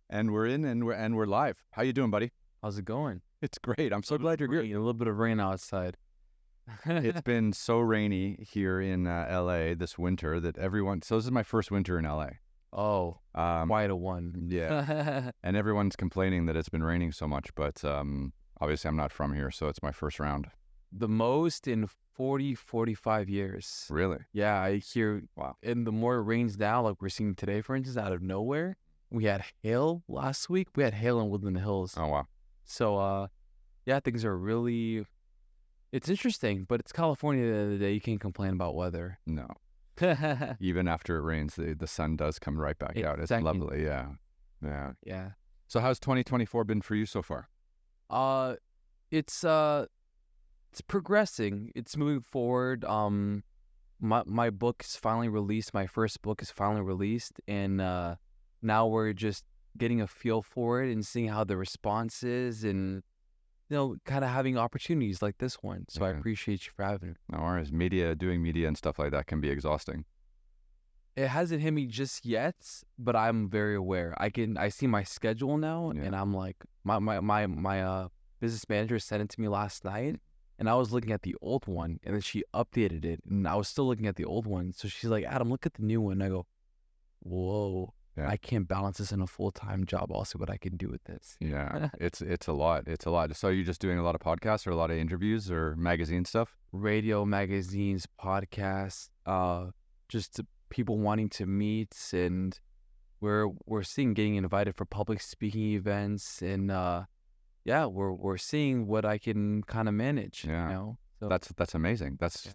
And we're in, and we're live. How you doing, buddy? How's it going? It's great. I'm so glad you're here. A little bit of rain outside. It's been so rainy here in LA this winter that everyone. So this is my first winter in LA. Oh, quite a one. Yeah, and everyone's complaining that it's been raining so much, but obviously I'm not from here, so it's my first round. The most in 45 years. Really? Yeah, I hear. Wow. And the more it rains now, like we're seeing today, for instance, out of nowhere. We had hail last week. We had hail in Woodland Hills. Oh, wow. So, yeah, things are really. It's interesting, but it's California at the end of the day. You can't complain about weather. No. Even after it rains, the sun does come right back out. It's lovely. Yeah. Yeah. So how's 2024 been for you so far? It's progressing. It's moving forward. My book is finally released. My first book is finally released, and now we're just getting a feel for it and seeing how the response is, and kind of having opportunities like this one. So I appreciate you for having me. No worries. Doing media and stuff like that can be exhausting. It hasn't hit me just yet, but I'm very aware. I see my schedule now, and I'm like, my business manager sent it to me last night, and I was looking at the old one, and then she updated it, and I was still looking at the old one. So she's like, Adam, look at the new one. And I go, whoa. Yeah. I can't balance this in a full-time job. I'll see what I can do with this. Yeah, it's a lot. It's a lot. So are you just doing a lot of podcasts or a lot of interviews or magazine stuff? Radio, magazines, podcasts, just people wanting to meet, and we're seeing getting invited for public speaking events, and we're seeing what I can kind of manage. Yeah, so that's amazing. That's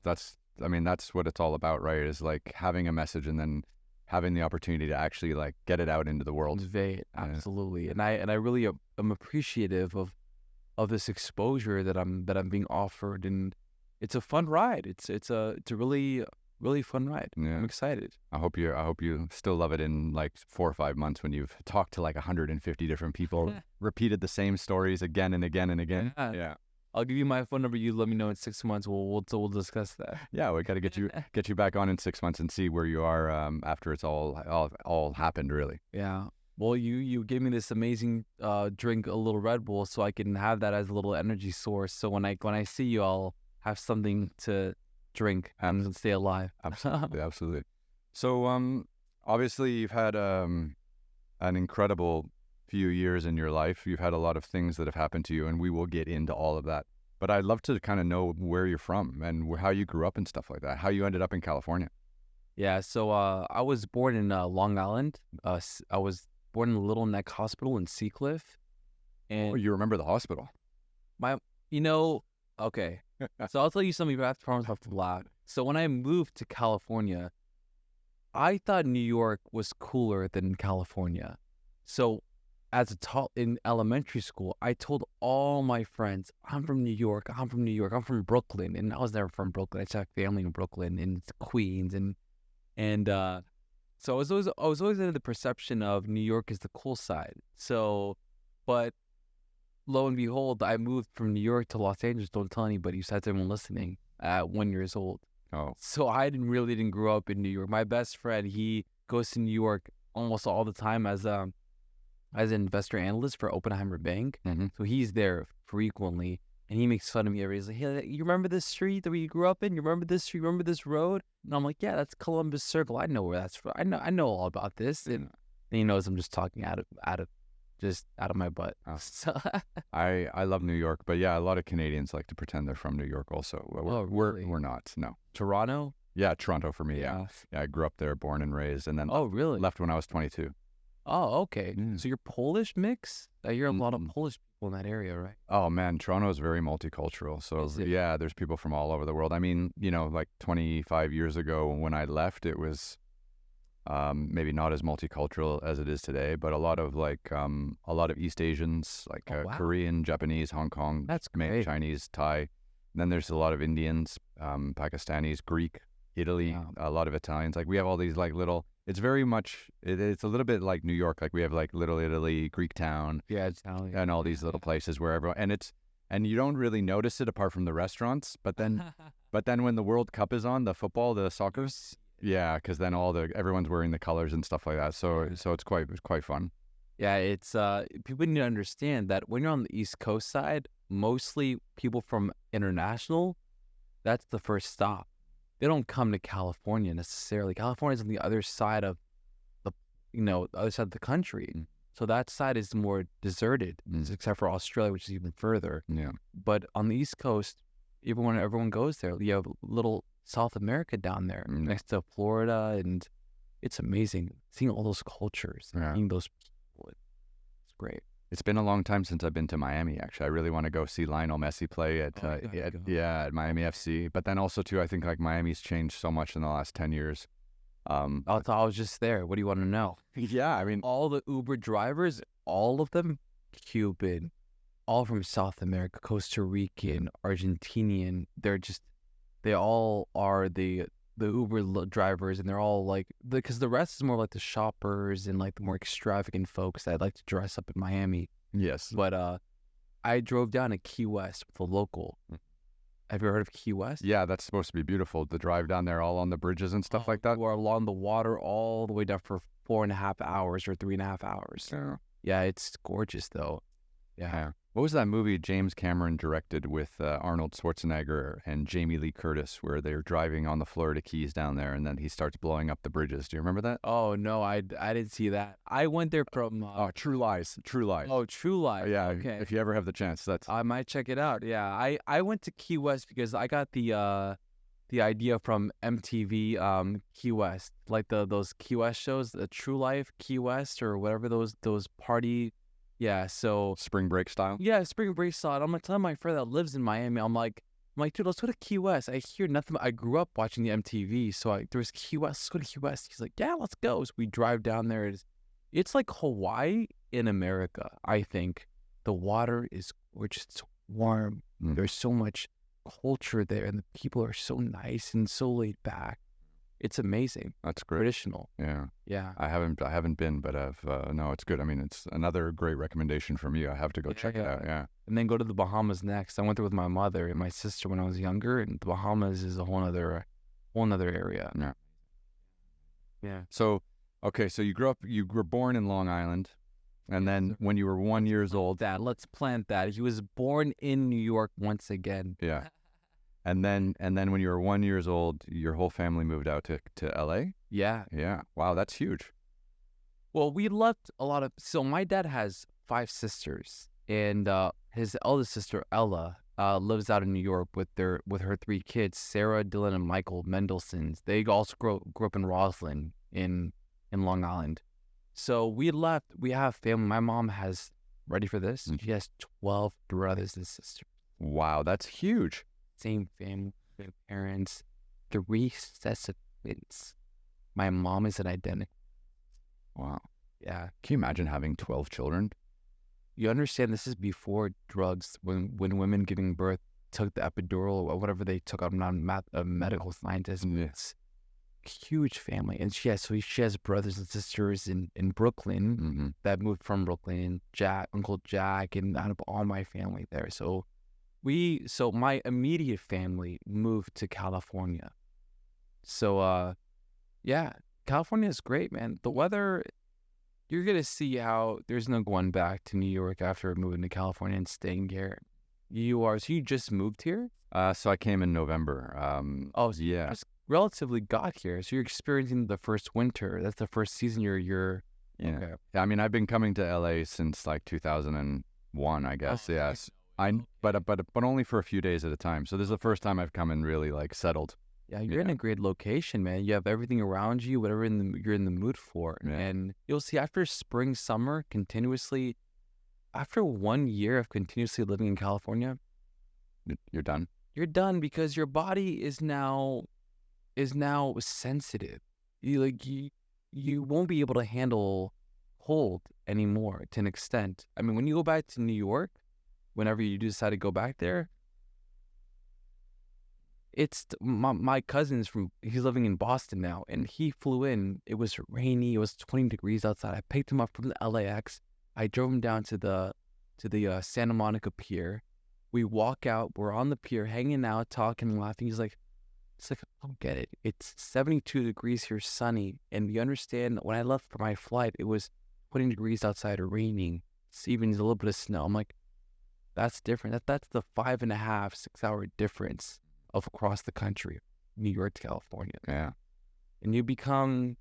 what it's all about, right? Is like having a message and then having the opportunity to actually like get it out into the world. Convey it, absolutely. And I really am appreciative of this exposure that I'm being offered, and it's a fun ride. It's a really fun ride. Yeah. I'm excited. I hope you still love it in like 4 or 5 months when you've talked to like 150 different people, repeated the same stories again and again and again. Yeah. I'll give you my phone number. You let me know in 6 months. We'll discuss that. Yeah, we got to get you back on in 6 months and see where you are after it's all happened, really. Yeah. Well, you gave me this amazing drink, a little Red Bull, so I can have that as a little energy source. So when I see you, I'll have something to drink and stay alive. Absolutely. So obviously you've had an incredible few years in your life. You've had a lot of things that have happened to you, and we will get into all of that. But I'd love to kind of know where you're from and how you grew up and stuff like that, how you ended up in California. Yeah, so I was born in Long Island. I was born in the Little Neck Hospital in Seacliff. And you remember the hospital? Okay. So I'll tell you something about the problems of laugh. So when I moved to California, I thought New York was cooler than California. So in elementary school, I told all my friends, I'm from New York, I'm from Brooklyn. And I was never from Brooklyn. I just have family in Brooklyn and Queens. And so I was always under the perception of New York is the cool side. So, but lo and behold, I moved from New York to Los Angeles. Don't tell anybody, besides everyone listening, at 1 year old. Oh. So I didn't grow up in New York. My best friend, he goes to New York almost all the time as an investor analyst for Oppenheimer Bank. Mm-hmm. So he's there frequently, and he makes fun of me every day. He's like, hey, you remember this street that we grew up in? You remember this street? Remember this road? And I'm like, yeah, that's Columbus Circle. I know where that's from. I know all about this. And he knows I'm just talking out of my butt. Oh. So I love New York, but yeah, a lot of Canadians like to pretend they're from New York also. We're not. No. Toronto? Yeah, Toronto for me. Yeah. I grew up there, born and raised, and then really? Left when I was 22. Oh, okay. So you're Polish mix? I hear a lot of Polish people in that area, right? Oh man, Toronto is very multicultural. So yeah, there's people from all over the world. I mean, like 25 years ago when I left, it was maybe not as multicultural as it is today, but a lot of East Asians, like Korean, Japanese, Hong Kong, that's great. Chinese, Thai. And then there's a lot of Indians, Pakistanis, Greek, Italy, a lot of Italians. Like we have all these like little. It's very much. It's a little bit like New York. Like we have like Little Italy, Greek Town, Italian, and all these little places where everyone and you don't really notice it apart from the restaurants. But then when the World Cup is on, the football, the soccer. Yeah, because then everyone's wearing the colors and stuff like that. So it's quite fun. Yeah, it's people need to understand that when you're on the East Coast side, mostly people from international, that's the first stop. They don't come to California necessarily. California's on the other side of the, the other side of the country. So that side is more deserted, except for Australia, which is even further. Yeah. But on the East Coast, even when everyone goes there, you have little South America down there next to Florida, and it's amazing seeing all those cultures, seeing those people. It's great. It's been a long time since I've been to Miami, actually. I really want to go see Lionel Messi play at Miami FC. But then also, too, I think like Miami's changed so much in the last 10 years. I was just there. What do you want to know? Yeah, I mean, all the Uber drivers, all of them, Cuban, all from South America, Costa Rican, Argentinian. They all are the Uber drivers, and they're all like, because the rest is more like the shoppers and like the more extravagant folks that like to dress up in Miami. Yes. But I drove down to Key West with a local. Have you heard of Key West? Yeah, that's supposed to be beautiful. The drive down there, all on the bridges and stuff like that. Or along the water all the way down for 4.5 hours or 3.5 hours. Yeah, it's gorgeous though. Yeah. What was that movie James Cameron directed with Arnold Schwarzenegger and Jamie Lee Curtis, where they're driving on the Florida Keys down there, and then he starts blowing up the bridges? Do you remember that? Oh no, I didn't see that. I went there from True Lies. Oh, True Lies. Yeah. Okay. If you ever have the chance, I might check it out. Yeah, I went to Key West because I got the idea from MTV Key West, like those Key West shows, the True Life Key West or whatever those party. Yeah, so spring break style. Yeah, spring break style. I'm like telling my friend that lives in Miami. I'm like, dude, let's go to Key West. I hear nothing. I grew up watching the MTV, so there was Key West. Let's go to Key West. He's like, yeah, let's go. So we drive down there. It's like Hawaii in America. I think the water is gorgeous. It's warm. There's so much culture there, and the people are so nice and so laid back. It's amazing. That's great. Traditional. Yeah. I haven't been, but no, it's good. I mean, it's another great recommendation from you. I have to go check it out. Yeah. And then go to the Bahamas next. I went there with my mother and my sister when I was younger, and the Bahamas is a whole other area. Yeah. Yeah. So, okay, so you were born in Long Island, and then when you were 1 year old. Dad, let's plant that. He was born in New York once again. Yeah. And then when you were 1 year old, your whole family moved out to LA? Yeah. Yeah. Wow, that's huge. Well, we left a lot of... So my dad has 5 sisters, and his eldest sister, Ella, lives out in New York with her 3 kids, Sarah, Dylan, and Michael Mendelsons. They also grew up in Roslyn in Long Island. So we left. We have family. My mom has, ready for this? She has 12 brothers and sisters. Wow, that's huge. Same family, same parents, 3 sets of twins. My mom is an identical. Wow. Yeah. Can you imagine having 12 children? You understand this is before drugs, when women giving birth took the epidural or whatever they took. I'm not a medical scientist. It's a huge family. And she has brothers and sisters in Brooklyn that moved from Brooklyn, Uncle Jack, and out of all my family there. So my immediate family moved to California. So, yeah, California is great, man. The weather, you're going to see how there's no going back to New York after moving to California and staying here. So you just moved here? So I came in November. So you just relatively got here. So you're experiencing the first winter. That's the first season you're yeah. Okay. Yeah, I mean, I've been coming to LA since like 2001, I guess. Yes. But only for a few days at a time. So this is the first time I've come and really like settled. Yeah, you're in a great location, man. You have everything around you, whatever you're in the mood for. Yeah. And you'll see after spring, summer, continuously, after 1 year of continuously living in California, you're done. You're done because your body is now sensitive. You won't be able to handle cold anymore to an extent. I mean, when you go back to New York, whenever you do decide to go back there, it's my cousin's he's living in Boston now, and he flew in. It was rainy. It was 20 degrees outside. I picked him up from the LAX. I drove him down to the Santa Monica Pier. We walk out. We're on the pier, hanging out, talking, laughing. He's like, I don't get it. It's 72 degrees here, sunny. And you understand, when I left for my flight, it was 20 degrees outside or raining. It's even a little bit of snow. I'm like, that's different. That's the 5.5, 6 hour difference of across the country, New York to California. Yeah. And you become,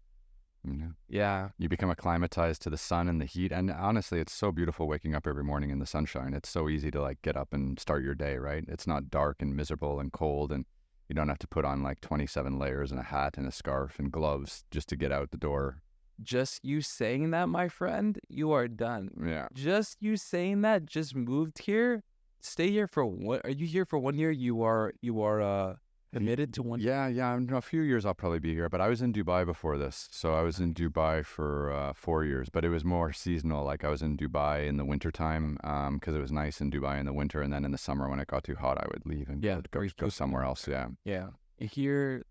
you become acclimatized to the sun and the heat. And honestly, it's so beautiful waking up every morning in the sunshine. It's so easy to like get up and start your day, right? It's not dark and miserable and cold, and you don't have to put on like 27 layers and a hat and a scarf and gloves just to get out the door. Just you saying that, my friend, you are done. Yeah. Just you saying that, just moved here, stay here for what? Are you here for 1 year? You are committed to 1 year? Yeah. In a few years, I'll probably be here. But I was in Dubai before this. So I was in Dubai for 4 years. But it was more seasonal. Like I was in Dubai in the wintertime because it was nice in Dubai in the winter. And then in the summer, when it got too hot, I would leave and go somewhere else. Yeah. Yeah. Here,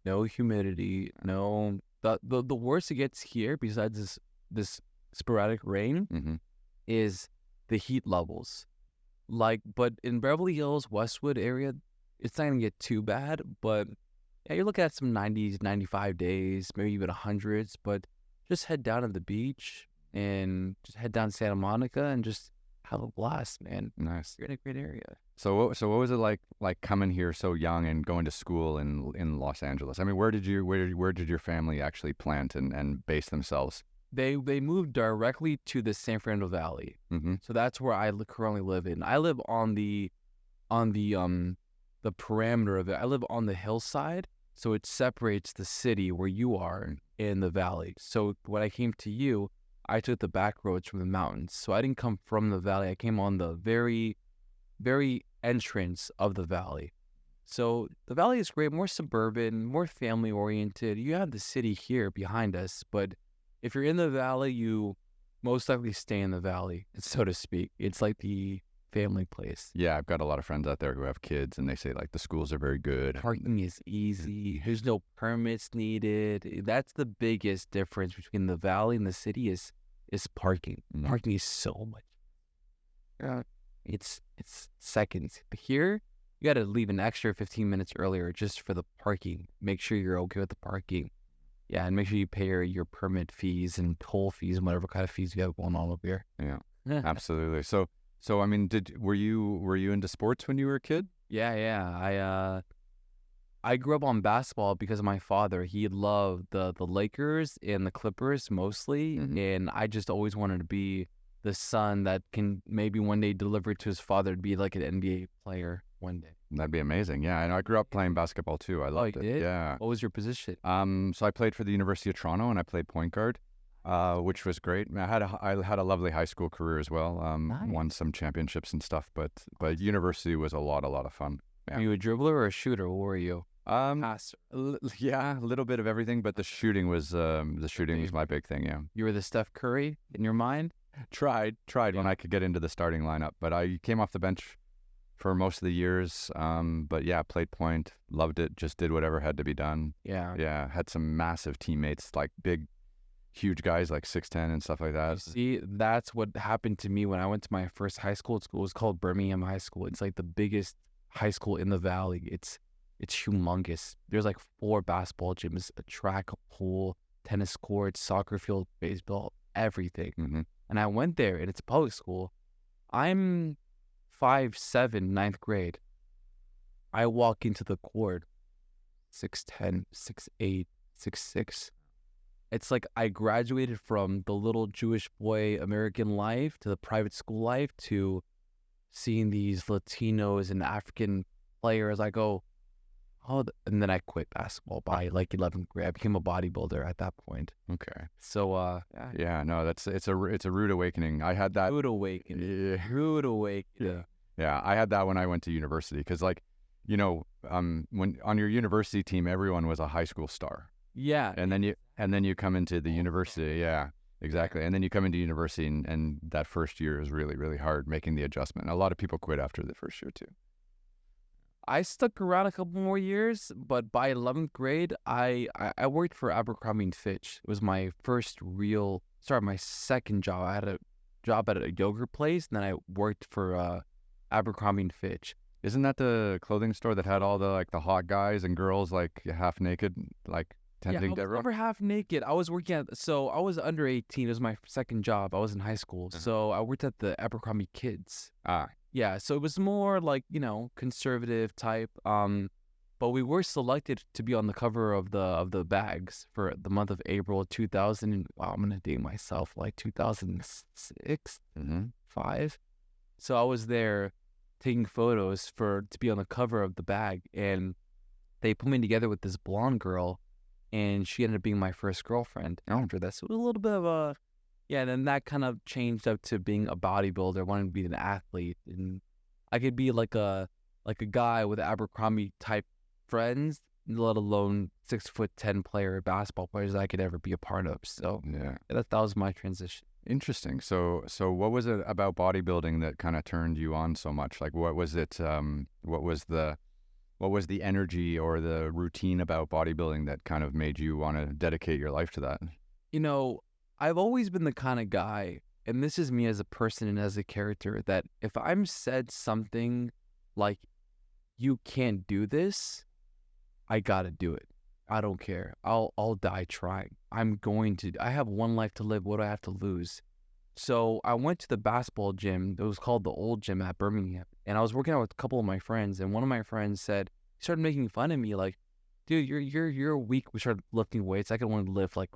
no humidity, no... The worst it gets here, besides this sporadic rain, is the heat levels. Like, but in Beverly Hills, Westwood area, it's not gonna get too bad. But yeah, you're looking at some 90s, 95 days, maybe even 100s. But just head down to the beach and just head down to Santa Monica and just have a blast, man. Nice. You're in a great area. So what was it like coming here so young and going to school in Los Angeles? I mean, where did your family actually plant and base themselves? They moved directly to the San Fernando Valley. So that's where I currently live in. I live on the perimeter of it. I live on the hillside, so it separates the city where you are in the valley. So when I came to you, I took the back roads from the mountains. So I didn't come from the valley. I came on the very, very entrance of the valley. So the valley is great, more suburban, more family oriented. You have the city here behind us, but if you're in the valley, you most likely stay in the valley, so to speak. It's like the family place. Yeah, I've got a lot of friends out there who have kids, and they say like the schools are very good. Parking is easy. There's no permits needed. That's the biggest difference between the valley and the city is parking. Parking is so much. It's seconds. But here, you got to leave an extra 15 minutes earlier just for the parking. Make sure you're okay with the parking. Yeah, and make sure you pay your permit fees and toll fees and whatever kind of fees you have going on over here. Yeah, absolutely. So I mean, were you into sports when you were a kid? Yeah. I grew up on basketball because of my father. He loved the Lakers and the Clippers mostly, and I just always wanted to be the son that can maybe one day deliver to his father to be like an NBA player one day. That'd be amazing. Yeah, and I grew up playing basketball too. I loved it. Did? Yeah. What was your position? So I played for the University of Toronto, and I played point guard, which was great. I had a lovely high school career as well. Nice. Won some championships and stuff, but university was a lot of fun. Yeah. Were you a dribbler or a shooter? What were you? Passer. Yeah, a little bit of everything, but the shooting was my big thing. Yeah. You were the Steph Curry in your mind? Tried when I could get into the starting lineup, but I came off the bench for most of the years. But yeah, played point, loved it, just did whatever had to be done. Yeah, had some massive teammates, like big, huge guys like 6'10" and stuff like that. See, that's what happened to me when I went to my first high school. It was called Birmingham High School. It's like the biggest high school in the valley. It's humongous. There's like 4 basketball gyms, a track, a pool, tennis courts, soccer field, baseball, everything. And I went there, and it's a public school. I'm 5'7", ninth grade. I walk into the court, 6'10", 6'8", 6'6". It's like I graduated from the little Jewish boy American life to the private school life to seeing these Latinos and African players. I go, and then I quit basketball by like 11th grade. I became a bodybuilder at that point. Okay. So, yeah, no, it's a rude awakening. I had that. Rude awakening. Rude awakening. Yeah, I had that when I went to university because, like, when on your university team, everyone was a high school star. Yeah. And then you come into the university. Yeah, exactly. And then you come into university, and that first year is really, really hard making the adjustment. And a lot of people quit after the first year too. I stuck around a couple more years, but by 11th grade, I worked for Abercrombie & Fitch. It was my my second job. I had a job at a yogurt place, and then I worked for Abercrombie & Fitch. Isn't that the clothing store that had all the hot guys and girls like half naked? Like, tending to I was everyone. never half naked. I was working so I was under 18. It was my second job. I was in high school. So I worked at the Abercrombie Kids. Yeah, so it was more like, conservative type. But we were selected to be on the cover of the bags for the month of April 2000. Wow, I'm gonna date myself, like 2006, 5. So I was there taking photos to be on the cover of the bag, and they put me together with this blonde girl, and she ended up being my first girlfriend after that. So it was a little bit of a, yeah. Then that kind of changed up to being a bodybuilder, wanting to be an athlete, and I could be like a guy with Abercrombie type friends, let alone 6'10" player basketball players that I could ever be a part of. So Yeah. that was my transition. Interesting. So what was it about bodybuilding that kind of turned you on so much? Like, what was it? What was the energy or the routine about bodybuilding that kind of made you want to dedicate your life to that? I've always been the kind of guy, and this is me as a person and as a character, that if I'm said something like, you can't do this, I gotta do it. I don't care. I'll die trying. I have one life to live. What do I have to lose? So I went to the basketball gym. It was called the Old Gym at Birmingham. And I was working out with a couple of my friends. And one of my friends he started making fun of me, like, dude, you're weak. We started lifting weights. I could only lift like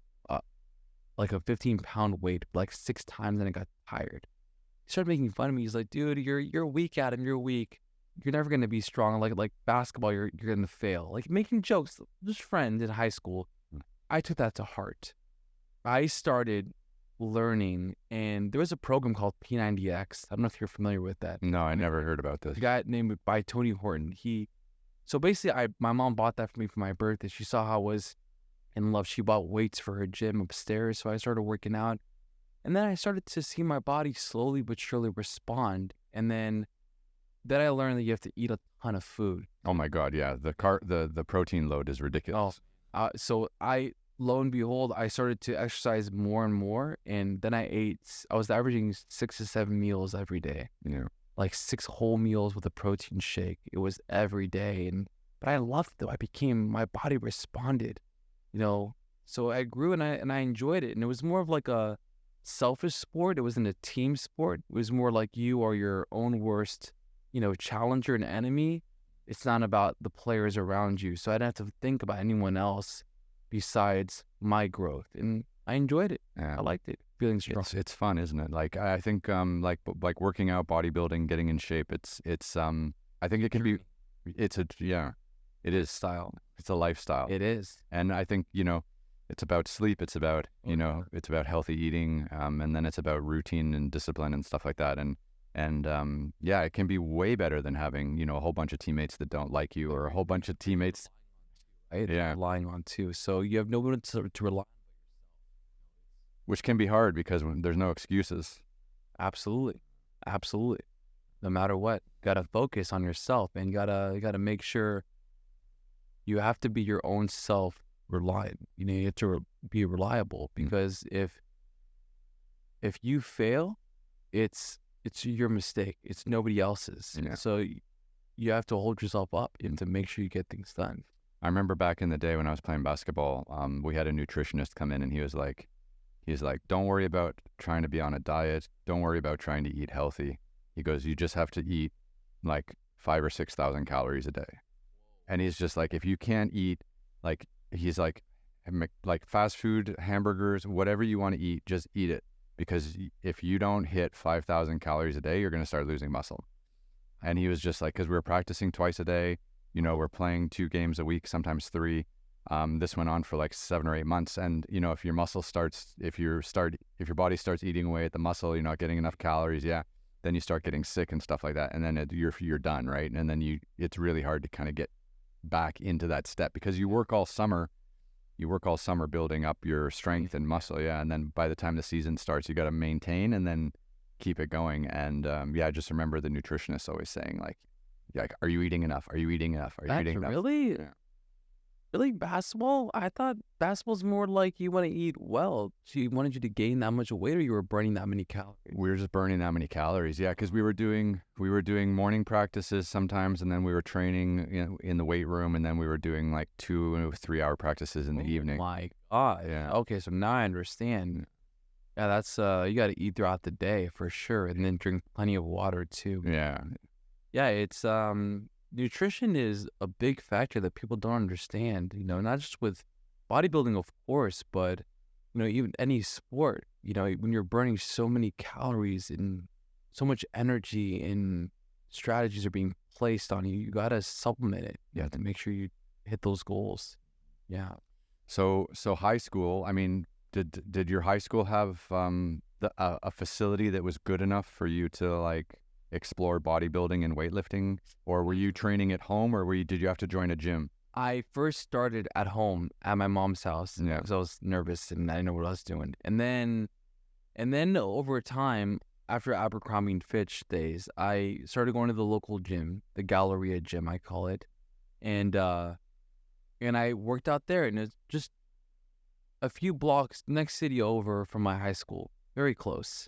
a 15-pound weight like 6 times, and I got tired. He started making fun of me. He's like, dude, you're weak, Adam. You're weak. You're never gonna be strong. Like basketball, you're gonna fail. Like making jokes, just friends in high school. I took that to heart. I started learning, and there was a program called P90X. I don't know if you're familiar with that. No, I never heard about this. The guy named by Tony Horton. So basically, my mom bought that for me for my birthday. She saw how I was in love. She bought weights for her gym upstairs, so I started working out, and then I started to see my body slowly but surely respond. And then I learned that you have to eat a ton of food. Oh my God, yeah. The protein load is ridiculous. So lo and behold, I started to exercise more and more, and then I was averaging 6 to 7 meals every day. Yeah. Like 6 whole meals with a protein shake. It was every day, but I loved it. My body responded, So I grew and I enjoyed it, and it was more of like a selfish sport. It wasn't a team sport. It was more like you are your own worst, challenger and enemy. It's not about the players around you. So I didn't have to think about anyone else besides my growth, and I enjoyed it. Yeah. I liked it. Feeling strong. It's fun, isn't it? Like I think like working out, bodybuilding, getting in shape. It's I think it can be. It is Style. It's a lifestyle. It is. And I think it's about sleep. It's about it's about healthy eating. And then it's about routine and discipline and stuff like that. And it can be way better than having a whole bunch of teammates that don't like you, or a whole bunch of teammates. Right? Yeah. Relying on too. So you have no one to rely on. Which can be hard because there's no excuses. Absolutely. No matter what, you gotta focus on yourself, and you gotta make sure you have to be your own self reliant. You have to be reliable, because if you fail, it's your mistake. It's nobody else's. Yeah. So you have to hold yourself up and to make sure you get things done. I remember back in the day when I was playing basketball, we had a nutritionist come in, and he was like, don't worry about trying to be on a diet. Don't worry about trying to eat healthy. He goes, you just have to eat like 5,000 or 6,000 calories a day. And he's just like, if you can't eat, he's like fast food, hamburgers, whatever you want to eat, just eat it. Because if you don't hit 5,000 calories a day, you're going to start losing muscle. And he was just like, because we were practicing twice a day, we're playing 2 games a week, sometimes 3. This went on for like 7 or 8 months. And, if your if your body starts eating away at the muscle, you're not getting enough calories. Yeah. Then you start getting sick and stuff like that. And then you're done. Right. And then it's really hard to kind of get back into that step, because you work all summer building up your strength and muscle. Yeah. And then by the time the season starts, you got to maintain and then keep it going. And, I just remember the nutritionist always saying like, are you eating enough? Are you eating enough? Are you eating enough? Really? Yeah. Really, basketball? I thought basketball's more like you want to eat well. She wanted you to gain that much weight, or you were burning that many calories. We were just burning that many calories. Yeah, because we were doing morning practices sometimes, and then we were training in the weight room, and then we were doing like 2 3 hour practices in the evening. My God. Yeah. Okay, so now I understand. Yeah, that's you got to eat throughout the day for sure, and then drink plenty of water too. Yeah. Yeah, it's nutrition is a big factor that people don't understand, not just with bodybuilding, of course, but even any sport, when you're burning so many calories and so much energy and strategies are being placed on you, you got to supplement it. You have to make sure you hit those goals. Yeah. So high school, I mean, did your high school have a facility that was good enough for you to like explore bodybuilding and weightlifting, or were you training at home, or did you have to join a gym? I first started at home at my mom's house Yeah. because I was nervous and I didn't know what I was doing. And then over time, after Abercrombie and Fitch days, I started going to the local gym, the Galleria gym, I call it. And I worked out there, and it's just a few blocks next city over from my high school, very close.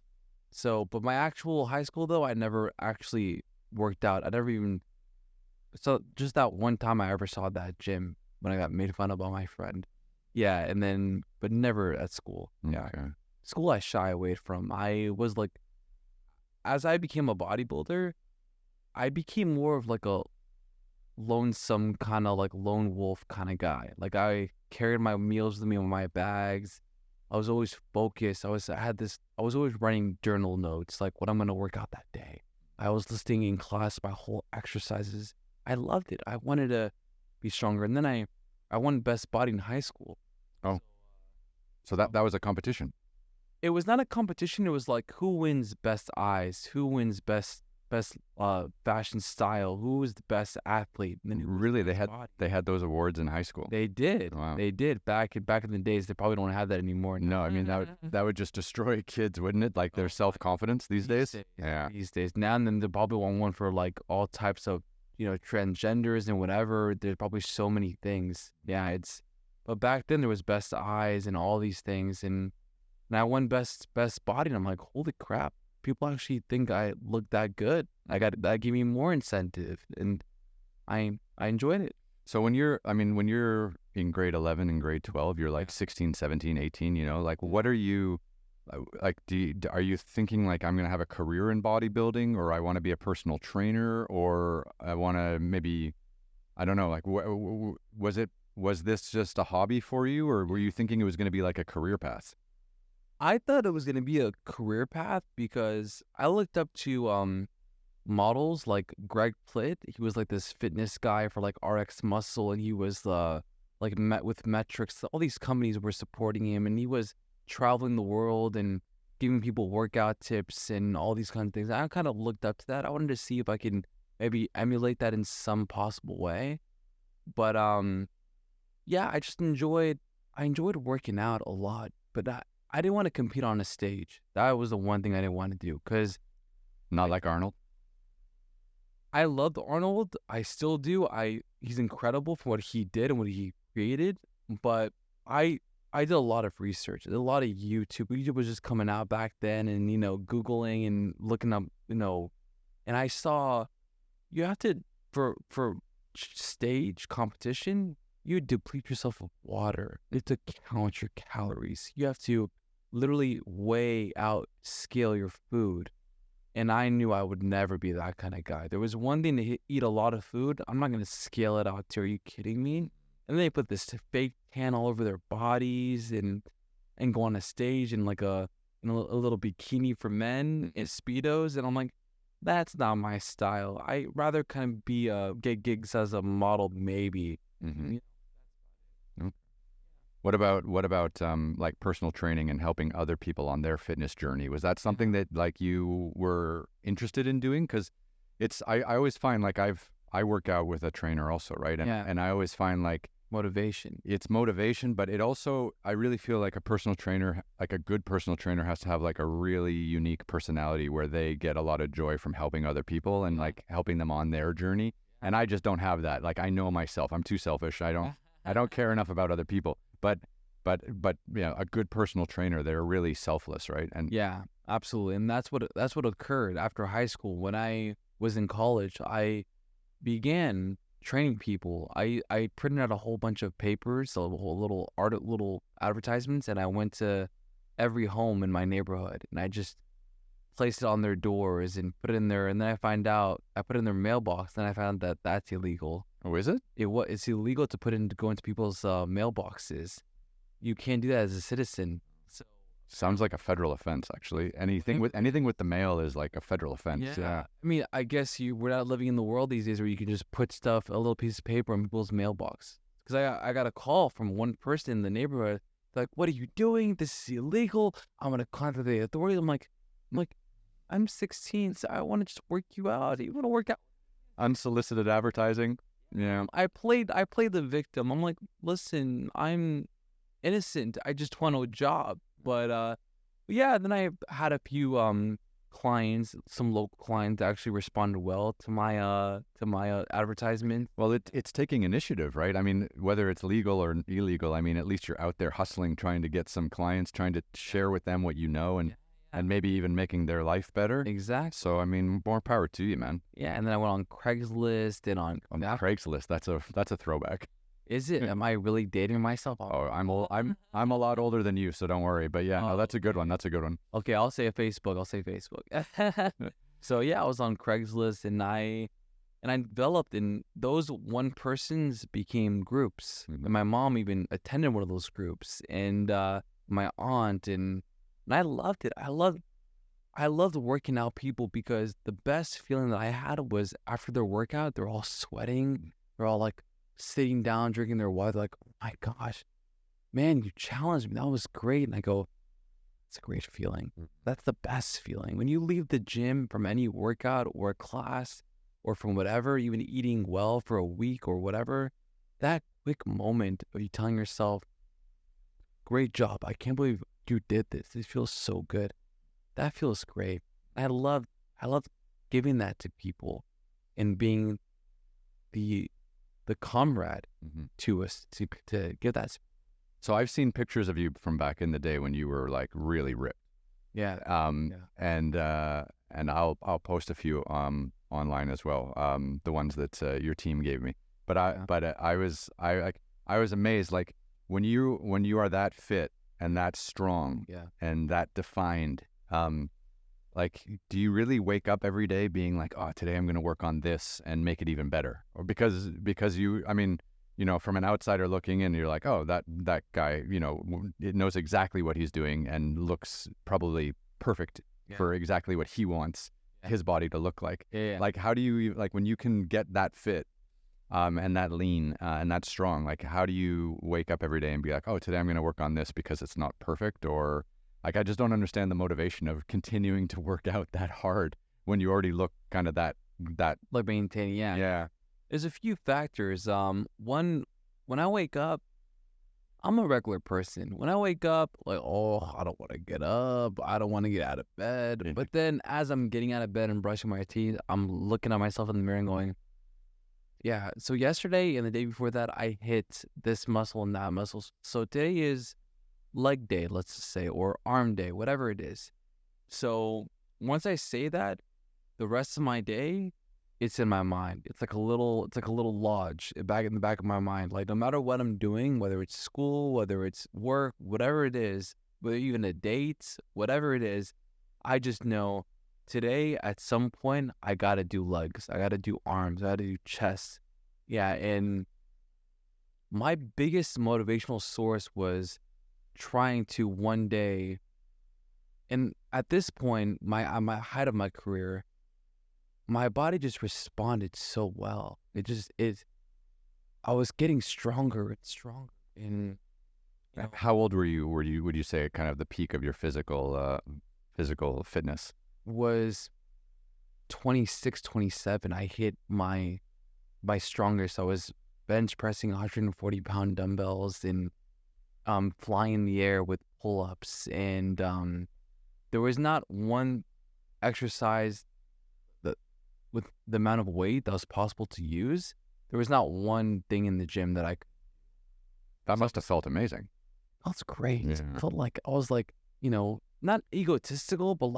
So, but my actual high school though, I never actually worked out. I never even so just that one time I ever saw that gym when I got made fun of by my friend. Yeah, and then but never at school. Yeah. Okay. School I shy away from. I was like, as I became a bodybuilder, I became more of like a lonesome kind of like lone wolf kind of guy. Like I carried my meals with me in my bags. I was always focused. I was always writing journal notes, like what I'm going to work out that day. I was listing in class my whole exercises. I loved it. I wanted to be stronger. And then I won best body in high school. Oh, so that was a competition. It was not a competition. It was like who wins best eyes, who wins best fashion style, who was the best athlete. And then Really, they had those awards in high school. They did. Wow. They did back in the days. They probably don't have that anymore. No, I mean that would just destroy kids, wouldn't it? Like their self-confidence these days. Yeah. These days. Now and then they probably want one for like all types of, transgenders and whatever. There's probably so many things. Yeah, but back then there was best eyes and all these things, and I won best body, and I'm like, holy crap. People actually think I look that good. That gave me more incentive, and I enjoyed it. So when you're in grade 11 and grade 12, you're like 16, 17, 18, like what are you, like, are you thinking like I'm going to have a career in bodybuilding, or I want to be a personal trainer, or I want to maybe, I don't know, like was this just a hobby for you, or were you thinking it was going to be like a career path? I thought it was going to be a career path because I looked up to models like Greg Plitt. He was like this fitness guy for like RX Muscle, and he was like met with metrics. All these companies were supporting him, and he was traveling the world and giving people workout tips and all these kind of things. I kind of looked up to that. I wanted to see if I can maybe emulate that in some possible way. But yeah, I enjoyed working out a lot, but I didn't want to compete on a stage. That was the one thing I didn't want to do, because Not like Arnold. I loved Arnold. I still do. He's incredible for what he did and what he created. But I did a lot of research. I did a lot of YouTube. YouTube was just coming out back then, and Googling and looking up, and I saw you have to for stage competition, you deplete yourself of water. You have to count your calories. You have to literally weigh out, scale your food. And I knew I would never be that kind of guy. There was one thing to eat a lot of food. I'm not going to scale it out too. Are you kidding me? And then they put this fake tan all over their bodies and go on a stage in like a little bikini for men in Speedos. And I'm like, that's not my style. I rather kind of get gigs as a model, maybe. Mm-hmm. What about like personal training and helping other people on their fitness journey? Was that something that like you were interested in doing? Because I always find like I work out with a trainer also, right? And I always find like motivation. It's motivation, but it also, I really feel like a personal trainer, like a good personal trainer, has to have like a really unique personality where they get a lot of joy from helping other people and like helping them on their journey. And I just don't have that. Like I know myself, I'm too selfish. I I don't care enough about other people. But a good personal trainer, they're really selfless, right? And yeah, absolutely. And that's what occurred after high school. When I was in college, I began training people. I printed out a whole bunch of papers, a whole little advertisements, and I went to every home in my neighborhood, and I just placed it on their doors and put it in there. And then I put it in their mailbox. Then I found that that's illegal. oh, is it? It's illegal to go into people's mailboxes. You can't do that as a citizen. So Sounds like a federal offense, actually. Anything with the mail is like a federal offense. Yeah. I mean, I guess we're not living in the world these days where you can just put stuff, a little piece of paper in people's mailbox. Because I got a call from one person in the neighborhood, like, "What are you doing? This is illegal. I'm gonna contact the authorities." I'm like, I'm 16, so I want to just work you out. You want to work out? Unsolicited advertising. Yeah. I played the victim. I'm like, listen, I'm innocent. I just want a job. But yeah, then I had a few clients, some local clients actually responded well to my advertisement. Well, it's taking initiative, right? I mean, whether it's legal or illegal, I mean, at least you're out there hustling, trying to get some clients, trying to share with them what you know, and maybe even making their life better. Exactly. So, I mean, more power to you, man. Yeah, and then I went on Craigslist and on Craigslist. That's a throwback. Is it? Am I really dating myself? Oh, I'm a lot older than you, so don't worry. But yeah, no, that's a good one. That's a good one. Okay, I'll say Facebook. So yeah, I was on Craigslist, and I developed, and those one persons became groups. Mhm. And my mom even attended one of those groups, and my aunt, and I loved it. I loved working out people, because the best feeling that I had was after their workout, they're all sweating. They're all like sitting down, drinking their water. They're like, "Oh my gosh, man, you challenged me. That was great." And I go, it's a great feeling. That's the best feeling. When you leave the gym from any workout or a class or from whatever, even eating well for a week or whatever, that quick moment of you telling yourself, great job. I can't believe you did this. It feels so good. That feels great. I love giving that to people and being the comrade to us to give that. So I've seen pictures of you from back in the day when you were like really ripped. Yeah. And I'll post a few online as well. The ones that your team gave me. But I was amazed, like when you are that fit and that strong and that defined, like, do you really wake up every day being like, oh, today I'm going to work on this and make it even better? Or because you, I mean, you know, from an outsider looking in, you're like, oh, that guy, you know, it knows exactly what he's doing and looks probably perfect for exactly what he wants his body to look like. Like, how do you, like, when you can get that fit and that lean and that strong, like, how do you wake up every day and be like, oh, today I'm going to work on this because it's not perfect? Or like, I just don't understand the motivation of continuing to work out that hard when you already look kind of that like maintaining. Yeah. There's a few factors. One, when I wake up, I'm a regular person. When I wake up, like, oh, I don't want to get up. I don't want to get out of bed. But then as I'm getting out of bed and brushing my teeth, I'm looking at myself in the mirror and going, yeah. So yesterday and the day before that, I hit this muscle and that muscle. So today is leg day, let's just say, or arm day, whatever it is. So once I say that, the rest of my day, it's in my mind. It's like a little lodge back in the back of my mind. Like, no matter what I'm doing, whether it's school, whether it's work, whatever it is, whether even a date, whatever it is, I just know today at some point I gotta do legs, I gotta do arms, I gotta do chest. Yeah, and my biggest motivational source was trying to one day, and at this point, at my height of my career, my body just responded so well. I was getting stronger and stronger. And how old were you? Would you say kind of the peak of your physical fitness? Was 26, 27. I hit my strongest. I was bench pressing 140-pound dumbbells and flying in the air with pull-ups. And there was not one exercise with the amount of weight that was possible to use. There was not one thing in the gym that I could. That must have felt amazing. That's great. Yeah. I felt like I was like, not egotistical, but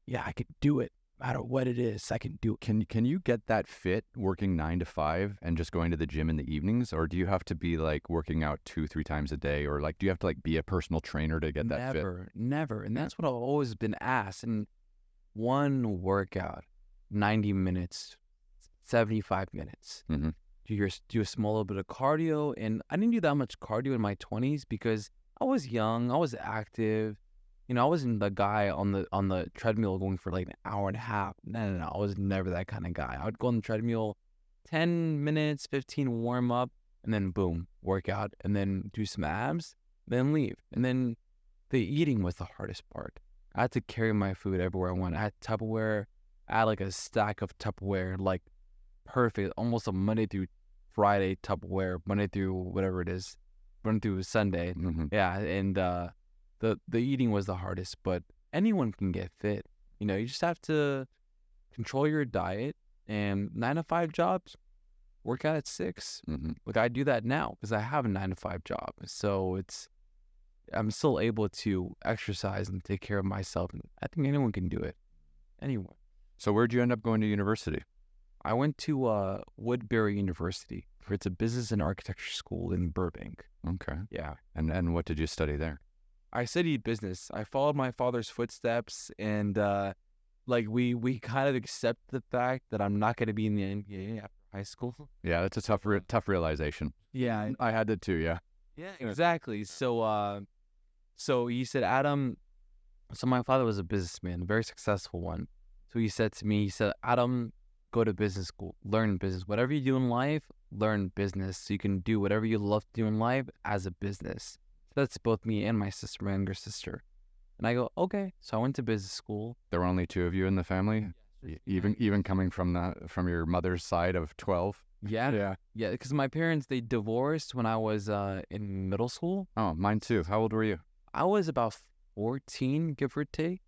yeah, I could do it. No matter what it is, I can do it. Can you get that fit working 9 to 5 and just going to the gym in the evenings, or do you have to be like working out 2-3 times a day, or like do you have to like be a personal trainer to get that fit? Never. And that's what I've always been asked. And one workout, 90 minutes, 75 minutes. Mm-hmm. Do a small little bit of cardio. And I didn't do that much cardio in my 20s because I was young, I was active. I wasn't the guy on the treadmill going for like an hour and a half. No. I was never that kind of guy. I would go on the treadmill 10 minutes, 15 warm up, and then boom, workout, and then do some abs, then leave. And then the eating was the hardest part. I had to carry my food everywhere I went. I had Tupperware. I had like a stack of Tupperware, like perfect, almost a Monday through Friday Tupperware, Monday through whatever it is, Monday through Sunday. Mm-hmm. Yeah, and the eating was the hardest, but anyone can get fit. You just have to control your diet, and 9 to 5 jobs, work out at 6. Mm-hmm. Like I do that now because I have a 9 to 5 job, so I'm still able to exercise and take care of myself, and I think anyone can do it. Anyone. So where'd you end up going to university? I went to Woodbury University. It's a business and architecture school in Burbank. Okay. Yeah. And what did you study there? I studied business. I followed my father's footsteps, and we kind of accept the fact that I'm not going to be in the NBA after high school. Yeah, that's a tough realization. Yeah, I had it too. Yeah. Yeah, exactly. So he said, Adam. So my father was a businessman, a very successful one. So he said to me, Adam, go to business school, learn business. Whatever you do in life, learn business, so you can do whatever you love to do in life as a business. That's both me and my sister, my younger sister. And I go, okay. So I went to business school. There were only 2 of you in the family, even coming from your mother's side of 12. Yeah. Because my parents, they divorced when I was in middle school. Oh, mine too. How old were you? I was about 14, give or take.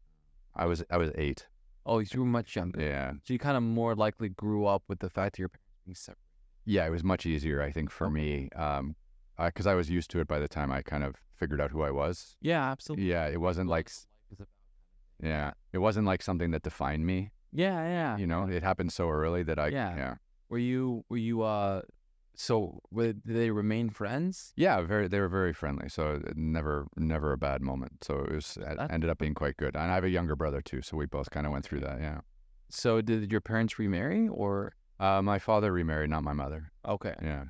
I was 8. Oh, you were much younger. Yeah. So you kind of more likely grew up with the fact that your parents being separate. Yeah, it was much easier, I think, for me. Because I was used to it by the time I kind of figured out who I was. Yeah, absolutely. Yeah, it wasn't like something that defined me. Yeah. It happened so early that Yeah. Were you so did they remain friends? Yeah, they were very friendly. So never a bad moment. So it ended up being quite good. And I have a younger brother too, so we both kind of went through that. Yeah. So did your parents remarry, or? My father remarried, not my mother. Okay. Yeah.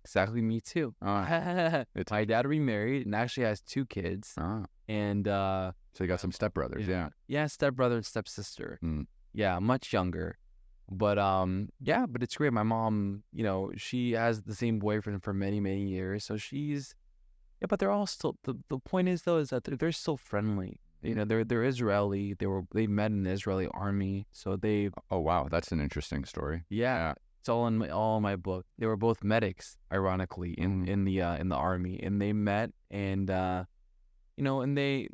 Exactly, me too. My dad remarried and actually has 2 kids. And so you got some stepbrothers, yeah. Yeah, stepbrother and stepsister. Mm. Yeah, much younger. But but it's great. My mom, she has the same boyfriend for many, many years. So but they're all still, the point is though, is that they're still friendly. They're Israeli. They met in the Israeli army. So they. Oh wow, that's an interesting story. Yeah. It's all in my book. They were both medics, ironically, in the army, and they met, and and they,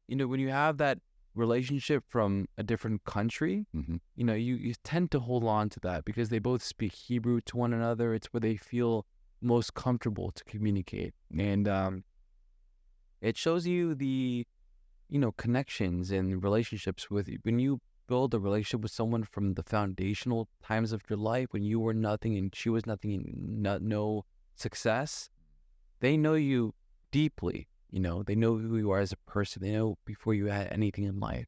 when you have that relationship from a different country, mm-hmm. You tend to hold on to that because they both speak Hebrew to one another. It's where they feel most comfortable to communicate, and it shows you the, connections and relationships when you build a relationship with someone from the foundational times of your life when you were nothing and she was nothing and no success. They know you deeply, they know who you are as a person. They know before you had anything in life.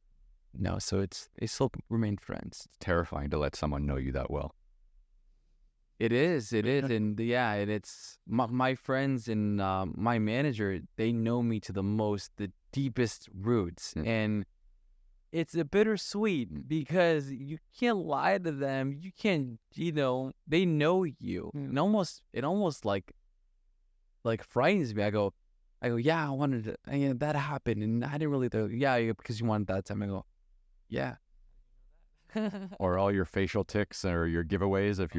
So they still remain friends. It's terrifying to let someone know you that well. It is, and and it's my friends and my manager. They know me to the deepest roots, and it's a bittersweet because you can't lie to them. You can't, they know you. And it almost like frightens me. I go, yeah, I wanted to, that happened, and I didn't really, because you wanted that time. I go, yeah. Or all your facial tics or your giveaways. If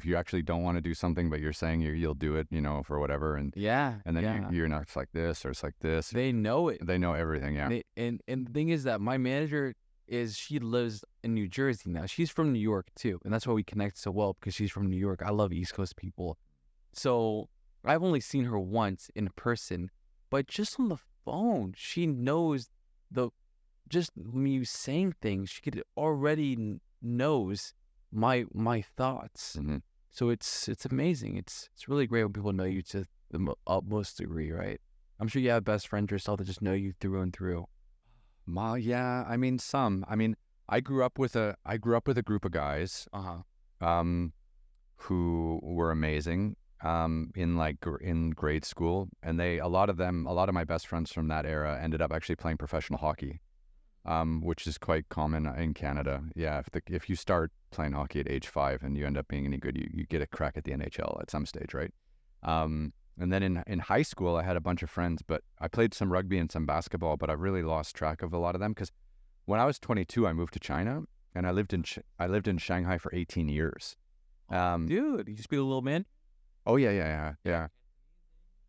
you actually don't want to do something, but you're saying you'll do it, for whatever. And and then you're not, it's like this or it's like this. They know it. They know everything. Yeah. And the thing is that my manager she lives in New Jersey now. She's from New York too. And that's why we connect so well, because she's from New York. I love East Coast people. So I've only seen her once in person, but just on the phone, she knows the just me saying things, she could already knows my thoughts. Mm-hmm. So it's amazing. It's really great when people know you to the utmost degree, right? I'm sure you have best friends yourself that just know you through and through. Yeah, I mean, some. I mean, I grew up with a group of guys, who were amazing, in grade school, and a lot of my best friends from that era ended up actually playing professional hockey, which is quite common in Canada. Yeah, if you start playing hockey at age 5 and you end up being any good, you get a crack at the NHL at some stage, right? And then in high school, I had a bunch of friends, but I played some rugby and some basketball, but I really lost track of a lot of them because when I was 22, I moved to China, and I lived in Shanghai for 18 years. Dude, you speak a little man? Oh yeah.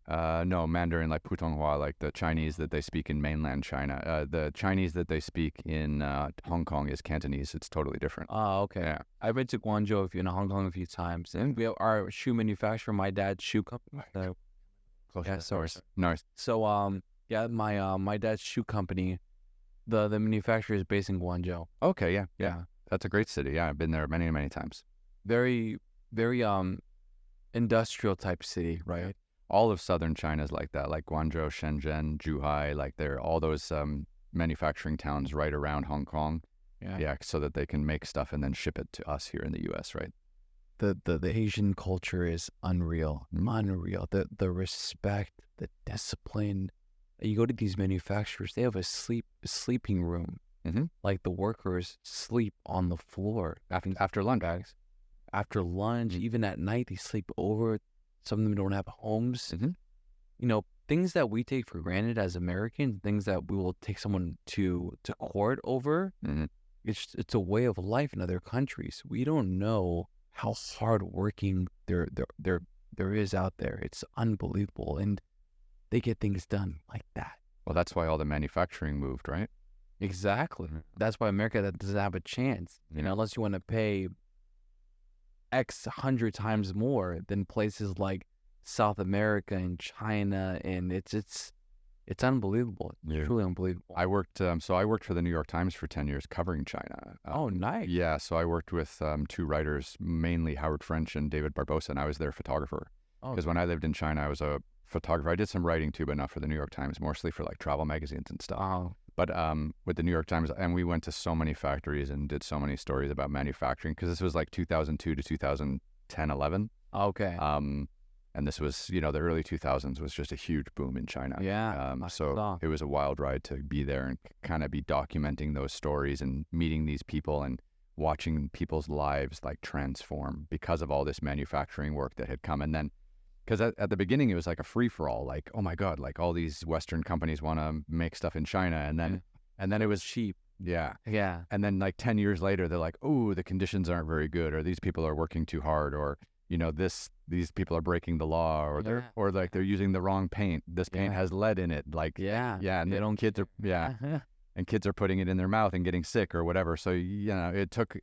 No, Mandarin, like Putonghua, like the Chinese that they speak in mainland China. The Chinese that they speak in Hong Kong is Cantonese. It's totally different. Oh, okay. Yeah. I've been to Guangzhou in Hong Kong a few times, and we have our shoe manufacturer, my dad's shoe company. Yeah, sorry. Nice. So, yeah, my dad's shoe company, the manufacturer is based in Guangzhou. Okay, yeah. That's a great city. Yeah, I've been there many, many times. Very, very industrial type city, right? All of southern China is like that, like Guangzhou, Shenzhen, Zhuhai, like they're all those manufacturing towns right around Hong Kong. Yeah, so that they can make stuff and then ship it to us here in the U.S., right? The Asian culture is unreal. Unreal. The respect, the discipline. You go to these manufacturers, they have a sleeping room. Mm-hmm. Like the workers sleep on the floor After lunch. After lunch, even at night, they sleep over. Some of them don't have homes. Mm-hmm. You know, things that we take for granted as Americans, things that we will take someone to court over. Mm-hmm. It's a way of life in other countries. We don't know how hardworking there is out there. It's unbelievable, and they get things done like that. Well, that's why all the manufacturing moved, right? Exactly. That's why America doesn't have a chance. You know, unless you want to pay X 100 times more than places like South America and China, and it's unbelievable. It's truly unbelievable. I worked for the New York Times for 10 years covering China. Oh, nice. Yeah, so I worked with two writers, mainly Howard French and David Barbosa, and I was their photographer. Because when I lived in China, I was a photographer. I did some writing too, but not for the New York Times, mostly for like travel magazines and stuff. Oh. But with the New York Times, and we went to so many factories and did so many stories about manufacturing, because this was like 2002 to 2010, 11. Okay. And this was, the early 2000s was just a huge boom in China. Yeah. So it was a wild ride to be there and kind of be documenting those stories and meeting these people and watching people's lives like transform because of all this manufacturing work that had come. And then, because at the beginning it was like a free-for-all, like, oh my God, like all these Western companies want to make stuff in China. And then it was cheap. Yeah. Yeah. And then like 10 years later, they're like, oh, the conditions aren't very good, or these people are working too hard, or, these people are breaking the law, or they're using the wrong paint. This paint has lead in it. Like, and they don't kids are, and kids are putting it in their mouth and getting sick or whatever. So, it took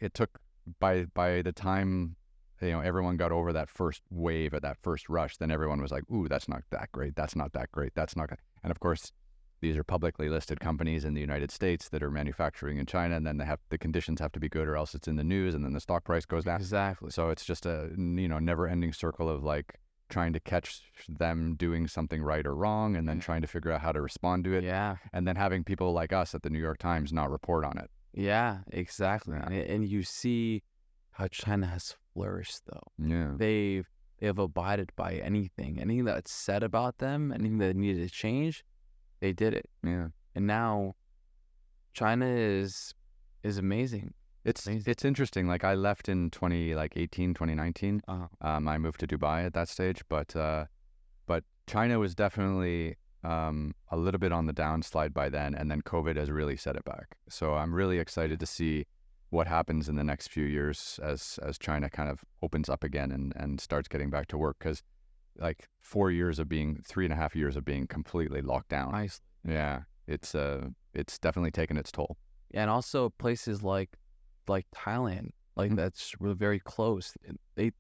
by the time, everyone got over that first wave, at that first rush, then everyone was like, ooh, that's not that great. That's not that great. That's not. And of course, these are publicly listed companies in the United States that are manufacturing in China, and then the conditions have to be good, or else it's in the news, and then the stock price goes down. Exactly. So it's just a never-ending circle of like trying to catch them doing something right or wrong, and then trying to figure out how to respond to it. Yeah. And then having people like us at the New York Times not report on it. Yeah, exactly. Yeah. And you see how China has flourished, though. Yeah. They have abided by anything that's said about them, anything that needed to change. They did it. Yeah. And now China is amazing. It's interesting. Like I left in 2018, 2019. I moved to Dubai at that stage, but China was definitely a little bit on the downslide by then, and then COVID has really set it back. So I'm really excited to see what happens in the next few years as China kind of opens up again and starts getting back to work, because like 3.5 years of being completely locked down. Nice. Yeah, it's definitely taken its toll. And also places like Thailand, like that's really very close. They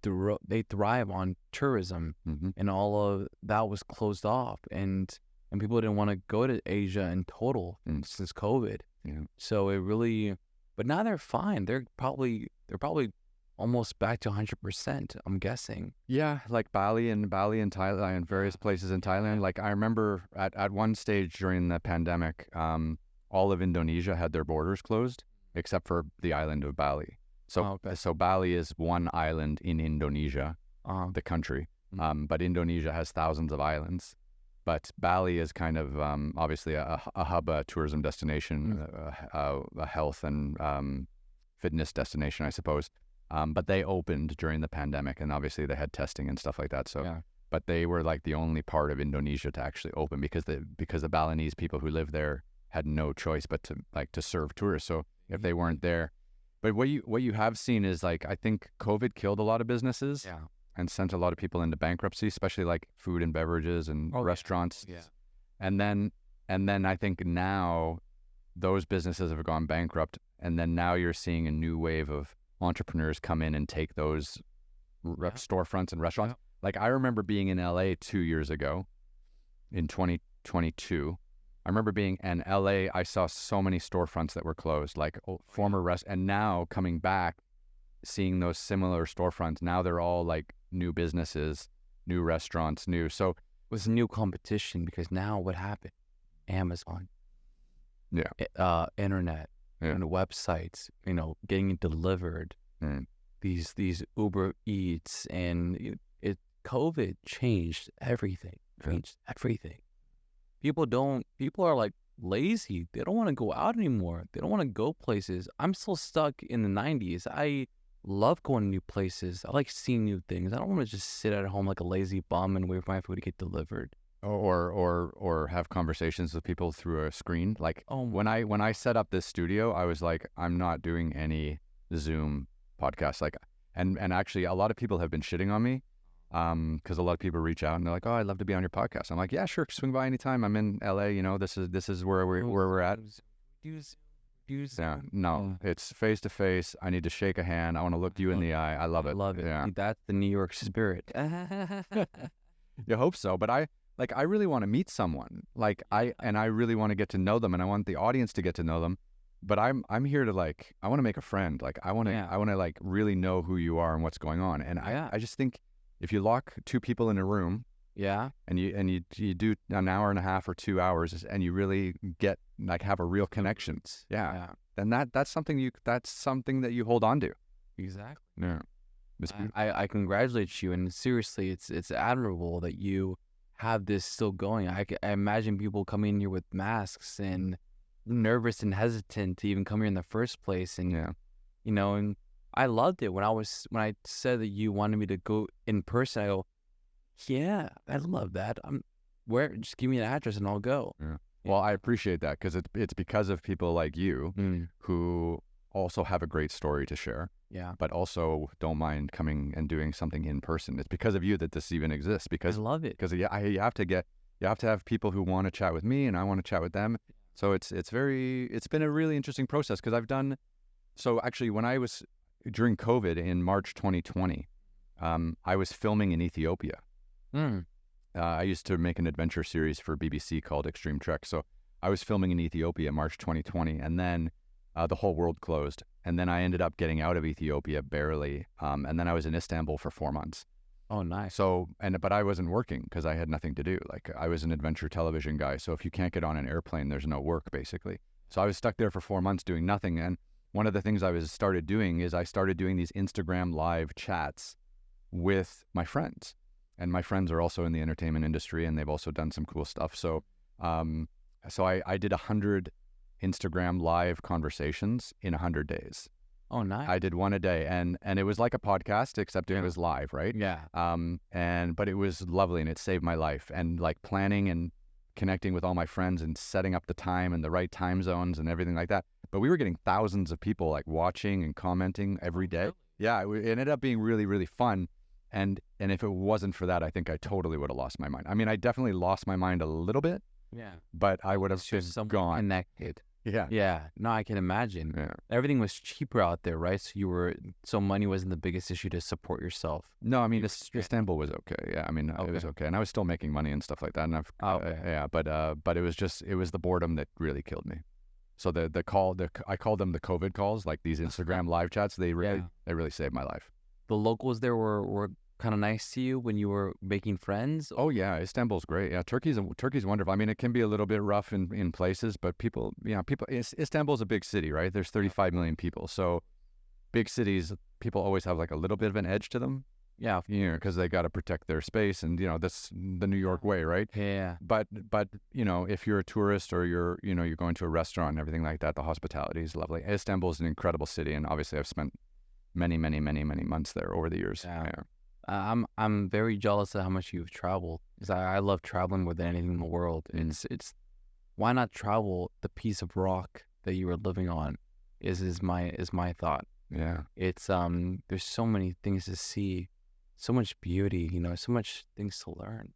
thrive on tourism, and all of that was closed off, and people didn't want to go to Asia in total since COVID. Yeah. So it really, but now they're fine. They're probably almost back to 100%. I'm guessing. Yeah, like Bali and Thailand and various places in Thailand. Like I remember at one stage during the pandemic, all of Indonesia had their borders closed except for the island of Bali. So so Bali is one island in Indonesia, the country. But Indonesia has thousands of islands. But Bali is kind of obviously a hub, a tourism destination, a health and fitness destination, I suppose. But they opened during the pandemic, and obviously they had testing and stuff like that. So, but they were like the only part of Indonesia to actually open because the Balinese people who live there had no choice but to serve tourists. So if they weren't there, but what you have seen is like I think COVID killed a lot of businesses. Yeah. And sent a lot of people into bankruptcy, especially like food and beverages and restaurants. Yeah. And then I think now those businesses have gone bankrupt, and then now you're seeing a new wave of entrepreneurs come in and take those storefronts and restaurants. Like I remember being in LA 2 years ago, in 2022. I remember being in LA. I saw so many storefronts that were closed, like former and now coming back, seeing those similar storefronts. Now they're all like new businesses, new restaurants, so it was new competition because now what happened? Amazon, internet, and websites, getting it delivered. These Uber Eats, and COVID changed everything. People are like lazy. They don't want to go out anymore. They don't want to go places. I'm still stuck in the 90s. I love going to new places. I like seeing new things. I don't want to just sit at home like a lazy bum and wait for my food to get delivered. Or have conversations with people through a screen. Like when I set up this studio, I was like, I'm not doing any Zoom podcasts. Like, and actually, a lot of people have been shitting on me, because a lot of people reach out and they're like, oh, I'd love to be on your podcast. I'm like, yeah, sure, swing by anytime. I'm in LA. This is where we're at. It's face to face. I need to shake a hand. I want to look you in the eye. I love it. Yeah. That's the New York spirit. You hope so, but I really want to meet someone. I really want to get to know them, and I want the audience to get to know them. But I'm here to I want to make a friend. I want to really know who you are and what's going on. And I just think if you lock two people in a room, and you do an hour and a half or 2 hours, and you really get have a real connection, then that's something that you hold on to. Exactly. Yeah. I congratulate you, and seriously, it's admirable that you have this still going. I imagine people coming here with masks and nervous and hesitant to even come here in the first place, and and I loved it when I said that you wanted me to go in person. I go, yeah, I love that. Just give me an address and I'll go. Yeah. Well, I appreciate that because it's because of people like you who also have a great story to share. Yeah. But also don't mind coming and doing something in person. It's because of you that this even exists. Because I love it. Because you have to have people who want to chat with me and I want to chat with them. So it's been a really interesting process because I've done. So actually, when I was during COVID in March 2020, I was filming in Ethiopia. I used to make an adventure series for BBC called Extreme Trek. So I was filming in Ethiopia March 2020, and then the whole world closed. And then I ended up getting out of Ethiopia barely. And then I was in Istanbul for 4 months. Oh, nice. So, but I wasn't working because I had nothing to do. I was an adventure television guy. So if you can't get on an airplane, there's no work basically. So I was stuck there for 4 months doing nothing. And one of the things I started doing is I started doing these Instagram live chats with my friends. And my friends are also in the entertainment industry, and they've also done some cool stuff. So, I did 100 Instagram live conversations in 100 days. Oh, nice. I did one a day, and it was like a podcast, except it was live, right? Yeah. But it was lovely, and it saved my life. And planning and connecting with all my friends and setting up the time and the right time zones and everything like that. But we were getting thousands of people watching and commenting every day. Really? Yeah, it ended up being really, really fun. And if it wasn't for that, I think I totally would have lost my mind. I mean, I definitely lost my mind a little bit. Yeah. But I would have been gone. Connected. Yeah. Yeah, no, I can imagine. Yeah. Everything was cheaper out there, right? So money wasn't the biggest issue to support yourself. No, I mean, You were straight. Istanbul was okay. Yeah, I mean, it was Okay. okay, and I was still making money and stuff like that. And Oh, okay. yeah, but it was the boredom that really killed me. So I called them the COVID calls, like these Instagram live chats. They Yeah. really saved my life. The locals there were kind of nice to you when you were making friends. Oh yeah, Istanbul's great. Yeah, Turkey's wonderful. I mean, it can be a little bit rough in places, but Istanbul's a big city, right? There's 35 million people, so big cities, people always have like a little bit of an edge to them. Yeah. Because they got to protect their space, and that's the New York way, right? Yeah. But if you're a tourist or you're going to a restaurant and everything like that, the hospitality is lovely. Istanbul is an incredible city, and obviously I've spent many, many, many, many months there over the years. Yeah. Yeah. I'm very jealous of how much you've traveled, because I love traveling more than anything in the world. It's why not travel the piece of rock that you were living on is my thought. Yeah. It's there's so many things to see, so much beauty, so much things to learn.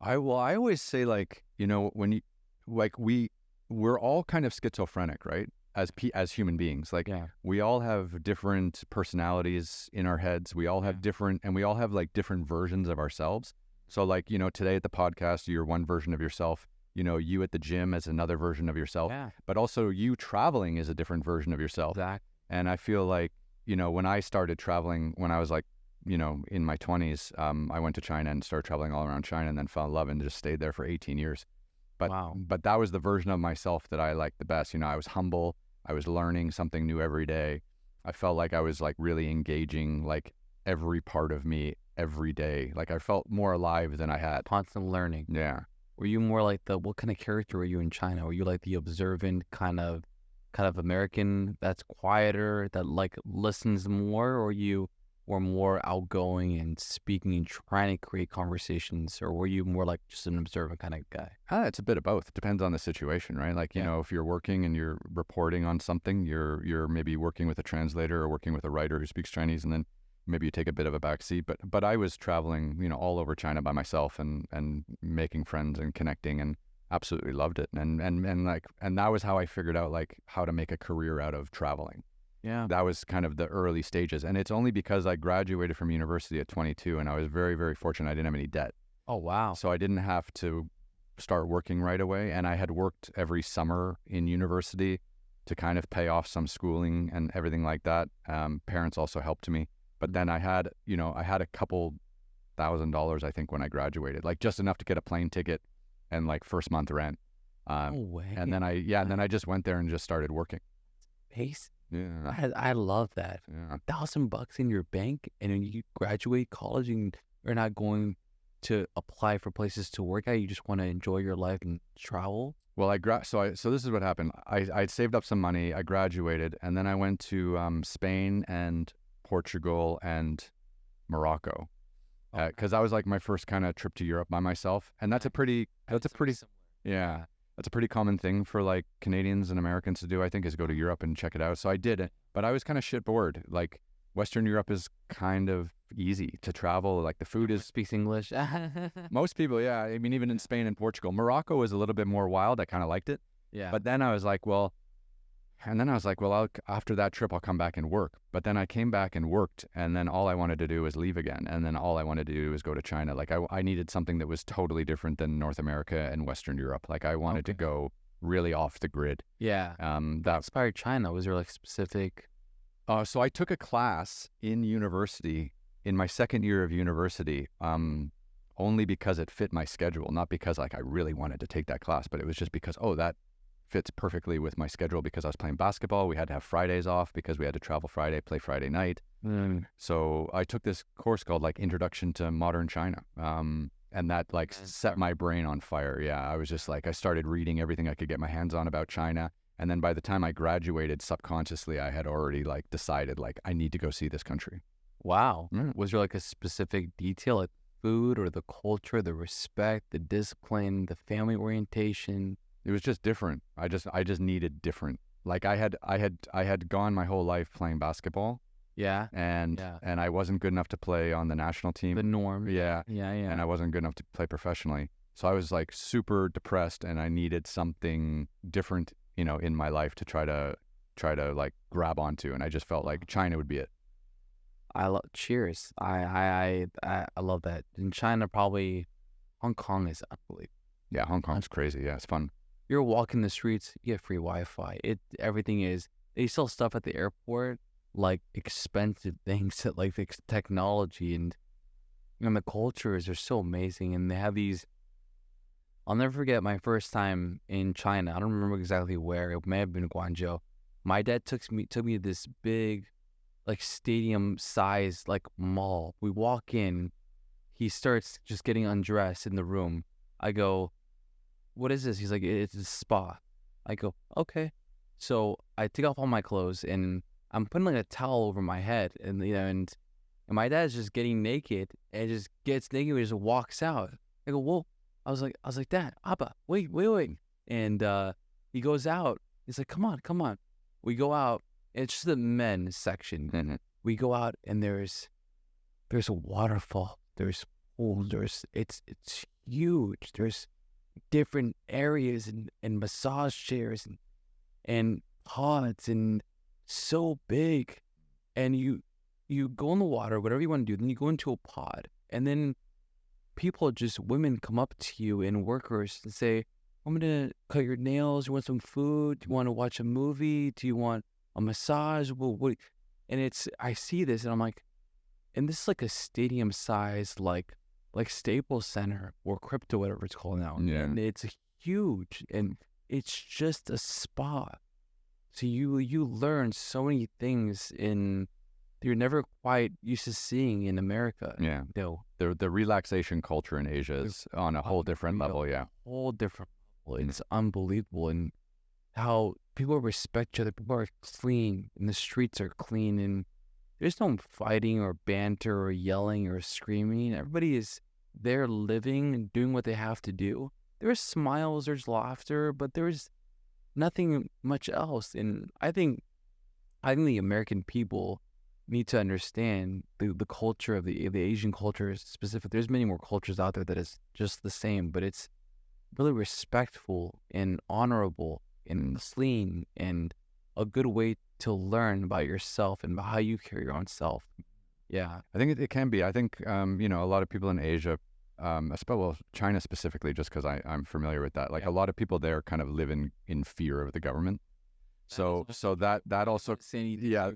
I always say, like, when you we're all kind of schizophrenic, right? As human beings, like, Yeah. we all have different personalities in our heads. We all have and we all have like different versions of ourselves. So like, today at the podcast, you're one version of yourself. You at the gym as another version of yourself. Yeah. But also you traveling is a different version of yourself. Exactly. And I feel like, when I started traveling when I was like, in my 20s, I went to China and started traveling all around China, and then fell in love and just stayed there for 18 years. But Wow. but that was the version of myself that I liked the best. I was humble. I was learning something new every day. I felt like I was like really engaging like every part of me every day. Like I felt more alive than I had. Constant learning. Yeah. Were you more like what kind of character were you in China? Were you like the observant kind of American that's quieter, that like listens more, or you were more outgoing and speaking and trying to create conversations, or were you more like just an observant kind of guy? It's a bit of both. It depends on the situation, right? Like, if you're working and you're reporting on something, you're maybe working with a translator or working with a writer who speaks Chinese, and then maybe you take a bit of a back seat. But I was traveling, all over China by myself and making friends and connecting, and absolutely loved it. And that was how I figured out like how to make a career out of traveling. Yeah. That was kind of the early stages. And it's only because I graduated from university at 22, and I was very, very fortunate. I didn't have any debt. Oh, wow. So I didn't have to start working right away. And I had worked every summer in university to kind of pay off some schooling and everything like that. Parents also helped me. But then I had a couple $1,000, I think, when I graduated, like just enough to get a plane ticket and like first month rent. No way. And then I just went there and just started working. Pace. Yeah. I love that. Yeah. $1,000 in your bank, and then you graduate college and you're not going to apply for places to work at. You just want to enjoy your life and travel. Well, so this is what happened. I'd saved up some money. I graduated, and then I went to Spain and Portugal and Morocco, because that was like my first kind of trip to Europe by myself. And that's a pretty yeah. That's a pretty common thing for like Canadians and Americans to do, I think, is go to Europe and check it out. So I did it, but I was kind of shit bored. Like Western Europe is kind of easy to travel. Like the food speaks English. Most people, yeah. I mean, even in Spain and Portugal. Morocco was a little bit more wild. I kind of liked it. Yeah. But then I was like, well, after that trip, I'll come back and work. But then I came back and worked, and then all I wanted to do was leave again. And then all I wanted to do was go to China. Like I needed something that was totally different than North America and Western Europe. Like I wanted to go really off the grid. Yeah. That inspired China. Was there like specific? So I took a class in university, in my second year of university, only because it fit my schedule, not because like I really wanted to take that class, but it was just because, that fits perfectly with my schedule, because I was playing basketball. We had to have Fridays off because we had to travel Friday, play Friday night. So I took this course called like Introduction to Modern China. And that like set my brain on fire. Yeah. I was just like, I started reading everything I could get my hands on about China. And then by the time I graduated, subconsciously, I had already like decided like I need to go see this country. Wow. Was there like a specific detail, like food or the culture, the respect, the discipline, the family orientation? It was just different. I just needed different. Like I had gone my whole life playing basketball. Yeah. And I wasn't good enough to play on the national team. The norm. Yeah. Yeah. And I wasn't good enough to play professionally. So I was like super depressed, and I needed something different in my life to try to like grab onto, and I just felt like China would be it. Cheers. I love that. In China, probably Hong Kong is unbelievable. Yeah, Hong Kong's crazy. Yeah, it's fun. You're walking the streets, you get free Wi-Fi. Everything is. They sell stuff at the airport, like expensive things, like the technology and the cultures are so amazing. And they have these. I'll never forget my first time in China. I don't remember exactly where. It may have been Guangzhou. My dad took me to this big, like stadium size like mall. We walk in, he starts just getting undressed in the room. I go, "What is this?" He's like, "It's a spa." I go, "Okay." So I take off all my clothes and I'm putting like a towel over my head, and and my dad's just getting naked and just gets naked and just walks out. I go, "Whoa." I was like, "Dad, Abba, wait. And he goes out. He's like, come on. We go out. It's just the men's section. Mm-hmm. We go out and there's a waterfall. There's pools. It's huge. There's different areas and massage chairs and pods and so big. And you go in the water, whatever you want to do. Then you go into a pod, and then women come up to you and workers and say, "I'm going to cut your nails. You want some food? Do you want to watch a movie? Do you want a massage?" Well, and I see this and I'm like, and this is like a stadium size, like Staples Center or Crypto, whatever it's called now. Yeah. And it's huge and it's just a spa. So you learn so many things you're never quite used to seeing in America. Yeah. The relaxation culture in Asia is on a whole different level. Yeah. Whole different level. It's unbelievable. And how people respect each other. People are clean and the streets are clean and there's no fighting or banter or yelling or screaming. Everybody is there living and doing what they have to do. There's smiles, there's laughter, but there's nothing much else. And I think the American people need to understand the culture of the Asian culture specific. There's many more cultures out there that is just the same, but it's really respectful and honorable and clean and a good way to learn about yourself and about how you carry your own self. Yeah. I think it can be. I think, a lot of people in Asia, China specifically, just because I'm familiar with that, like a lot of people there kind of live in fear of the government. So that also, yeah.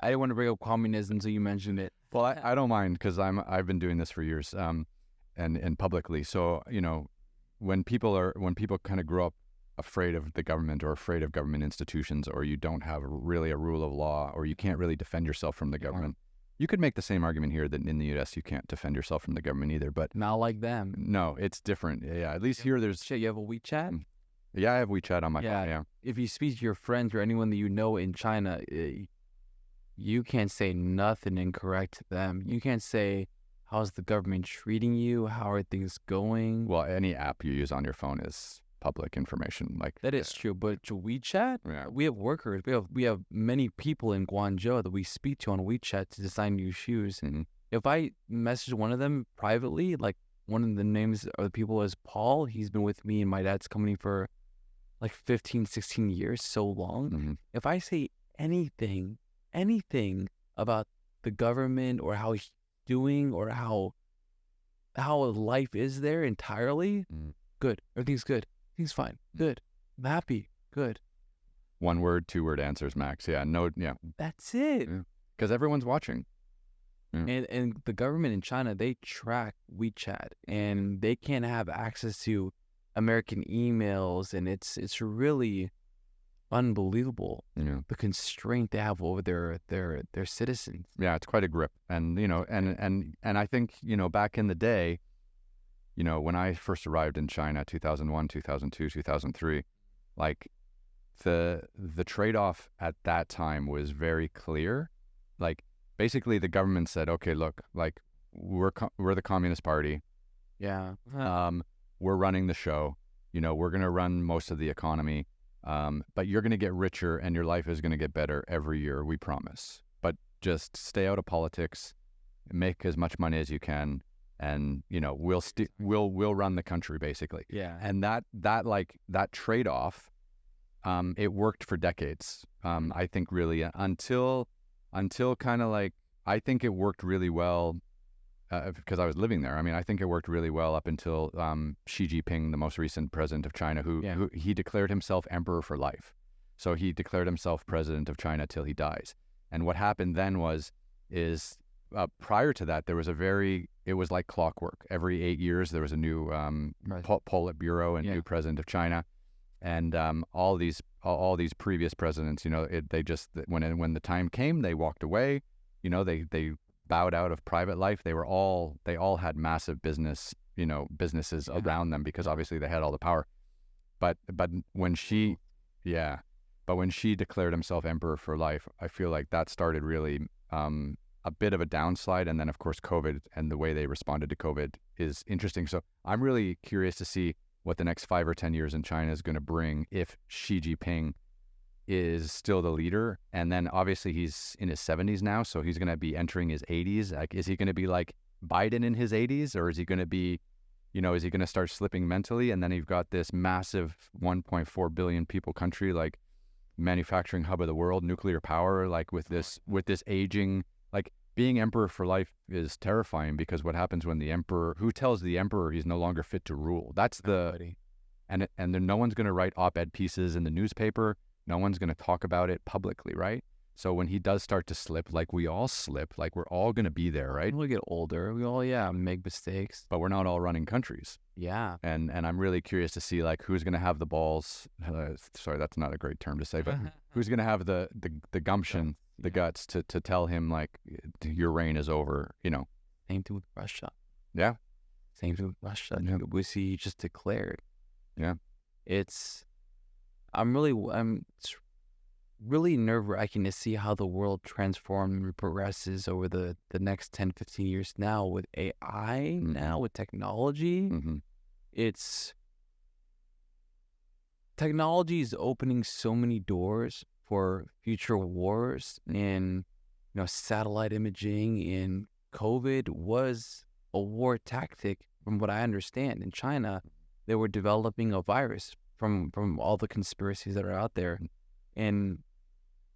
I didn't want to bring up communism until you mentioned it. Well, I don't mind because I've been doing this for years, and publicly. So, when people kind of grow up afraid of the government or afraid of government institutions, or you don't have really a rule of law, or you can't really defend yourself from the government. You could make the same argument here that in the U.S. you can't defend yourself from the government either, but not like them. No, it's different. Yeah, at least here there's. You have a WeChat? Yeah, I have WeChat on my phone. Yeah. If you speak to your friends or anyone that you know in China, you can't say nothing incorrect to them. You can't say, "How's the government treating you? How are things going?" Well, any app you use on your phone is public information. Like that is true, but to WeChat, we have workers. We have many people in Guangzhou that we speak to on WeChat to design new shoes. Mm-hmm. If I message one of them privately, like one of the names of the people is Paul. He's been with me and my dad's company for like 15, 16 years, so long. Mm-hmm. If I say anything about the government or how he's doing or how life is there entirely, good. Everything's good. Everything's fine. Good. I'm happy. Good. 1 word, 2 word answers max. Yeah. No. Yeah. That's it. Because everyone's watching. Yeah. And the government in China, they track WeChat and they can't have access to American emails, and it's really unbelievable. The constraint they have over their citizens. Yeah, it's quite a grip. And and I think, back in the day, when I first arrived in China, 2001, 2002, 2003, like the trade-off at that time was very clear. Like basically the government said, "Okay, look, like we're the Communist Party. Yeah. We're running the show. We're going to run most of the economy. But you're going to get richer and your life is going to get better every year, we promise. But just stay out of politics, make as much money as you can, and we'll run the country basically." Yeah. And that trade-off it worked for decades. I think really until kind of like, I think it worked really well because I was living there. I mean, I think it worked really well up until Xi Jinping, the most recent president of China, who he declared himself emperor for life. So he declared himself president of China till he dies. And what happened then is prior to that, it was like clockwork. Every 8 years, there was a new Politburo and new president of China. And all these previous presidents, when the time came, they walked away. They bowed out of private life. They all had massive businesses around them because obviously they had all the power. But when Xi declared himself emperor for life, I feel like that started really a bit of a downslide. And then of course COVID and the way they responded to COVID is interesting. So I'm really curious to see what the next 5 or 10 years in China is going to bring if Xi Jinping is still the leader. And then obviously he's in his 70s now, so he's going to be entering his 80s. Like, is he going to be like Biden in his 80s, or is he going to be, is he going to start slipping mentally? And then you've got this massive 1.4 billion people country, like manufacturing hub of the world, nuclear power, like with this aging, like being emperor for life is terrifying, because what happens when who tells the emperor he's no longer fit to rule? That's and then no one's going to write op-ed pieces in the newspaper. No one's going to talk about it publicly, right? So when he does start to slip, like we all slip, like we're all going to be there, right? We get older. We all, make mistakes. But we're not all running countries. Yeah. And I'm really curious to see like who's going to have the balls. Sorry, that's not a great term to say, but who's going to have the gumption, the guts to tell him like your reign is over, Same thing with Russia. Yeah. Same thing with Russia. Yeah. We see just declared. Yeah. It's really nerve-wracking to see how the world transforms and progresses over the next 10, 15 years now with AI, now with technology. Technology is opening so many doors for future wars, and satellite imaging, and COVID was a war tactic from what I understand. In China, they were developing a virus from all the conspiracies that are out there. And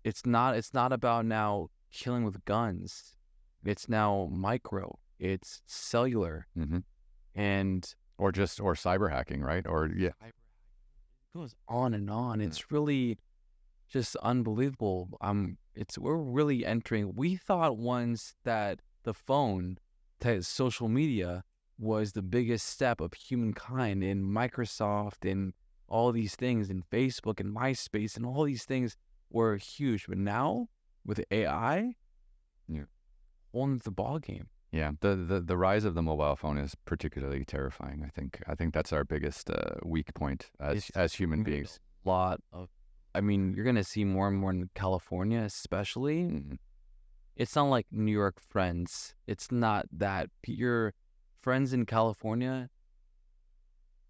it's not about now killing with guns. It's now micro. It's cellular, and or cyber hacking, right? Or it goes on and on. It's really just unbelievable. We're really entering. We thought once that the phone, social media, was the biggest step of humankind, in Microsoft and all these things, and Facebook and MySpace and all these things were huge. But now with AI, on the ball game. Yeah, the rise of the mobile phone is particularly terrifying. I think that's our biggest weak point as human beings. A lot of, you're gonna see more and more in California, especially. It's not like New York friends. It's not that your friends in California,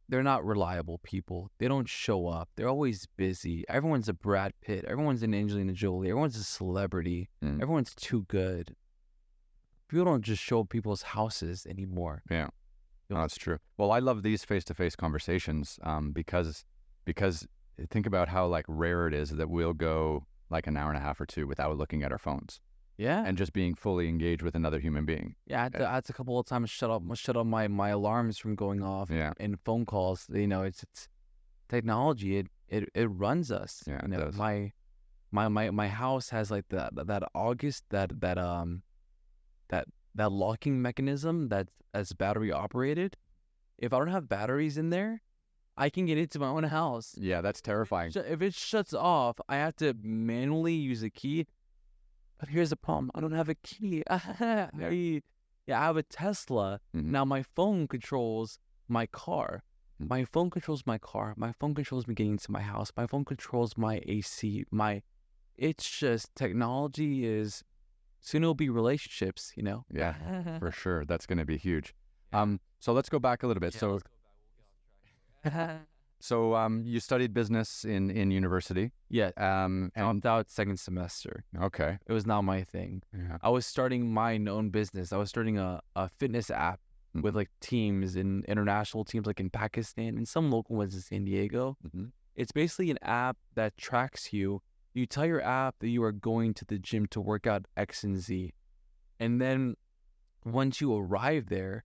they're not reliable people. They don't show up. They're always busy. Everyone's a Brad Pitt. Everyone's an Angelina Jolie. Everyone's a celebrity. Everyone's too good. People don't just show up people's houses anymore. Yeah, no, that's true. Well, I love these face-to-face conversations because think about how like rare it is that we'll go like an hour and a half or two without looking at our phones. Yeah. And just being fully engaged with another human being. Yeah, I had to a couple of times shut up my alarms from going off. Yeah. And phone calls. It's technology. It runs us. Yeah, it does. My house has like that locking mechanism that's battery operated. If I don't have batteries in there, I can get into my own house. Yeah, that's terrifying. If it shuts off, I have to manually use a key. But here's the problem. I don't have a key. I have a Tesla. Now my phone controls my car. My phone controls my car. My phone controls me getting into my house. My phone controls my AC. It's just technology is, soon it'll be relationships, Yeah, for sure. That's going to be huge. So let's go back a little bit. So you studied business in university? Yeah. Dropped out second semester. Okay. It was not my thing. Yeah. I was starting my own business. I was starting a fitness app with like teams and international teams like in Pakistan and some local ones in San Diego. It's basically an app that tracks you. You tell your app that you are going to the gym to work out X and Z. And then once you arrive there,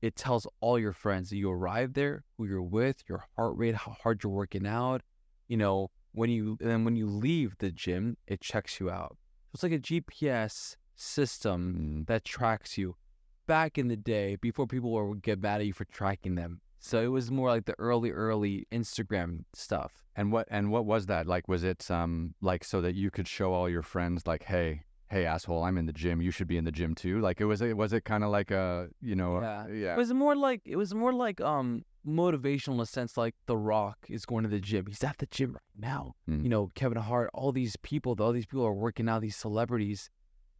it tells all your friends that you arrived there, who you're with, your heart rate, how hard you're working out. When you leave the gym, it checks you out. It's like a GPS system that tracks you. Back in the day, before people would get mad at you for tracking them. So it was more like the early Instagram stuff. And what was that? Like, was it like so that you could show all your friends like, hey asshole, I'm in the gym, you should be in the gym too? Like, was it kind of like a, Yeah. yeah. It was more like motivational in a sense, like The Rock is going to the gym. He's at the gym right now. Kevin Hart, all these people are working out, these celebrities,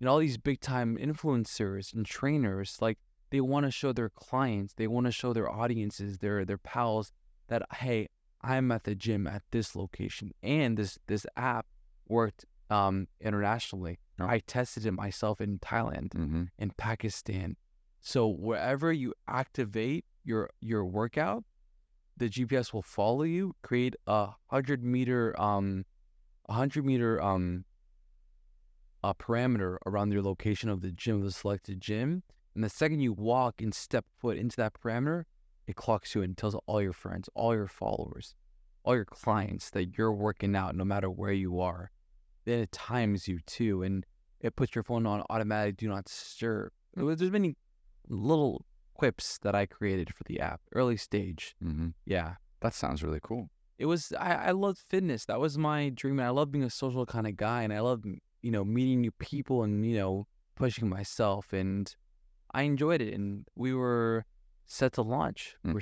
all these big time influencers and trainers, like they want to show their clients, they want to show their audiences, their pals that, hey, I'm at the gym at this location. And this app worked internationally. Oh. I tested it myself in Thailand, in Pakistan. So wherever you activate your workout, the GPS will follow you, create a 100-meter parameter around your location of the gym, the selected gym. And the second you walk and step foot into that parameter, it clocks you and tells all your friends, all your followers, all your clients that you're working out no matter where you are. Then it times you too, and it puts your phone on automatic do not disturb. There's many little quips that I created for the app, early stage. Yeah. That sounds really cool. It was, I loved fitness. That was my dream. And I love being a social kind of guy, and I love, meeting new people and, pushing myself. And I enjoyed it. And we were set to launch. It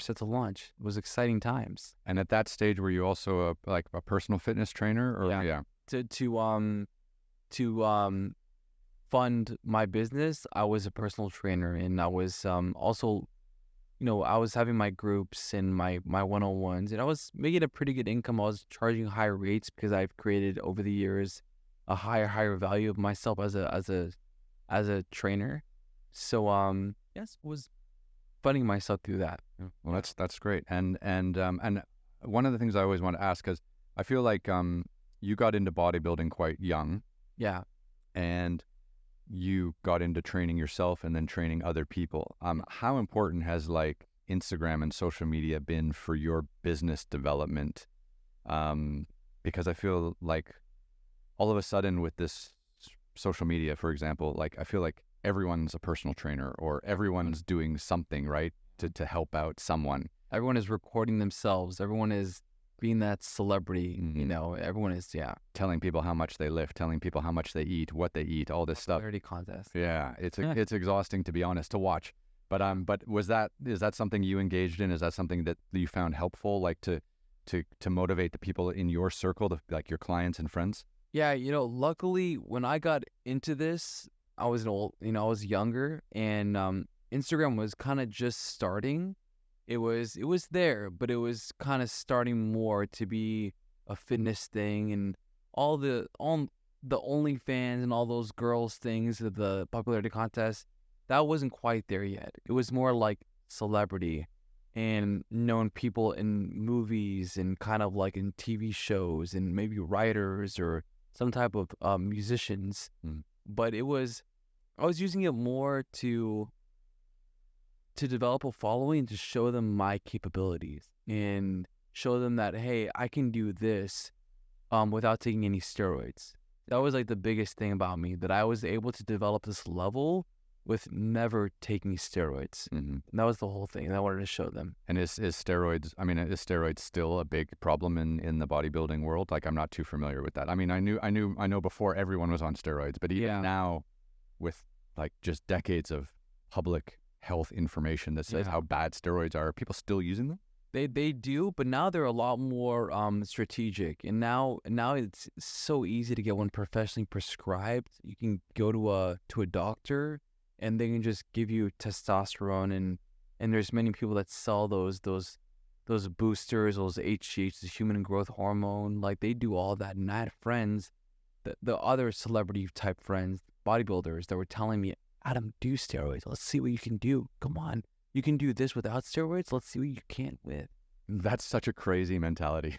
was exciting times. And at that stage, were you also a personal fitness trainer? Or yeah. To fund my business, I was a personal trainer, and I was also, I was having my groups and my one-on-ones, and I was making a pretty good income. I was charging higher rates because I've created over the years a higher value of myself as a trainer. So yes, was funding myself through that. Well, that's great. And one of the things I always want to ask, because I feel like you got into bodybuilding quite young. Yeah. And you got into training yourself and then training other people. How important has Instagram and social media been for your business development? Because I feel like all of a sudden with this social media, for example, I feel like everyone's a personal trainer or everyone's doing something, right, to help out someone. Everyone is recording themselves. Everyone is being that celebrity, everyone is, telling people how much they lift, telling people how much they eat, what they eat, all this stuff. Popularity contest. Yeah, it's exhausting, to be honest, to watch. But is that something you engaged in? Is that something that you found helpful, to motivate the people in your circle, your clients and friends? Yeah, luckily when I got into this, I was I was younger, and Instagram was kind of just starting. It was there, but it was kind of starting more to be a fitness thing, and all the OnlyFans and all those girls things, the popularity contest, that wasn't quite there yet. It was more like celebrity and known people in movies and kind of like in TV shows and maybe writers or some type of musicians. But I was using it more to develop a following, to show them my capabilities and show them that, hey, I can do this without taking any steroids. That was the biggest thing about me, that I was able to develop this level with never taking steroids. And that was the whole thing, and I wanted to show them. And is steroids still a big problem in the bodybuilding world? I'm not too familiar with that. I know before everyone was on steroids, but even now with just decades of public health information that says how bad steroids are people still using them? They do, but now they're a lot more strategic, and now it's so easy to get one professionally prescribed. You can go to a doctor, and they can just give you testosterone, and there's many people that sell those boosters, those HGH, the human growth hormone. They do all that. And I had friends, the other celebrity type friends, bodybuilders, that were telling me, Adam, do steroids. Let's see what you can do. Come on. You can do this without steroids. Let's see what you can with. That's such a crazy mentality.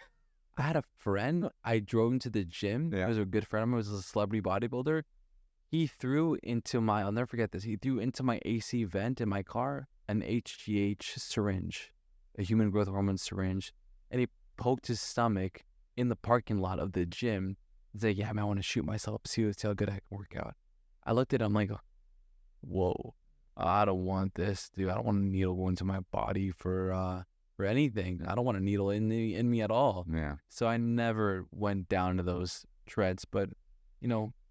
I had a friend. I drove him to the gym. Yeah. He was a good friend of mine. He was a celebrity bodybuilder. He threw into my, I'll never forget this. He threw into my AC vent in my car an HGH syringe, a human growth hormone syringe. And he poked his stomach in the parking lot of the gym. He's like, yeah, man, I want to shoot myself, see how good I can work out. I looked at him like, whoa, I don't want this, dude. I don't want a needle going into my body for anything. I don't want a needle in me at all. Yeah. So I never went down to those treads, but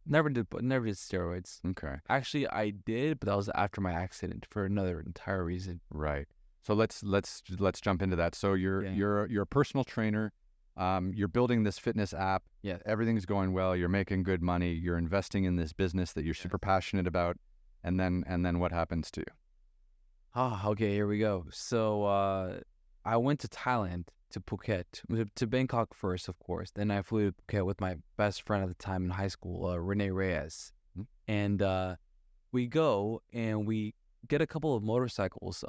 never did steroids. Okay. Actually, I did, but that was after my accident for another entire reason. Right. So let's jump into that. So you're a personal trainer. You're building this fitness app. Yeah. Everything's going well. You're making good money. You're investing in this business that you're super passionate about. And then what happens to you? Okay, here we go. So I went to Thailand, to Phuket, to Bangkok first, of course. Then I flew to Phuket with my best friend at the time in high school, Rene Reyes. Mm-hmm. And we go and we get a couple of motorcycles,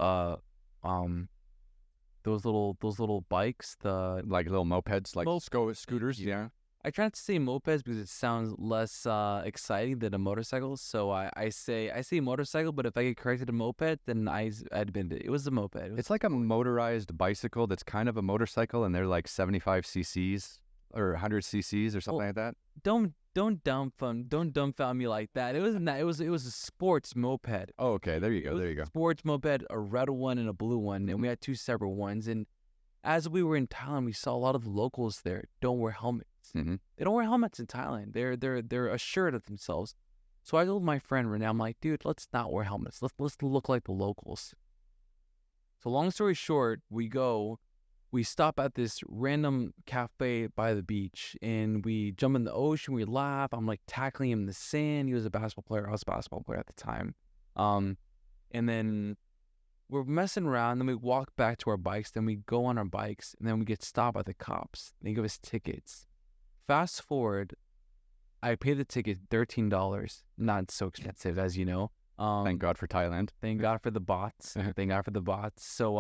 those little bikes, Like little mopeds, like scooters. Yeah. I try not to say mopeds because it sounds less exciting than a motorcycle. So I say motorcycle, but if I get corrected a moped, then I admit it. It was a moped. It's like a motorized bicycle that's kind of a motorcycle, and they're like 75 cc's or 100 cc's or something like that. Don't dumbfound me like that. It wasn't that. It was a sports moped. Oh, okay. There you go. There you go. Sports moped, a red one and a blue one, and we had two separate ones. And as we were in Thailand, we saw a lot of the locals there don't wear helmets. Mm-hmm. They don't wear helmets in Thailand. They're assured of themselves. So I told my friend Renee, I'm like, dude, let's not wear helmets. Let's look like the locals. So long story short, we stop at this random cafe by the beach, and we jump in the ocean. We laugh. I'm like tackling him in the sand. He was a basketball player. I was a basketball player at the time. And then we're messing around. Then we walk back to our bikes. Then we go on our bikes, and then we get stopped by the cops. They give us tickets. Fast forward, I paid the ticket $13. Not so expensive, as you know. Thank God for Thailand. Thank God for the bots. Thank God for the bots. So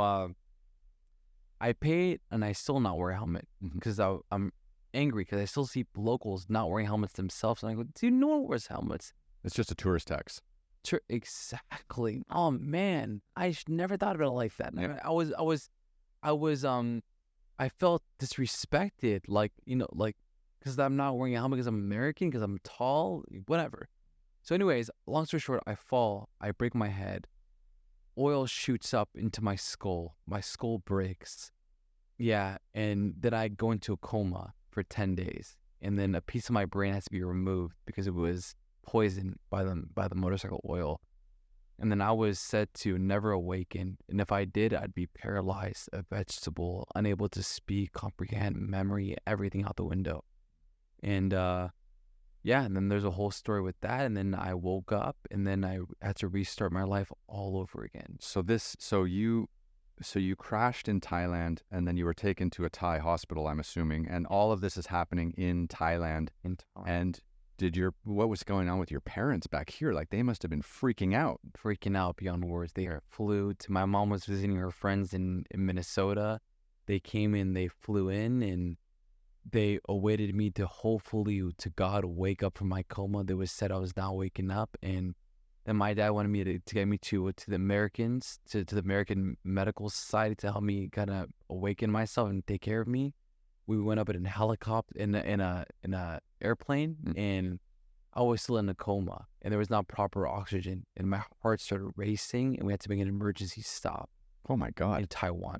I paid, and I still not wear a helmet because I'm angry because I still see locals not wearing helmets themselves. And I go, dude, no one wears helmets. It's just a tourist tax. Exactly. Oh man, I never thought about it like that. Yeah. I felt disrespected, like because I'm not wearing a helmet because I'm American, because I'm tall, whatever. So anyways, long story short, I fall, I break my head, oil shoots up into my skull breaks. Yeah, and then I go into a coma for 10 days, and then a piece of my brain has to be removed because it was poisoned by the motorcycle oil. And then I was said to never awaken, and if I did, I'd be paralyzed, a vegetable, unable to speak, comprehend, memory, everything out the window. And and then there's a whole story with that, and then I woke up, and then I had to restart my life all over again. So you crashed in Thailand, and then you were taken to a Thai hospital, I'm assuming, and all of this is happening in Thailand. And what was going on with your parents back here? Like, they must have been freaking out Beyond words. They flew to, my mom was visiting her friends in Minnesota. They came in, they flew in, and they awaited me to hopefully, to God, wake up from my coma. They was said I was not waking up, and then my dad wanted me to get me to the Americans, to the American Medical Society, to help me kind of awaken myself and take care of me. We went up in a helicopter, in a airplane, and I was still in a coma, and there was not proper oxygen, and my heart started racing, and we had to make an emergency stop. Oh my God. In Taiwan.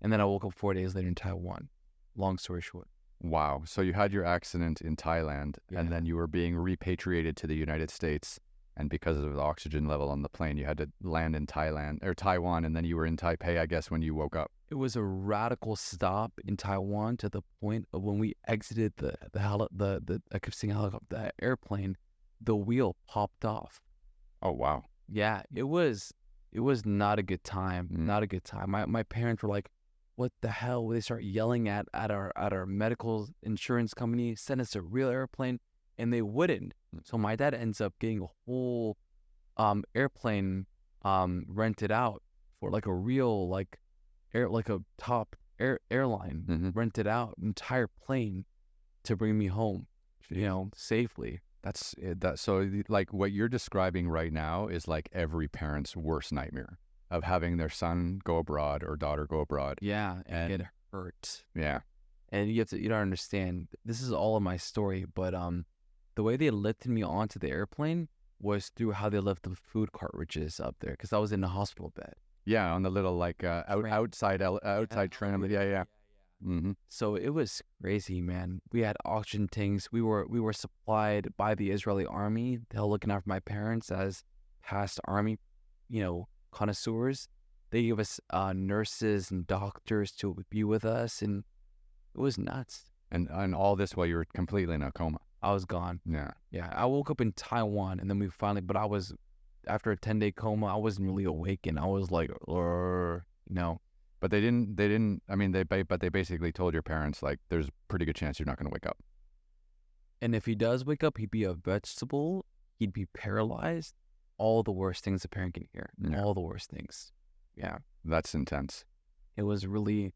And then I woke up 4 days later in Taiwan. Long story short. Wow. So you had your accident in Thailand, and then you were being repatriated to the United States, and because of the oxygen level on the plane, you had to land in Taiwan, and then you were in Taipei, I guess, when you woke up. It was a radical stop in Taiwan, to the point of when we exited the airplane, the wheel popped off. Oh wow. Yeah, it was not a good time. Not a good time. My parents were like, what the hell? They start yelling at our medical insurance company, send us a real airplane, and they wouldn't. So my dad ends up getting a whole airplane rented out for like a real, like a top airline rented out an entire plane to bring me home, safely. That's that. So like what you're describing right now is like every parent's worst nightmare of having their son go abroad or daughter go abroad. Yeah, and get hurt. Yeah. And you don't understand. This is all of my story, but the way they lifted me onto the airplane was through how they left the food cartridges up there, because I was in a hospital bed. Yeah, on the little like outside tram. Yeah. So it was crazy, man. We had oxygen tanks. We were supplied by the Israeli army. They were looking after my parents as past army, connoisseurs. They gave us nurses and doctors to be with us, and it was nuts. And all this while you were completely in a coma. I was gone. Yeah. I woke up in Taiwan, and then but I was, after a 10-day coma, I wasn't really awakened. I was like, But they didn't. I mean, they basically told your parents like, there's a pretty good chance you're not going to wake up. And if he does wake up, he'd be a vegetable. He'd be paralyzed. All the worst things a parent can hear. Yeah. All the worst things. Yeah. That's intense. It was really,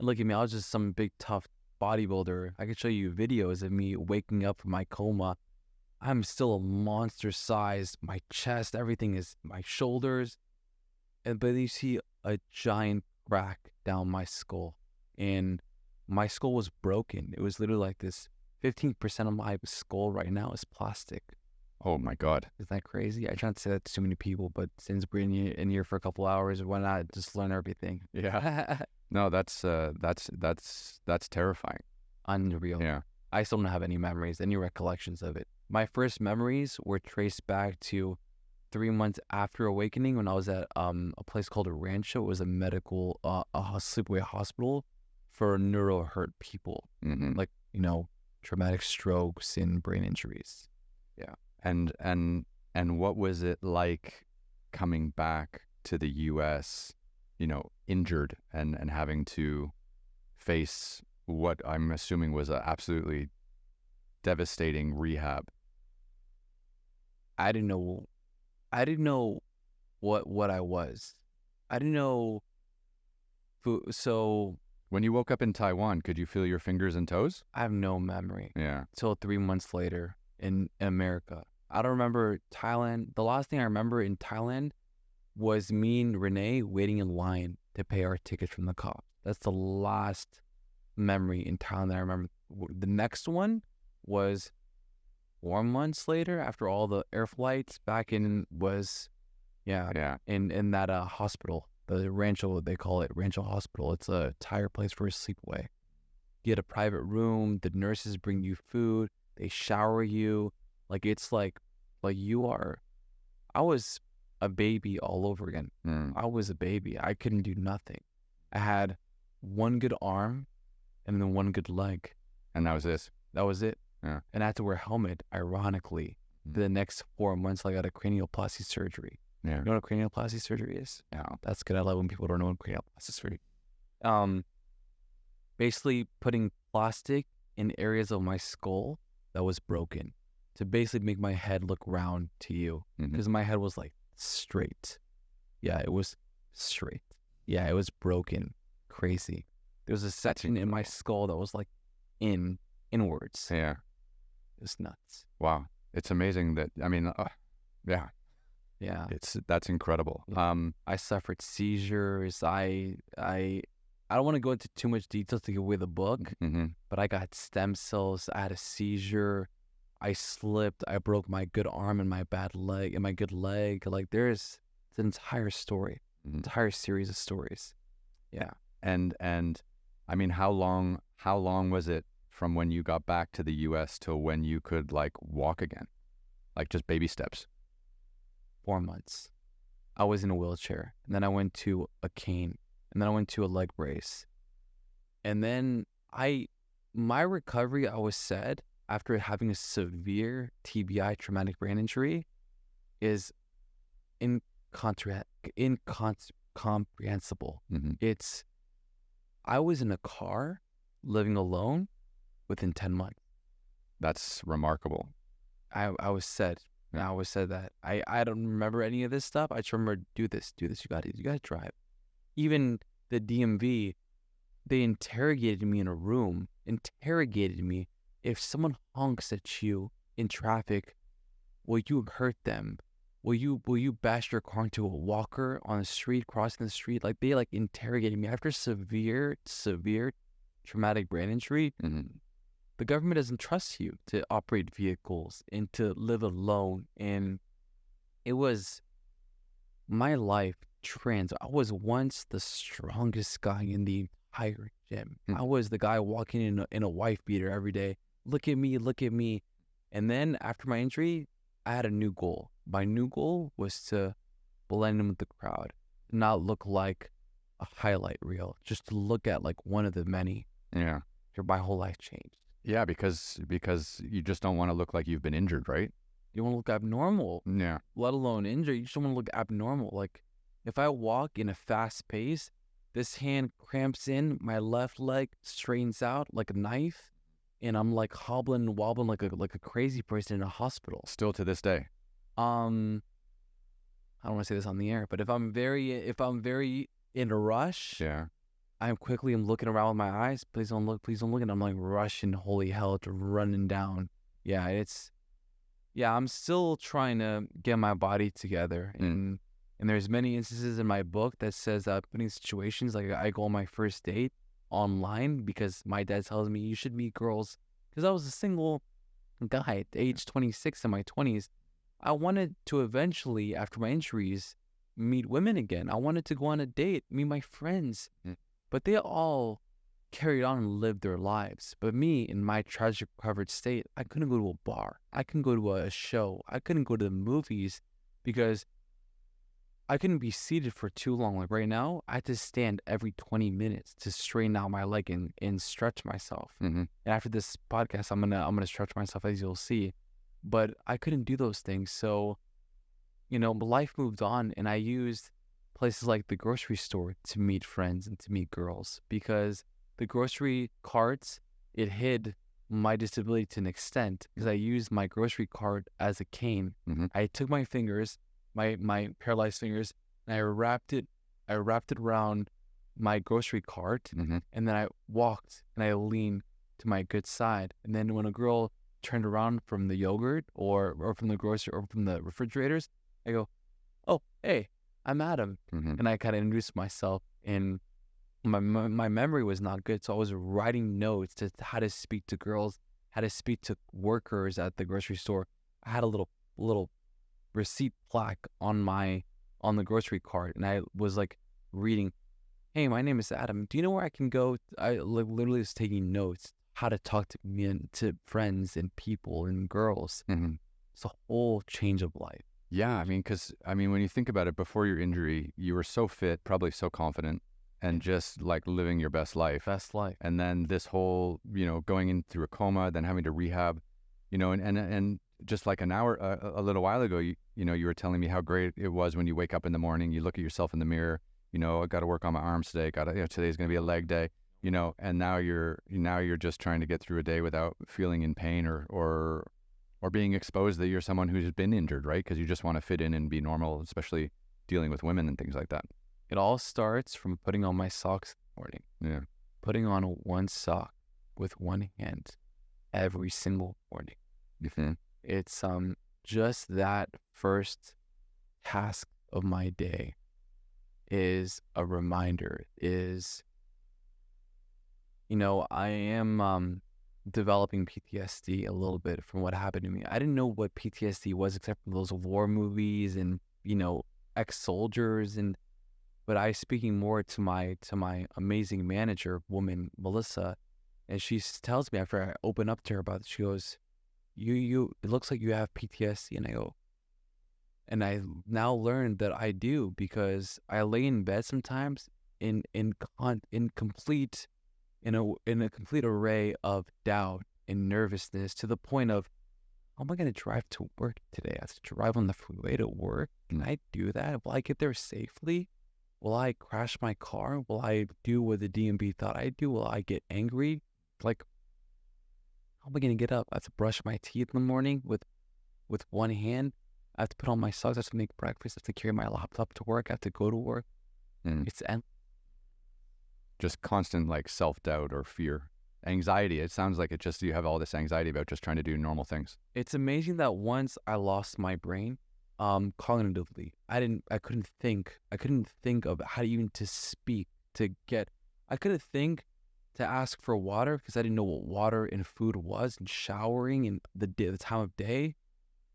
look at me. I was just some big tough bodybuilder. I could show you videos of me waking up from my coma. I'm still a monster size. My chest, everything is my shoulders. But you see a giant crack down my skull, and my skull was broken. It was literally like this. 15% of my skull right now is plastic. Oh my God. Isn't that crazy? I try not to say that to too many people, but since we're in here for a couple hours, why not just learn everything? Yeah. No, that's terrifying. Unreal. Yeah. I still don't have any memories, any recollections of it. My first memories were traced back to 3 months after awakening, when I was at a place called a Rancho. It was a medical, a sleepaway hospital for neuro hurt people, like traumatic strokes and brain injuries. Yeah. And what was it like coming back to the U.S., injured and having to face what I'm assuming was an absolutely devastating rehab? I didn't know what I was. I didn't know. So when you woke up in Taiwan, could you feel your fingers and toes? I have no memory. Yeah. Till 3 months later in America. I don't remember Thailand. The last thing I remember in Thailand was me and Renee waiting in line to pay our tickets from the cop. That's the last memory in Thailand that I remember. The next one was 4 months later, after all the air flights back in in that hospital, the Rancho, they call it Rancho Hospital. It's a tire place for a sleepaway. You get a private room. The nurses bring you food. They shower you. Like it's like you are. I was a baby all over again. I was a baby. I couldn't do nothing. I had one good arm and then one good leg. And that was it. That was it. Yeah. And I had to wear a helmet, ironically, for the next 4 months. I got a cranioplasty surgery. Yeah. You know what a cranioplasty surgery is? Yeah. That's good. I love when people don't know what cranioplasty surgery is. Basically putting plastic in areas of my skull that was broken to basically make my head look round to you, because my head was like straight. Yeah, it was straight. Yeah, it was broken. Crazy. There was a section in my skull that was like inwards. Yeah. It was nuts. Wow. It's amazing that, yeah. Yeah. That's incredible. Yeah. I suffered seizures. I don't want to go into too much details to give away the book, but I got stem cells. I had a seizure. I slipped. I broke my good arm and my bad leg and my good leg. Like it's an entire story, entire series of stories. Yeah. And I mean, how long was it from when you got back to the U.S. till when you could like walk again? Like just baby steps. 4 months. I was in a wheelchair, and then I went to a cane, and then I went to a leg brace. And then my recovery, I was said, after having a severe TBI, traumatic brain injury, is incomprehensible. I was in a car living alone within 10 months. That's remarkable. I was said. I always said that. I don't remember any of this stuff. I just remember, do this. You got to drive. Even the DMV, they interrogated me in a room, interrogated me. If someone honks at you in traffic, will you hurt them? Will you bash your car into a walker on the street, crossing the street? Like they like interrogated me after severe traumatic brain injury. The government doesn't trust you to operate vehicles and to live alone. And it was my life I was once the strongest guy in the entire gym. I was the guy walking in a wife beater every day. Look at me, look at me. And then after my injury, I had a new goal. My new goal was to blend in with the crowd, not look like a highlight reel, just to look at like one of the many. Yeah. My whole life changed. Yeah, because you just don't want to look like you've been injured, right? You want to look abnormal. Yeah. Let alone injured. You just want to look abnormal. Like if I walk in a fast pace, this hand cramps in, my left leg straightens out like a knife, and I'm like hobbling and wobbling like a crazy person in a hospital. Still to this day. I don't want to say this on the air, but if I'm very in a rush, Yeah. I'm looking around with my eyes. Please don't look. And I'm like rushing, holy hell, to running down. Yeah, I'm still trying to get my body together. And there's many instances in my book that says putting situations like I go on my first date online because my dad tells me you should meet girls. Because I was a single guy at age 26 in my 20s. I wanted to eventually, after my injuries, meet women again. I wanted to go on a date, meet my friends. But they all carried on and lived their lives. But me, in my tragic recovered state, I couldn't go to a bar. I couldn't go to a show. I couldn't go to the movies because I couldn't be seated for too long. Like right now, I had to stand every 20 minutes to straighten out my leg and stretch myself. And after this podcast, I'm gonna stretch myself, as you'll see. But I couldn't do those things. So, life moved on, and I used places like the grocery store to meet friends and to meet girls, because the grocery carts, it hid my disability to an extent because I used my grocery cart as a cane. I took my fingers, my paralyzed fingers, and I wrapped it around my grocery cart, and then I walked and I leaned to my good side. And then when a girl turned around from the yogurt or from the grocery or from the refrigerators, I go, "Oh, hey, I'm Adam." And I kind of introduced myself, and my memory was not good. So I was writing notes to how to speak to girls, how to speak to workers at the grocery store. I had a little receipt plaque on the grocery cart, and I was like reading, "Hey, my name is Adam. Do you know where I can go?" I literally was taking notes, how to talk to men, to friends and people and girls. It's a whole change of life. Yeah, because when you think about it, before your injury, you were so fit, probably so confident, and just like living your best life. And then this whole, going in through a coma, then having to rehab, and just like an hour, a little while ago, you were telling me how great it was when you wake up in the morning, you look at yourself in the mirror, I got to work on my arms today. Today's going to be a leg day, and now you're just trying to get through a day without feeling in pain or being exposed that you're someone who's been injured, right? Because you just want to fit in and be normal, especially dealing with women and things like that. It all starts from putting on my socks in the morning. Yeah. Putting on one sock with one hand every single morning. It's just that first task of my day is a reminder, I am developing PTSD a little bit from what happened to me. I didn't know what PTSD was except for those war movies and, ex-soldiers, but I speaking more to my amazing manager woman, Melissa, and she tells me after I open up to her about it, she goes, you it looks like you have PTSD. And I go, and I now learned that I do, because I lay in bed sometimes in a complete array of doubt and nervousness, to the point of, how am I going to drive to work today? I have to drive on the freeway to work. Can I do that? Will I get there safely? Will I crash my car? Will I do what the DMV thought I'd do? Will I get angry? Like, how am I going to get up? I have to brush my teeth in the morning with one hand. I have to put on my socks. I have to make breakfast. I have to carry my laptop to work. I have to go to work. It's endless. just constant like self-doubt or fear, anxiety. It sounds like you have all this anxiety about just trying to do normal things. It's amazing that once I lost my brain, cognitively, I couldn't think of how even to speak, I couldn't think to ask for water because I didn't know what water and food was, and showering and the time of day.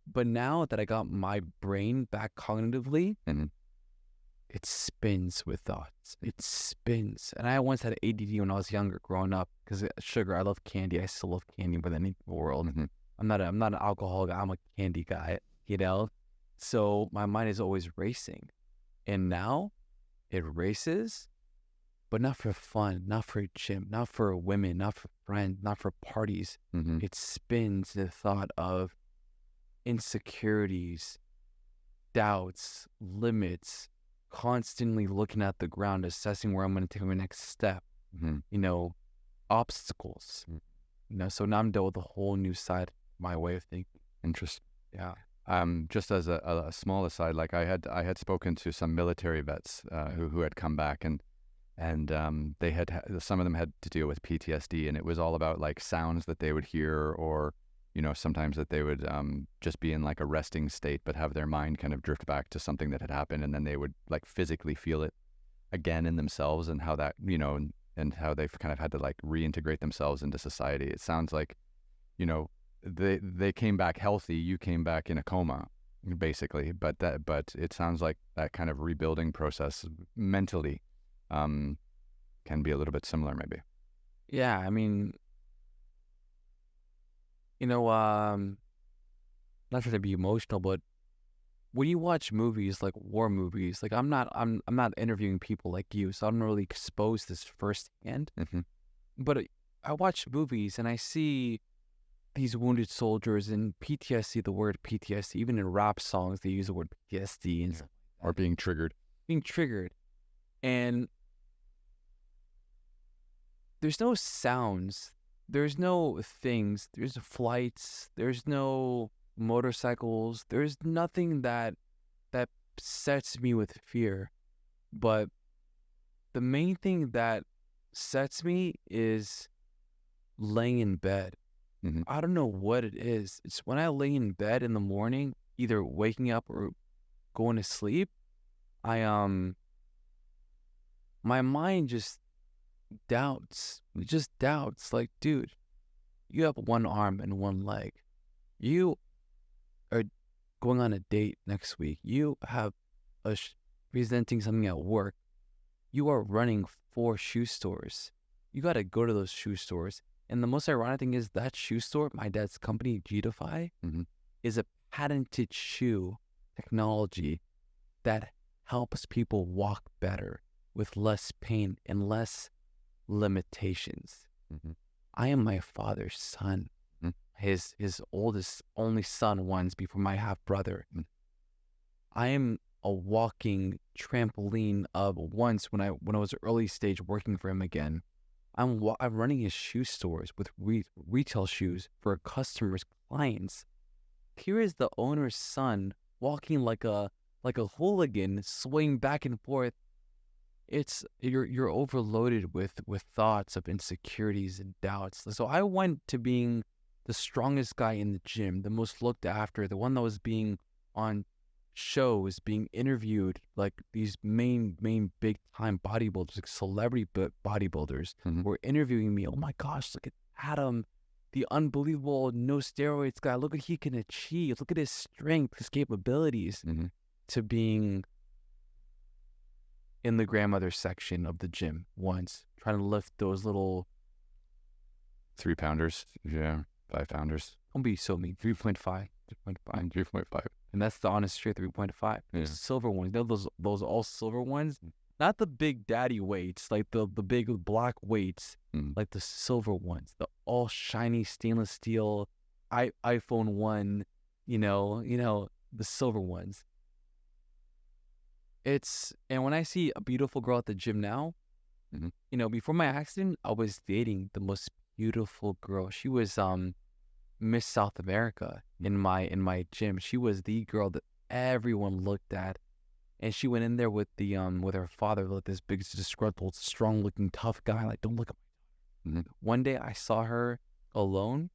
But now that I got my brain back cognitively, Mhm. it spins with thoughts. It spins. And I once had ADD when I was younger, growing up, because sugar. I love candy. I still love candy more than anything in the world. Mhm. I'm not an alcoholic. I'm a candy guy. So my mind is always racing, and now it races, but not for fun, not for gym, not for women, not for friends, not for parties. Mhm. It spins the thought of insecurities, doubts, limits, constantly looking at the ground, assessing where I'm going to take my next step, Mhm. obstacles, so now I'm dealt with a whole new side of my way of thinking. Interesting. Yeah. Just as a small aside, like I had spoken to some military vets who had come back, and they some of them had to deal with PTSD, and it was all about like sounds that they would hear, or sometimes that they would just be in like a resting state, but have their mind kind of drift back to something that had happened, and then they would like physically feel it again in themselves, and how that and how they've kind of had to like reintegrate themselves into society. It sounds like they came back healthy. You came back in a coma, basically. But it sounds like that kind of rebuilding process mentally can be a little bit similar, maybe. Yeah, I mean, not trying to be emotional, but when you watch movies like war movies, like I'm not interviewing people like you, so I don't really expose this firsthand. Mm-hmm. But I watch movies and I see these wounded soldiers and PTSD. The word PTSD, even in rap songs, they use the word PTSD and stuff like that. Or being triggered. And there's no sounds, there's no things, there's flights, there's no motorcycles, there's nothing that sets me with fear. But the main thing that sets me is laying in bed. Mm-hmm. I don't know what it is. It's when I lay in bed in the morning, either waking up or going to sleep, my mind just doubts. It just doubts. Like, dude, you have one arm and one leg. You are going on a date next week. You have presenting something at work. You are running 4 shoe stores. You got to go to those shoe stores. And the most ironic thing is that shoe store, my dad's company, Gidify, Mm-hmm. is a patented shoe technology that helps people walk better with less pain and less limitations. Mm-hmm. I am my father's son, his oldest, only son once before my half brother. I am a walking trampoline of once when I was early stage working for him again. I'm running his shoe stores with retail shoes for customers, clients. Here is the owner's son walking like a hooligan, swaying back and forth. It's you're overloaded with thoughts of insecurities and doubts. So I went to being the strongest guy in the gym, the most looked after, the one that was being on shows, being interviewed, like these main big time bodybuilders, like celebrity bodybuilders were interviewing me. Oh my gosh, look at Adam, the unbelievable no steroids guy. Look what he can achieve. Look at his strength, his capabilities. To being in the grandmother section of the gym once, trying to lift those little 3-pounders, 5-pounders. Don't be so mean. 3.5. 3.5. And that's the honest truth, 3.5. Yeah. Silver ones. You know those all silver ones? Not the big daddy weights, like the big black weights, like the silver ones, the all shiny stainless steel iPhone 1, the silver ones. And when I see a beautiful girl at the gym now, before my accident, I was dating the most beautiful girl. She was Miss South America in my gym. She was the girl that everyone looked at And she went in there with with her father, like this big, disgruntled, strong-looking, tough guy. Like, don't look at me. Mm-hmm. One day I saw her alone.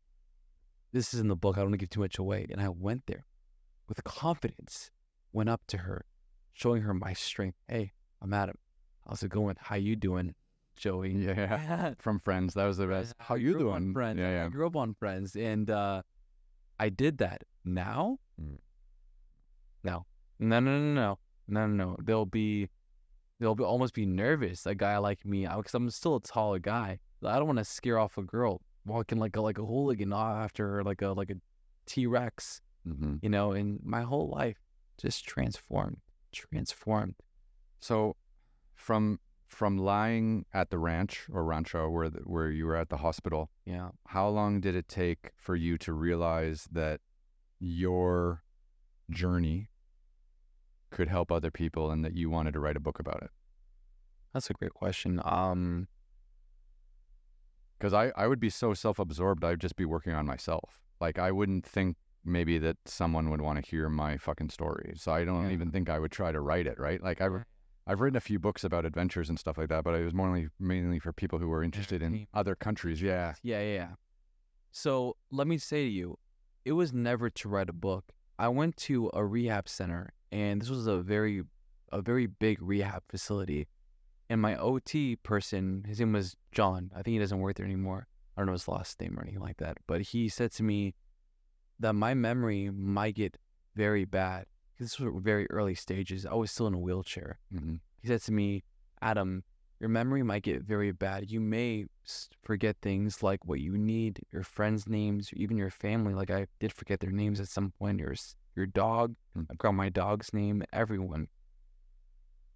This is in the book. I don't want to give too much away. And I went there with confidence, went up to her, showing her my strength. Hey, I'm Adam. How's it going? How you doing, Joey? Yeah. From Friends. That was the best. How you doing? Friends. Yeah. I grew up on Friends. And I did that. Now? No. No. They'll be almost be nervous. A guy like me, because I'm still a taller guy. I don't want to scare off a girl walking like a hooligan after her, like a T-Rex. Mm-hmm. And my whole life just transformed. So, from lying at the ranch or rancho where you were at the hospital, Yeah. how long did it take for you to realize that your journey could help other people and that you wanted to write a book about it? That's a great question. Because I would be so self-absorbed, I'd just be working on myself. Like, I wouldn't think maybe that someone would want to hear my fucking story. So I don't even think I would try to write it, right? Like, I've written a few books about adventures and stuff like that, but it was mainly for people who were interested in other countries. Yeah. So let me say to you, it was never to write a book. I went to a rehab center, and this was a very big rehab facility. And my OT person, his name was John. I think he doesn't work there anymore. I don't know his last name or anything like that. But he said to me that my memory might get very bad. This was very early stages. I was still in a wheelchair. Mm-hmm. He said to me, Adam, your memory might get very bad. You may forget things like what you need, your friends' names, even your family. Like, I did forget their names at some point. Your dog. I forgot my dog's name. Everyone.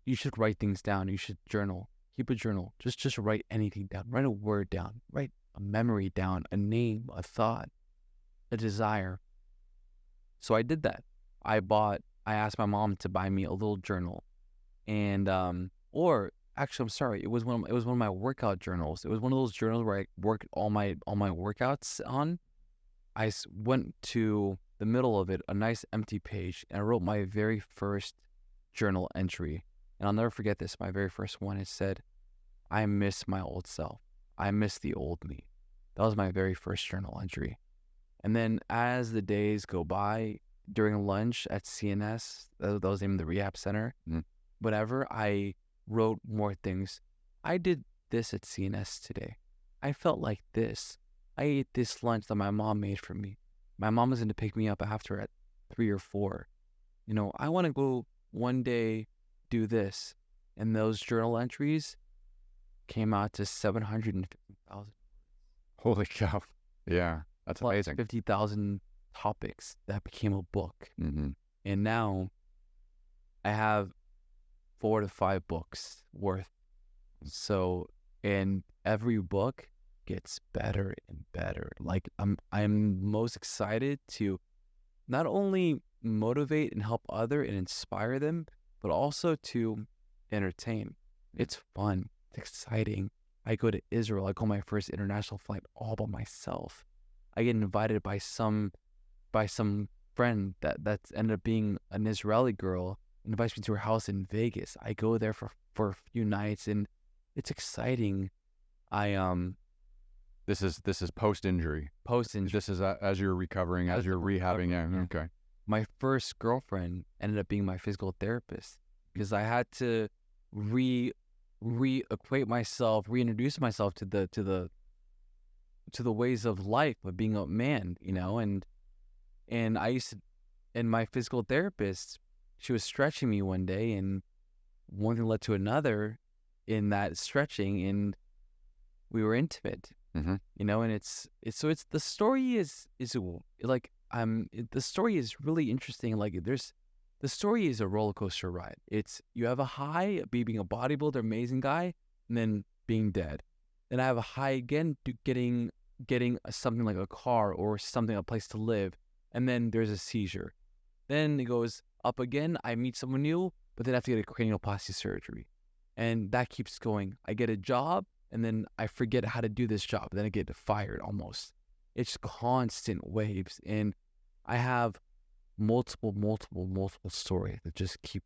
You should write things down. You should journal. Keep a journal. Just write anything down. Write a word down. Write a memory down, a name, a thought, a desire. So I did that. I asked my mom to buy me a little journal, and or actually, I'm sorry, it was one of my workout journals. It was one of those journals where I worked all my workouts on. I went to the middle of it, a nice empty page, and I wrote my very first journal entry. And I'll never forget this. My very first one, it said, I miss my old self. I miss the old me. That was my very first journal entry. And then as the days go by, during lunch at CNS, that was the name of the rehab center, whenever I wrote more things, I did this at CNS today. I felt like this. I ate this lunch that my mom made for me. My mom was going to pick me up after at 3 or 4. I want to go one day do this. And those journal entries came out to 750,000. Holy cow. Yeah, that's plus amazing. 50,000 topics that became a book. Mm-hmm. And now I have 4 to 5 books worth. So, and every book gets better and better. Like, I'm most excited to not only motivate and help others and inspire them, but also to entertain. It's fun. It's exciting. I go to Israel. I go on my first international flight all by myself. I get invited by some friend that's ended up being an Israeli girl, invites me to her house in Vegas. I go there for a few nights, and it's exciting. This is post-injury. This is as you're recovering, as you're rehabbing. Yeah. Okay. My first girlfriend ended up being my physical therapist because I had to re-equate myself, reintroduce myself to the ways of life of being a man, and I used to, and my physical therapist, she was stretching me one day, and one thing led to another in that stretching, and we were intimate, and it's the story is like, the story is really interesting. Like, the story is a roller coaster ride. It's, you have a high being a bodybuilder, amazing guy, and then being dead. Then I have a high again, getting something like a car or something, a place to live, and then there's a seizure. Then it goes up again. I meet someone new, but then I have to get a cranioplasty surgery, and that keeps going. I get a job, and then I forget how to do this job. Then I get fired almost. It's constant waves, and I have multiple stories that just keep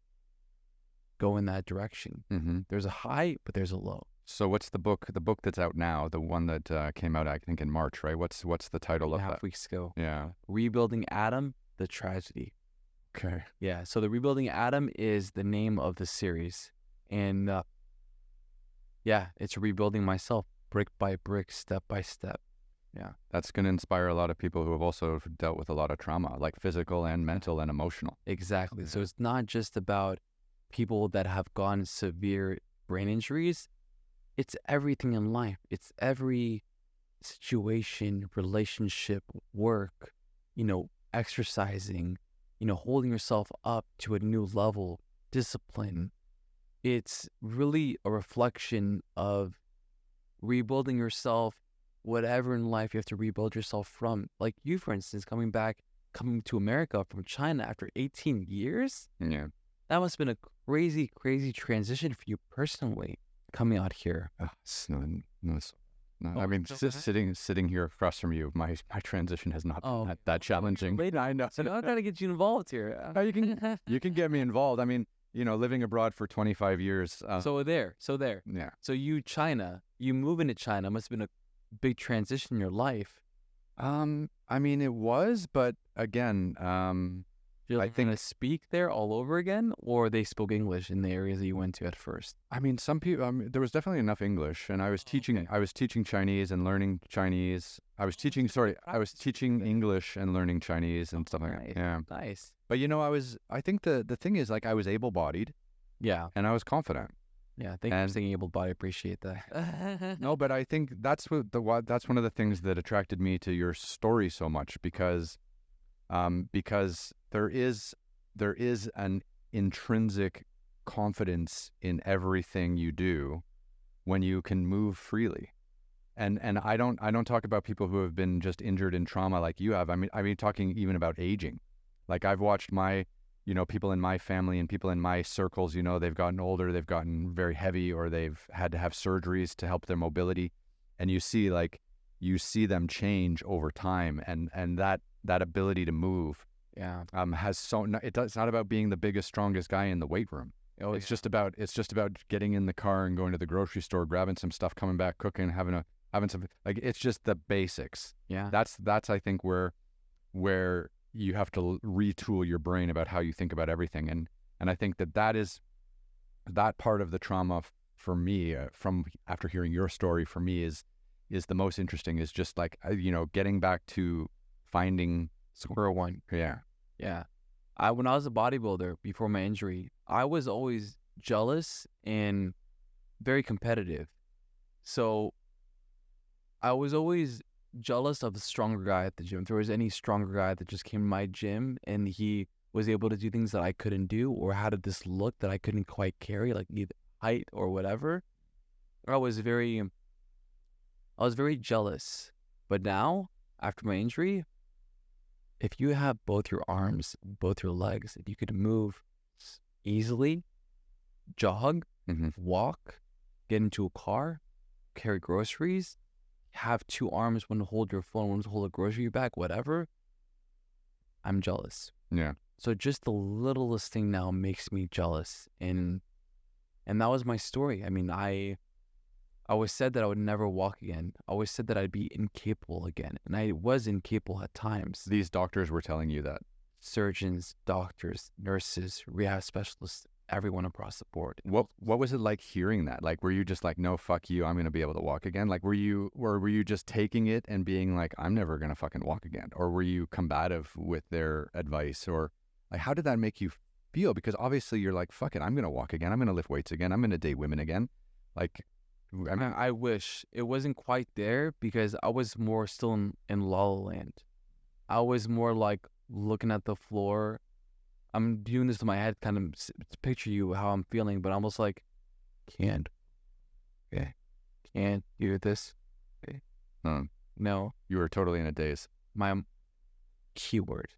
go in that direction. Mm-hmm. There's a high, but there's a low. So what's the book that's out now, the one that came out, I think, in March, right? What's the title of that? Weeks ago. Yeah. Rebuilding Adam, the Tragedy. Okay. Yeah. So the Rebuilding Adam is the name of the series. And it's rebuilding myself brick by brick, step by step. Yeah. That's going to inspire a lot of people who have also dealt with a lot of trauma, like physical and mental and emotional. Exactly. So it's not just about people that have gotten severe brain injuries. It's everything in life. It's every situation, relationship, work, exercising, holding yourself up to a new level, discipline. It's really a reflection of rebuilding yourself, whatever in life you have to rebuild yourself from. Like you, for instance, coming to America from China after 18 years. Yeah. That must have been a crazy, crazy transition for you personally, coming out here. No, I mean, sitting here across from you, my transition has not been that challenging. Wait, I know. So I'm trying to get you involved here. You can get me involved. I mean, living abroad for 25 years. So there. Yeah. So you move into China must have been a big transition in your life. I mean, it was, but again, I think to speak there all over again, or they spoke English in the areas that you went to at first. I mean, some people. There was definitely enough English, and I was teaching. I was teaching Chinese and learning Chinese. I was teaching English and learning Chinese and stuff like that. Yeah, nice. But I think the thing is, like, I was able-bodied. Yeah, and I was confident. Yeah, thank you for saying able-bodied. I appreciate that. No, but I think that's one of the things that attracted me to your story so much because there is an intrinsic confidence in everything you do when you can move freely. And I don't talk about people who have been just injured in trauma like you have. I mean talking even about aging. Like I've watched people in my family and people in my circles, they've gotten older, they've gotten very heavy, or they've had to have surgeries to help their mobility. And you see them change over time, and that ability to move it's not about being the biggest, strongest guy in the weight room. It's just about getting in the car and going to the grocery store, grabbing some stuff, coming back, cooking, having some, like, it's just the basics. Yeah. That's I think where you have to retool your brain about how you think about everything. And I think that part of the trauma for me, from after hearing your story, for me is the most interesting, is just like, getting back to finding square one. Yeah. Yeah. When I was a bodybuilder before my injury, I was always jealous and very competitive. So I was always jealous of the stronger guy at the gym. If there was any stronger guy that just came to my gym and he was able to do things that I couldn't do, or had this look that I couldn't quite carry, like either height or whatever, I was very jealous. But now, after my injury, if you have both your arms, both your legs, if you could move easily, jog, walk, get into a car, carry groceries, have two arms, one to hold your phone, one to hold a grocery bag, whatever, I'm jealous. Yeah. So just the littlest thing now makes me jealous. And that was my story. I mean, I always said that I would never walk again. I always said that I'd be incapable again. And I was incapable at times. These doctors were telling you that? Surgeons, doctors, nurses, rehab specialists, everyone across the board. What was it like hearing that? Like, were you just like, no, fuck you, I'm going to be able to walk again? Like, were you just taking it and being like, I'm never going to fucking walk again? Or were you combative with their advice? Or like, how did that make you feel? Because obviously you're like, fuck it, I'm going to walk again. I'm going to lift weights again. I'm going to date women again. Like, I mean, I wish it wasn't quite there, because I was more still in La La Land. I was more like looking at the floor. I'm doing this in my head, kind of to picture you how I'm feeling, but almost like, can't do this. Okay. No. You were totally in a daze. My keyword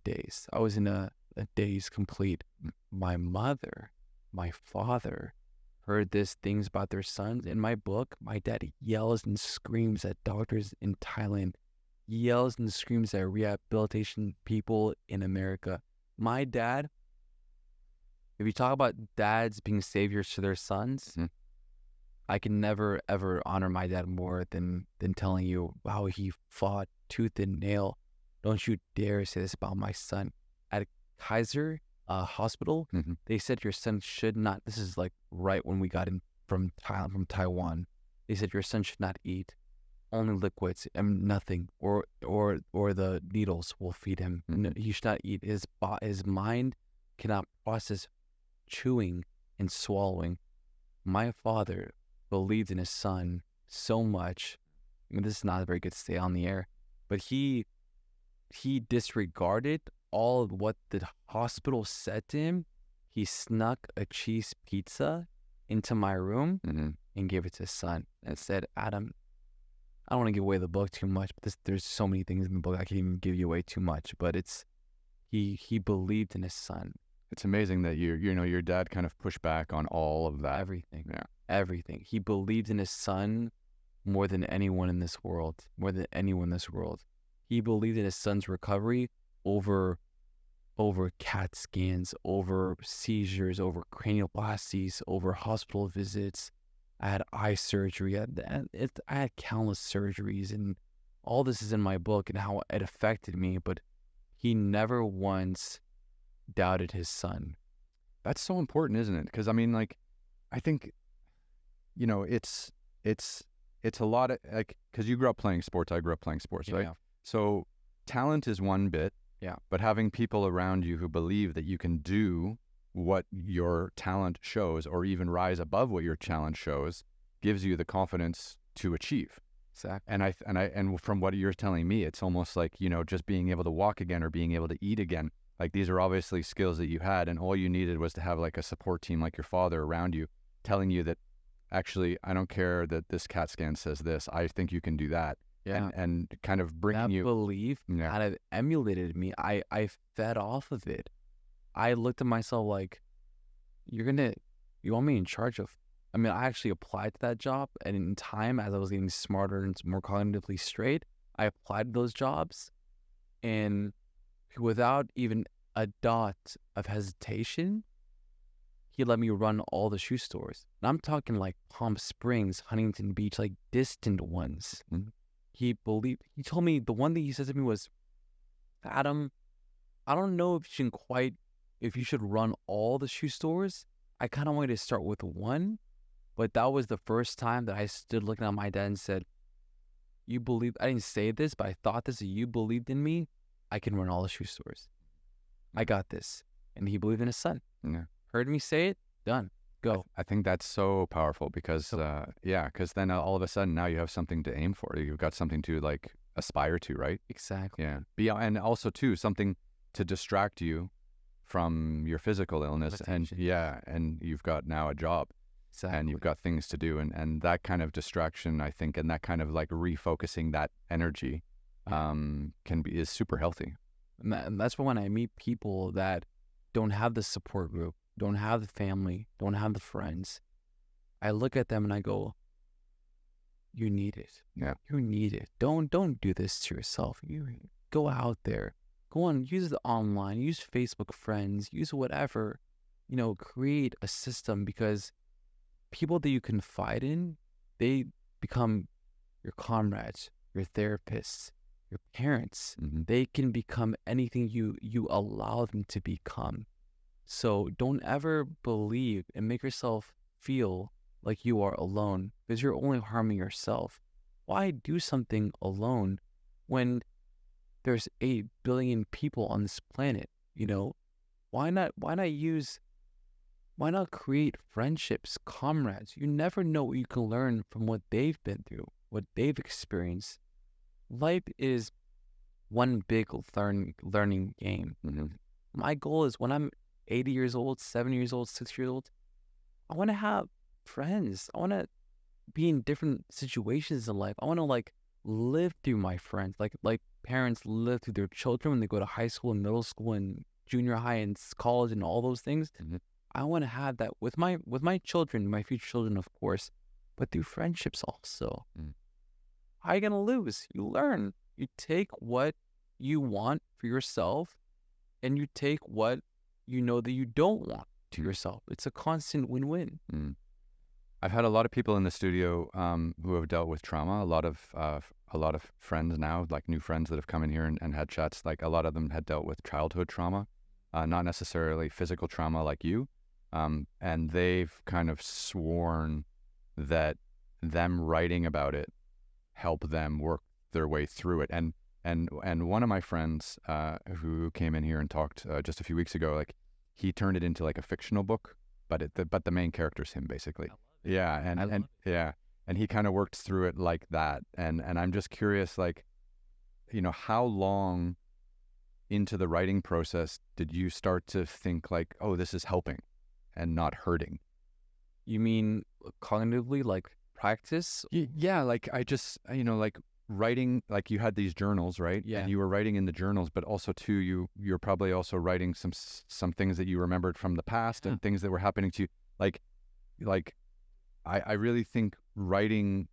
daze. I was in a daze complete. My mother, my father heard these things about their sons. In my book, my dad yells and screams at doctors in Thailand, yells and screams at rehabilitation people in America. My dad If you talk about dads being saviors to their sons, Mhm. I can never ever honor my dad more than telling you, wow, he fought tooth and nail. Don't you dare say this about my son. At Kaiser Hospital, Mhm. they said your son should not. This is like right when we got in from Thailand, from Taiwan. They said your son should not eat only liquids and nothing, or the needles will feed him. No, he should not eat. His mind cannot process chewing and swallowing. My father believed in his son so much. I mean, this is not a very good stay on the air, but he disregarded all of what the hospital said to him. He snuck a cheese pizza into my room Mhm. and gave it to his son and said, Adam, I don't want to give away the book too much, but there's so many things in the book I can't even give you away too much. But it's he believed in his son. It's amazing that your dad kind of pushed back on all of that. Everything. Yeah. Everything. He believed in his son more than anyone in this world. More than anyone in this world. He believed in his son's recovery over CAT scans, over seizures, over cranioplasties, over hospital visits. I had eye surgery. I had countless surgeries, and all this is in my book and how it affected me. But he never once doubted his son. That's so important, isn't it? Because I mean, like, I think, it's a lot of like, because you grew up playing sports, I grew up playing sports, right? Yeah. So talent is one bit, Yeah. but having people around you who believe that you can do what your talent shows, or even rise above what your talent shows, gives you the confidence to achieve. Exactly. And from what you're telling me, it's almost like, just being able to walk again or being able to eat again. Like, these are obviously skills that you had, and all you needed was to have like a support team like your father around you, telling you that, actually, I don't care that this CAT scan says this. I think you can do that. Yeah. And kind of bringing That you. belief Yeah. kind of emulated me. I fed off of it. I looked at myself like, you want me in charge of? I mean, I actually applied to that job, and in time, as I was getting smarter and more cognitively straight, I applied to those jobs, and without even a dot of hesitation, he let me run all the shoe stores. And I'm talking like Palm Springs, Huntington Beach, like distant ones. Mhm. He told me, the one thing he said to me was, Adam, I don't know if you should run all the shoe stores. I kind of wanted to start with one, but that was the first time that I stood looking at my dad and said, I didn't say this, but I thought this, you believed in me. I can run all the shoe stores. I got this. And he believed in his son. Yeah. Heard me say it, done, go. I think that's so powerful because, because then all of a sudden now you have something to aim for. You've got something to like aspire to, right? Exactly. Yeah. And also too, something to distract you from your physical illness. And you've got now a job. Exactly. And you've got things to do. And that kind of distraction, I think, and that kind of like refocusing that energy is super healthy. And that's when I meet people that don't have the support group, don't have the family, don't have the friends, I look at them and I go, you need it. Yeah. You need it. Don't do this to yourself. You go out there. Go on, use the online, use Facebook friends, use whatever, create a system, because people that you confide in, they become your comrades, your therapists, your parents. Mm-hmm. They can become anything you allow them to become. So don't ever believe and make yourself feel like you are alone, because you're only harming yourself. Why do something alone when there's 8 billion people on this planet? Why not create friendships, comrades? You never know what you can learn from what they've been through, what they've experienced. Life is one big learning game. Mm-hmm. My goal is, when I'm 80 years old, 70 years old, 6 years old, I want to have friends. I want to be in different situations in life. I want to live through my friends, like parents live through their children when they go to high school and middle school and junior high and college and all those things. Mm-hmm. I want to have that with my children, my future children, of course, but through friendships also. How are you going to lose? You learn. You take what you want for yourself, and you take what you know that you don't want to yourself. It's a constant win-win. I've had a lot of people in the studio who have dealt with trauma. A lot of friends now, like new friends that have come in here and had chats. Like a lot of them had dealt with childhood trauma, not necessarily physical trauma like you. And they've kind of sworn that them writing about it help them work their way through it. And one of my friends who came in here and talked just a few weeks ago, like he turned it into like a fictional book, but the main character's him basically. Yeah, and he kind of worked through it like that. And I'm just curious, like, how long into the writing process did you start to think like, oh, this is helping and not hurting? You mean cognitively, like practice? Yeah, like I just, like writing, like you had these journals, right? Yeah. And you were writing in the journals, but also too, you're probably also writing some things that you remembered from the past and things that were happening to you. Like I really think writing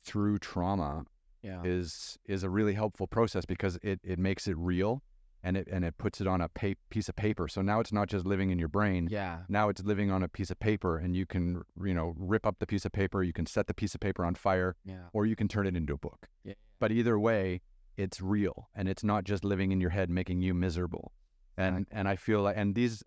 through trauma is a really helpful process because it makes it real and it puts it on a piece of paper. So now it's not just living in your brain. Yeah. Now it's living on a piece of paper, and you can, rip up the piece of paper, you can set the piece of paper on fire, or you can turn it into a book. Yeah. But either way, it's real, and it's not just living in your head making you miserable. And I feel like,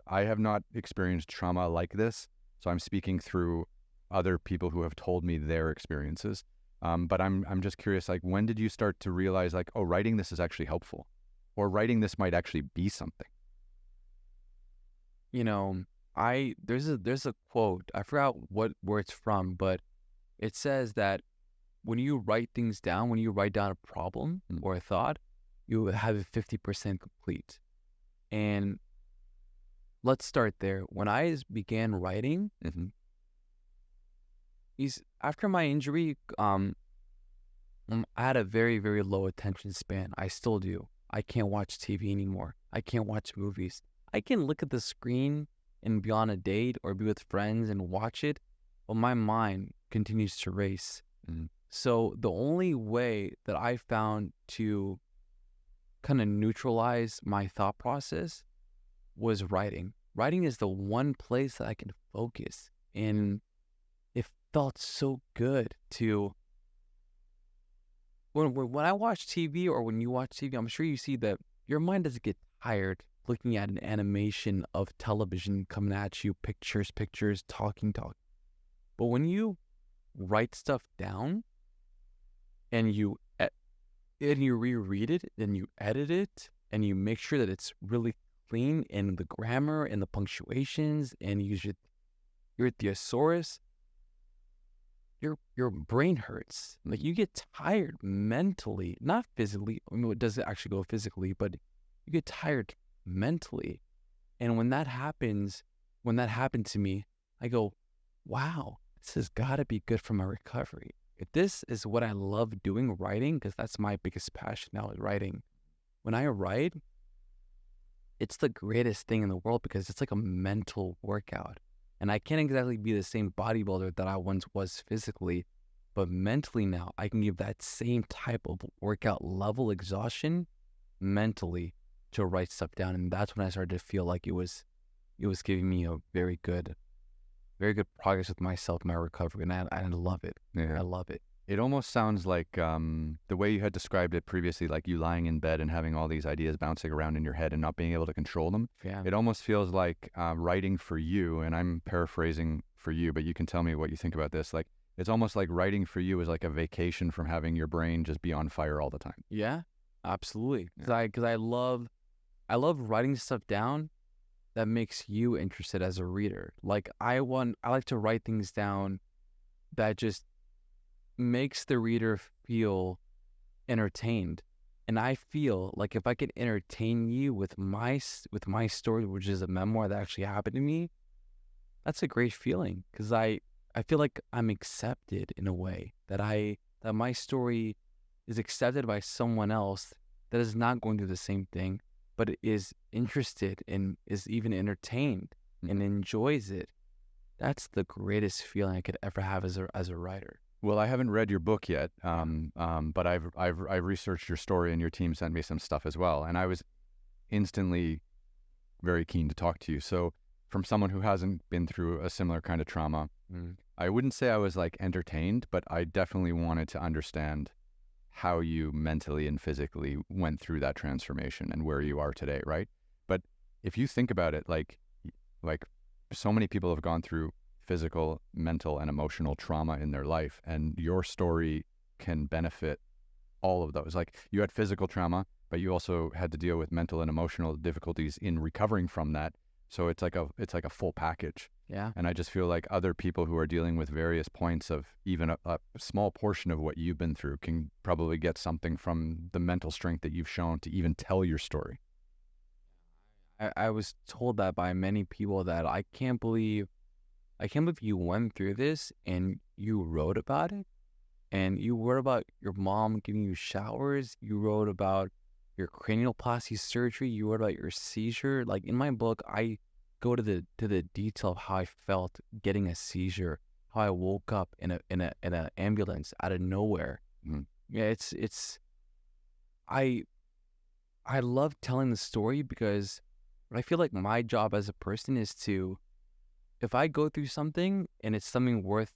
I have not experienced trauma like this, so I'm speaking through other people who have told me their experiences. But I'm just curious, like, when did you start to realize, like, oh, writing this is actually helpful, or writing this might actually be something? There's a quote, I forgot where it's from, but it says that when you write things down, when you write down a problem or a thought, you have it 50% complete. And let's start there. When I began writing, after my injury, I had a very, very low attention span. I still do. I can't watch TV anymore. I can't watch movies. I can look at the screen and be on a date or be with friends and watch it, but my mind continues to race. So the only way that I found to kind of neutralize my thought process was writing. Writing is the one place that I can focus, and it felt so good to... When I watch TV, or when you watch TV, I'm sure you see that your mind doesn't get tired looking at an animation of television coming at you, pictures, talking. But when you write stuff down and you reread it, and you edit it, and you make sure that it's really clean in the grammar and the punctuations, and you use your thesaurus, your brain hurts. Like, you get tired mentally, not physically. I mean, it doesn't actually go physically, but you get tired mentally. And when that happened to me, I go, wow, this has got to be good for my recovery. If this is what I love doing, writing, because that's my biggest passion now, is writing. When I write, it's the greatest thing in the world because it's like a mental workout. And I can't exactly be the same bodybuilder that I once was physically, but mentally now I can give that same type of workout level exhaustion mentally to write stuff down. And that's when I started to feel like it was giving me a very good progress with myself, my recovery. And I love it. Yeah. I love it. It almost sounds like the way you had described it previously, like you lying in bed and having all these ideas bouncing around in your head and not being able to control them. Yeah. It almost feels like writing for you, and I'm paraphrasing for you, but you can tell me what you think about this. Like, it's almost like writing for you is like a vacation from having your brain just be on fire all the time. Yeah, absolutely. Because I love writing stuff down that makes you interested as a reader. Like, I like to write things down that just makes the reader feel entertained. And I feel like if I could entertain you with my story, which is a memoir that actually happened to me, that's a great feeling, because I feel like I'm accepted in a way that my story is accepted by someone else that is not going through the same thing, but is interested and is even entertained and enjoys it. That's the greatest feeling I could ever have as a writer. Well, I haven't read your book yet, but I've researched your story, and your team sent me some stuff as well, and I was instantly very keen to talk to you. So from someone who hasn't been through a similar kind of trauma, I wouldn't say I was like entertained, but I definitely wanted to understand how you mentally and physically went through that transformation and where you are today, right? But if you think about it, like so many people have gone through physical, mental, and emotional trauma in their life, and your story can benefit all of those. Like, you had physical trauma, but you also had to deal with mental and emotional difficulties in recovering from that. So it's like a full package. Yeah. And I just feel like other people who are dealing with various points of even a small portion of what you've been through can probably get something from the mental strength that you've shown to even tell your story. I was told that by many people, that I can't believe you went through this and you wrote about it, and you wrote about your mom giving you showers, you wrote about your cranioplasty surgery, you wrote about your seizure. Like, in my book, I go to the detail of how I felt getting a seizure, how I woke up in a ambulance out of nowhere. Yeah, I love telling the story, because I feel like my job as a person is to, if I go through something and it's something worth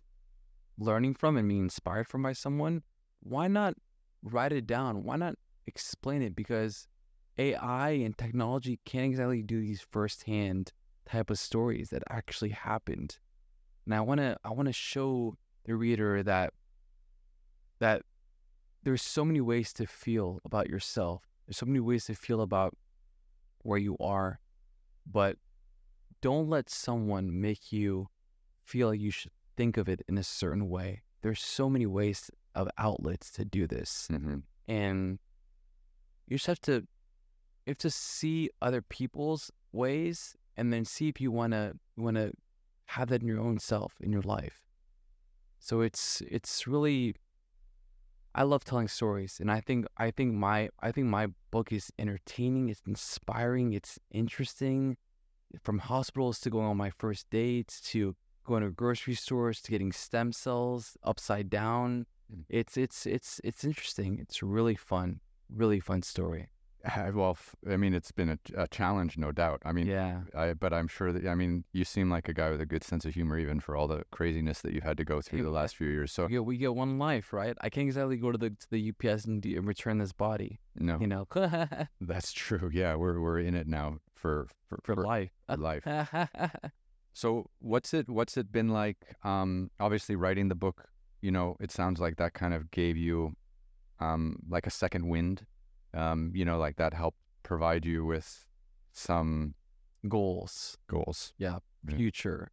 learning from and being inspired from by someone, why not write it down? Why not explain it? Because AI and technology can't exactly do these firsthand type of stories that actually happened. And I wanna show the reader that there's so many ways to feel about yourself. There's so many ways to feel about where you are, but don't let someone make you feel like you should think of it in a certain way. There's so many ways of outlets to do this. And you just have to see other people's ways, and then see if you wanna have that in your own self, in your life. So it's really, I love telling stories, and I think my book is entertaining, it's inspiring, it's interesting. From hospitals to going on my first dates, to going to grocery stores, to getting stem cells upside down. It's interesting. It's a really fun story. Well, I mean, it's been a challenge, no doubt. I mean, Yeah. but I'm sure that, I mean, you seem like a guy with a good sense of humor, even for all the craziness that you've had to go through the last few years. So we get one life, right? I can't exactly go to the UPS and return this body. no, You know, that's true. Yeah, we're in it now for life. life. So what's it been like? Obviously, writing the book, you know, it sounds like that kind of gave you like a second wind. You know, like that helped provide you with some Goals. Yeah. Yeah. Future.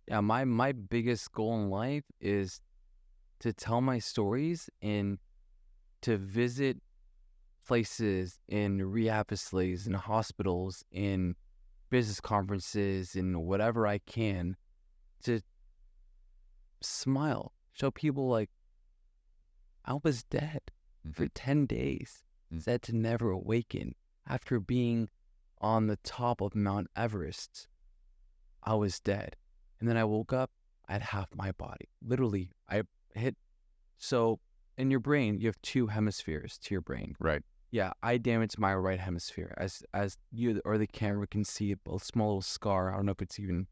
Yeah. My biggest goal in life is to tell my stories and to visit places, in rehab facilities, in hospitals, in business conferences, in whatever I can, to smile, show people like I was dead for 10 days, said to never awaken. After being on the top of Mount Everest, I was dead. And then I woke up, I had half my body. Literally, so in your brain, you have two hemispheres to your brain. Right. Yeah, I damaged my right hemisphere. As you or the camera can see, a small little scar. I don't know if it's even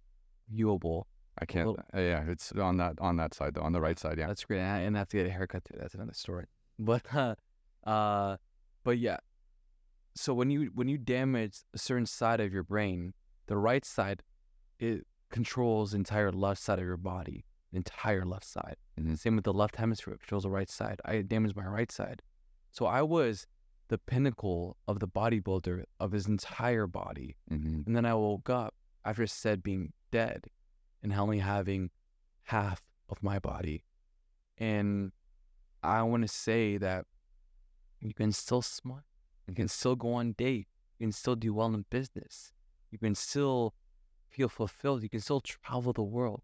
viewable. I can't. Yeah, it's on that side though, on the right side. Yeah, that's great. And I have to get a haircut too. That's another story. But yeah. So when you damage a certain side of your brain, the right side, it controls the entire left side of your body, the entire left side. Same with the left hemisphere, it controls the right side. I damaged my right side, so I was the pinnacle of the bodybuilder of his entire body. And then I woke up after said being dead and only having half of my body. And I want to say that you can still smile, you can still go on date, you can still do well in business, you can still feel fulfilled, you can still travel the world,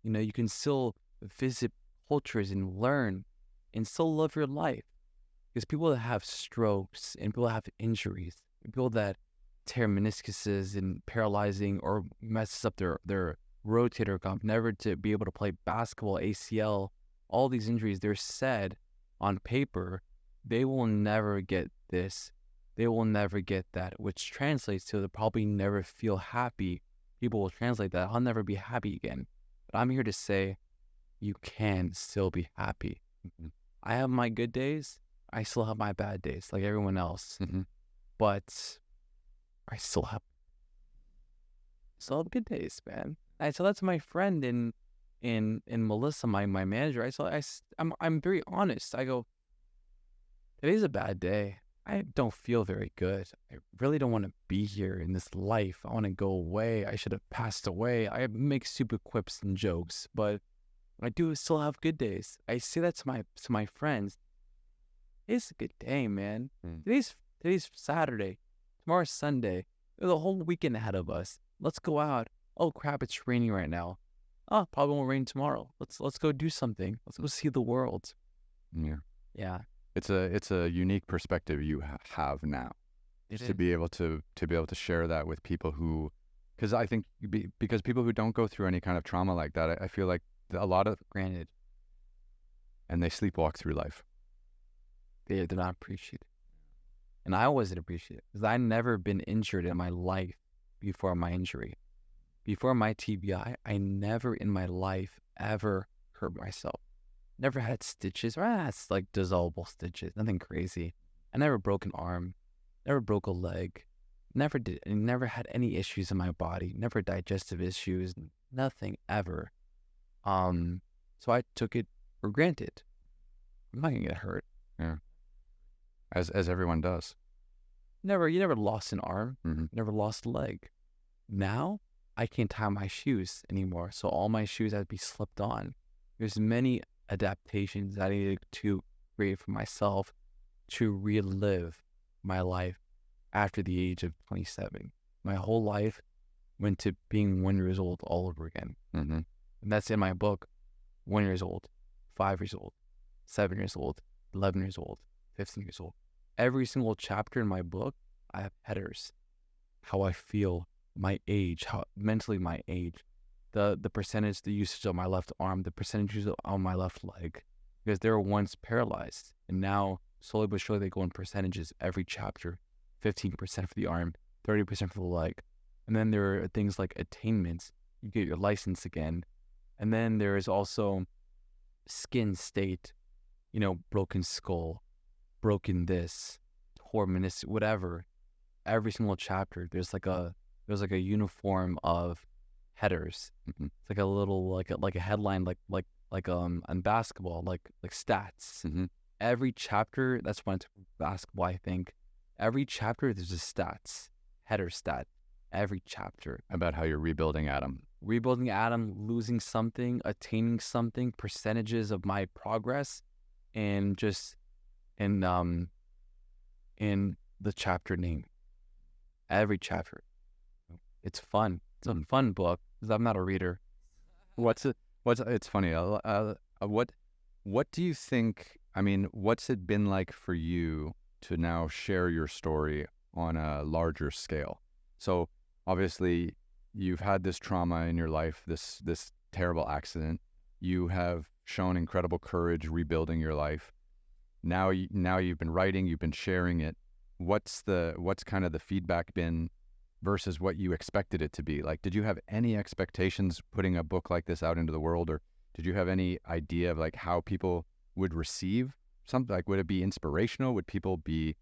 you know, you can still visit cultures and learn and still love your life. Because people that have strokes and people that have injuries, people that tear meniscuses and paralyzing or messes up their rotator cuff, never to be able to play basketball, ACL, all these injuries, they're said on paper, they will never get this, they will never get that, which translates to they'll probably never feel happy people will translate that, I'll never be happy again. But I'm here to say you can still be happy. Mm-hmm. I have my good days. I still have my bad days like everyone else. Mm-hmm. But I still have good days, man. I tell that to my friend in Melissa, my manager. I'm very honest. I go, today's a bad day. I don't feel very good. I really don't want to be here in this life. I want to go away. I should have passed away. I make stupid quips and jokes, but I do still have good days. I say that to my friends. It's a good day, man. Today's Saturday. Tomorrow's Sunday. There's a whole weekend ahead of us. Let's go out. Oh crap, it's raining right now. Oh, probably won't rain tomorrow. Let's go do something. Let's go see the world. Yeah. Yeah. It's a unique perspective you have now, to be able to share that with people who, because I think because people who don't go through any kind of trauma like that, I feel like a lot of Granted, and they sleepwalk through life. they're not appreciated, and I wasn't appreciated because I never been injured in my life before my injury, before my TBI. I never in my life ever hurt myself. Never had stitches, or it's like dissolvable stitches, nothing crazy. I never broke an arm, never broke a leg, never had any issues in my body, never digestive issues, nothing ever. So I took it for granted. I'm not gonna get hurt. Yeah. As everyone does. You never lost an arm, Mm-hmm. never lost a leg. Now I can't tie my shoes anymore, so all my shoes have to be slipped on. There's many adaptations I needed to create for myself to relive my life after the age of 27. My whole life went to being 1 year old all over again. Mm-hmm. And that's in my book. 1 year old, 5 years old, 7 years old, 11 years old, 15 years old. Every single chapter in my book, I have headers. How I feel, my age, how mentally my age, the percentage, the usage of my left arm, the percentage on my left leg, because they were once paralyzed, and now slowly but surely they go in percentages every chapter. 15% for the arm, 30% for the leg, and then there are things like attainments. You get your license again, and then there is also skin state, broken skull, broken this, torn whatever. Every single chapter, there's like a uniform of headers. Mm-hmm. It's like a little like a headline like on basketball like stats. Mm-hmm. Every chapter, that's when it's basketball, I think. Every chapter there's a stats, header stat. Every chapter About how you're rebuilding Adam. Losing something, attaining something, percentages of my progress, and just in the chapter name. Every chapter. It's fun. It's a fun book because I'm not a reader. It's funny. What do you think? I mean, what's it been like for you to now share your story on a larger scale? So obviously, you've had this trauma in your life, this terrible accident. You have shown incredible courage rebuilding your life. Now you've been writing, you've been sharing it. What's kind of the feedback been versus what you expected it to be? Like, did you have any expectations putting a book like this out into the world, or did you have any idea of like how people would receive something? Like, would it be inspirational? Would people be,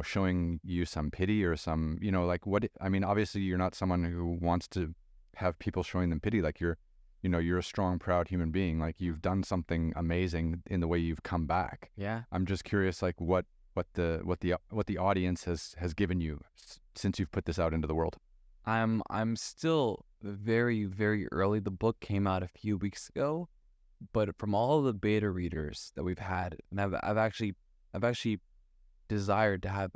showing you some pity or some, like what? I mean, obviously you're not someone who wants to have people showing them pity. Like you're a strong, proud human being. Like you've done something amazing in the way you've come back. Yeah. I'm just curious, like what the audience has given you since you've put this out into the world. I'm still very, very early. The book came out a few weeks ago, but from all of the beta readers that we've had, and I've actually desired to have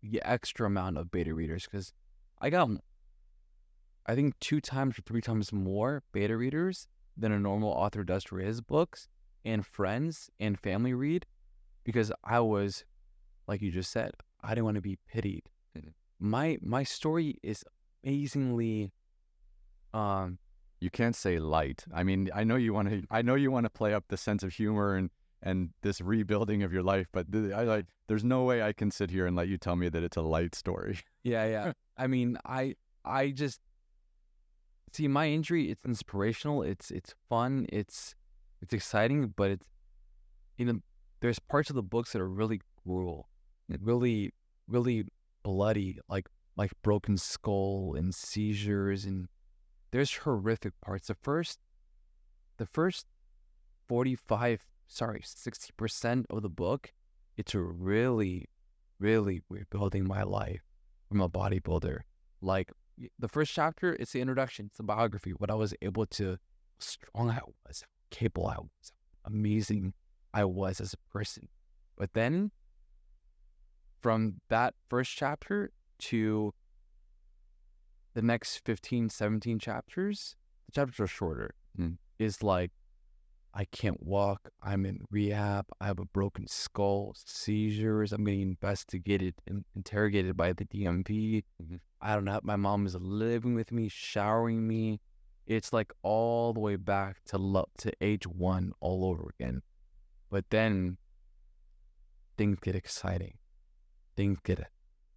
the extra amount of beta readers because I got, I think 2 times or 3 times more beta readers than a normal author does for his books, and friends and family read, because I was, like you just said, I didn't want to be pitied. Mm-hmm. My story is amazingly you can't say light. I mean, I know you want to play up the sense of humor and this rebuilding of your life, but there's no way I can sit here and let you tell me that it's a light story. yeah. I mean, I just, See, my injury, it's inspirational. It's fun. It's exciting, but it's, there's parts of the books that are really cruel, really, really bloody, like broken skull and seizures, and there's horrific parts. The first 60% of the book, it's really, really rebuilding my life from a bodybuilder. Like the first chapter, it's the introduction, it's the biography, what I was able to, how strong I was, how capable I was, how amazing I was as a person. But then from that first chapter to the next 15, 17 chapters, the chapters are shorter, is like, I can't walk, I'm in rehab, I have a broken skull, seizures, I'm getting investigated and interrogated by the DMV. I don't know, my mom is living with me, showering me. It's like all the way back to age 1 all over again. But then things get exciting. Things get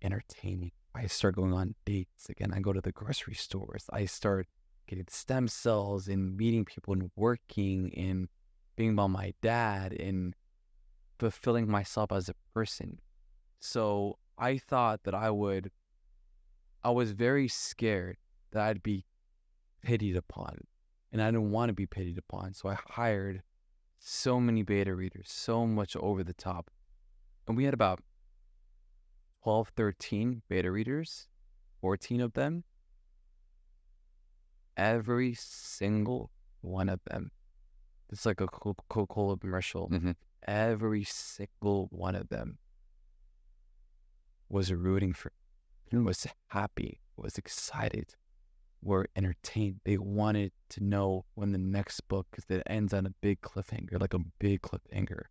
entertaining. I start going on dates again. I go to the grocery stores. I start getting stem cells and meeting people and working and being by my dad and fulfilling myself as a person. So I thought that I was very scared that I'd be pitied upon, and I didn't want to be pitied upon. So I hired so many beta readers, so much over the top. And we had about 12, 13 beta readers, 14 of them. Every single one of them, it's like a Coca-Cola commercial. Every single one of them was rooting for me, was happy, was excited, were entertained. They wanted to know when the next book, because it ends on a big cliffhanger, like a big cliffhanger.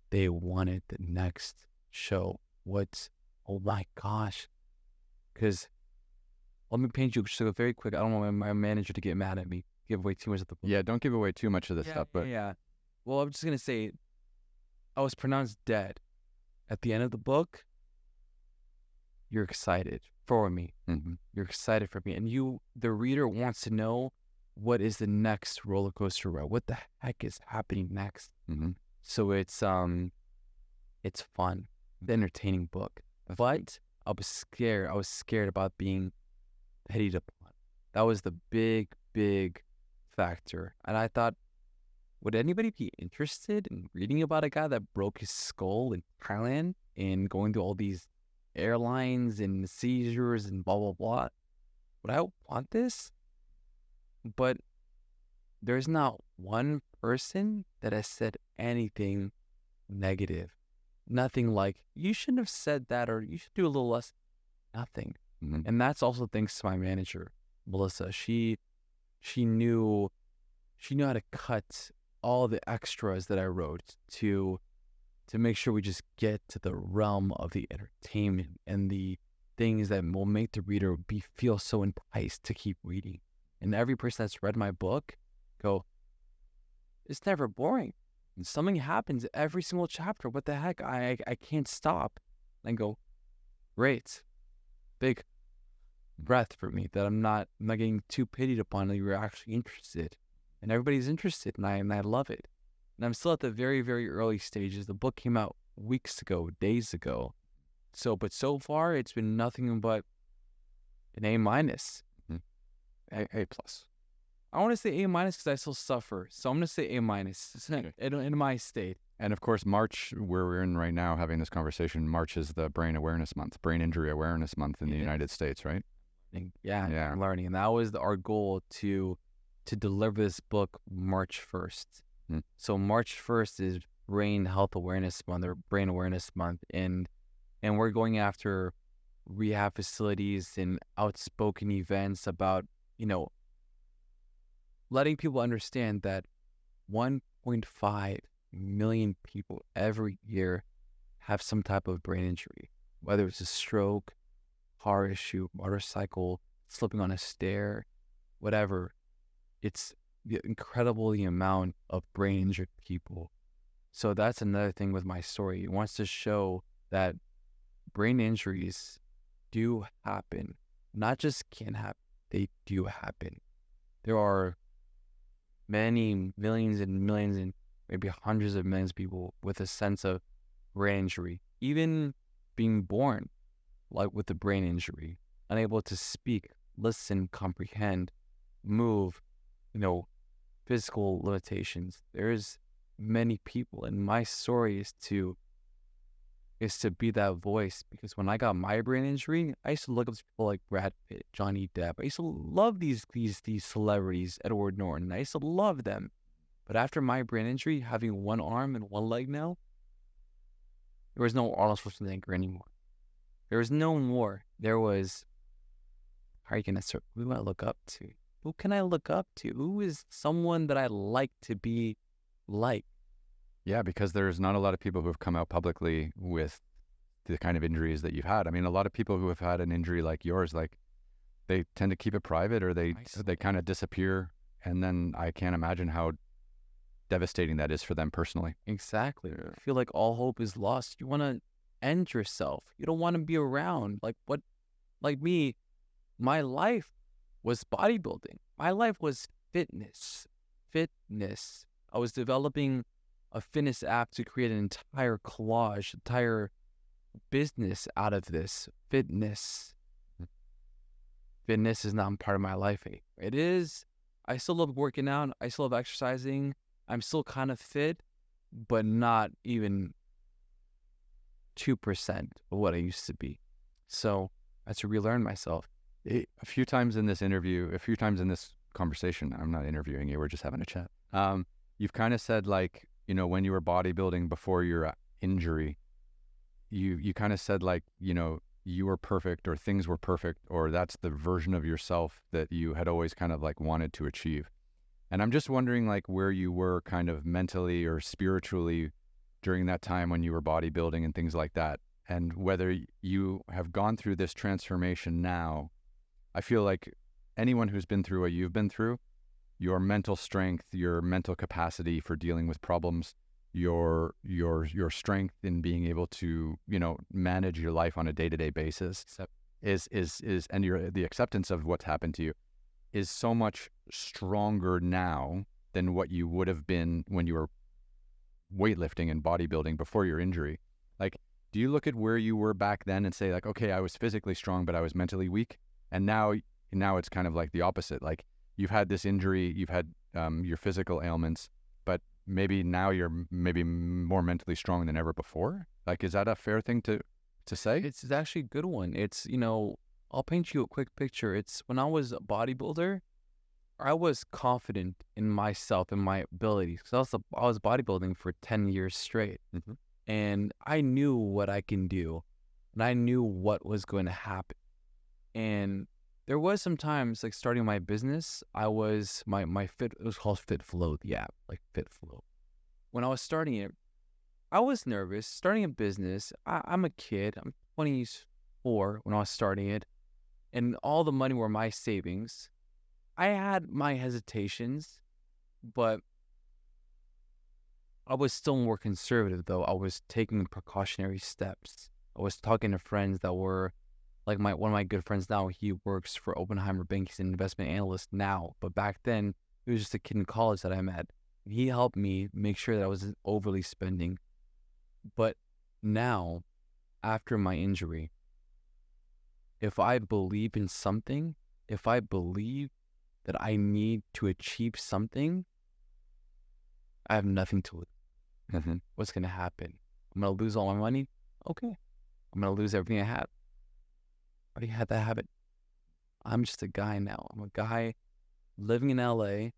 They wanted the next show. Oh my gosh. Because let me paint you just very quick. I don't want my manager to get mad at me, give away too much of the book. Yeah, don't give away too much of this stuff. But yeah. Well, I'm just going to say, I was pronounced dead. At the end of the book, you're excited for me. You're excited for me. And the reader wants to know, what is the next roller coaster ride? What the heck is happening next? So it's fun. The entertaining book. But I was scared. I was scared about being pitied upon. That was the big, big factor. And I thought, would anybody be interested in reading about a guy that broke his skull in Thailand and going through all these airlines and seizures and blah, blah, blah? Would I want this? But there's not one person that has said anything negative. Nothing like, you shouldn't have said that, or you should do a little less. Nothing. And that's also thanks to my manager, Melissa. She knew how to cut all the extras that I wrote to make sure we just get to the realm of the entertainment and the things that will make the reader feel so enticed to keep reading. And every person that's read my book go, it's never boring. And something happens every single chapter. What the heck? I can't stop. And go, great. Big breath for me that I'm not getting too pitied upon, that you're actually interested. And everybody's interested, and I love it. And I'm still at the very, very early stages. The book came out weeks ago, days ago. But so far, it's been nothing but an A-. A plus. I want to say A- because I still suffer. So I'm going to say A- in my state. And of course, March, where we're in right now having this conversation, March is the Brain Awareness Month, Brain Injury Awareness Month in the United States, right? Yeah. I'm learning. And that was our goal, to deliver this book March 1st. So March 1st is Brain Health Awareness Month, or Brain Awareness Month. And we're going after rehab facilities and outspoken events about, letting people understand that 1.5 million people every year have some type of brain injury, whether it's a stroke, car issue, motorcycle, slipping on a stair, whatever. It's incredible the amount of brain injured people. So that's another thing with my story. It wants to show that brain injuries do happen. Not just can happen, they do happen. there are many millions and millions and maybe hundreds of millions of people with a sense of brain injury, even being born like with a brain injury, unable to speak, listen, comprehend, move, physical limitations. There's many people, and my story is to be that voice, because when I got my brain injury, I used to look up to people like Brad Pitt, Johnny Depp. I used to love these celebrities, Edward Norton. I used to love them. But after my brain injury, having one arm and one leg now, there was no Arnold Schwarzenegger anymore. There was no more. There was, how are you gonna start? Who do I look up to? Who can I look up to? Who is someone that I like to be like? Yeah, because there's not a lot of people who have come out publicly with the kind of injuries that you've had. I mean, a lot of people who have had an injury like yours, like they tend to keep it private, or they kind of disappear. And then I can't imagine how devastating that is for them personally. Exactly. I feel like all hope is lost. You want to end yourself. You don't want to be around. Like me, my life was bodybuilding. My life was fitness. I was developing a fitness app to create an entire collage, entire business out of this. Fitness is not part of my life anymore. It is. I still love working out. I still love exercising. I'm still kind of fit, but not even 2% of what I used to be. So I had to relearn myself. A few times in this interview, a few times in this conversation, I'm not interviewing you, we're just having a chat. You've kind of said, like, when you were bodybuilding before your injury, you kind of said, like, you were perfect, or things were perfect, or that's the version of yourself that you had always kind of like wanted to achieve. And I'm just wondering, like, where you were kind of mentally or spiritually during that time when you were bodybuilding and things like that, and whether you have gone through this transformation now. I feel like anyone who's been through what you've been through, your mental strength, your mental capacity for dealing with problems, your strength in being able to, manage your life on a day-to-day basis is and the acceptance of what's happened to you is so much stronger now than what you would have been when you were weightlifting and bodybuilding before your injury. Like, do you look at where you were back then and say, like, okay, I was physically strong, but I was mentally weak? And now it's kind of like the opposite. Like, you've had this injury, you've had your physical ailments, but maybe now you're maybe more mentally strong than ever before. Like, is that a fair thing to say? It's actually a good one. It's, I'll paint you a quick picture. It's when I was a bodybuilder, I was confident in myself and my abilities, because I was bodybuilding for 10 years straight. Mm-hmm. And I knew what I can do, and I knew what was going to happen. And there was some times, like starting my business, I was, it was called Fit Flow, the app, like Fit Flow. When I was starting it, I was nervous. Starting a business, I'm a kid. I'm 24 when I was starting it. And all the money were my savings. I had my hesitations, but I was still more conservative, though. I was taking precautionary steps. I was talking to friends that were, like one of my good friends now, he works for Oppenheimer Bank. He's an investment analyst now. But back then, he was just a kid in college that I met. He helped me make sure that I wasn't overly spending. But now, after my injury, if I believe in something, if I believe that I need to achieve something, I have nothing to lose. Mm-hmm. What's going to happen? I'm going to lose all my money? Okay. I'm going to lose everything I have. I already had that habit. I'm just a guy now. I'm a guy living in LA,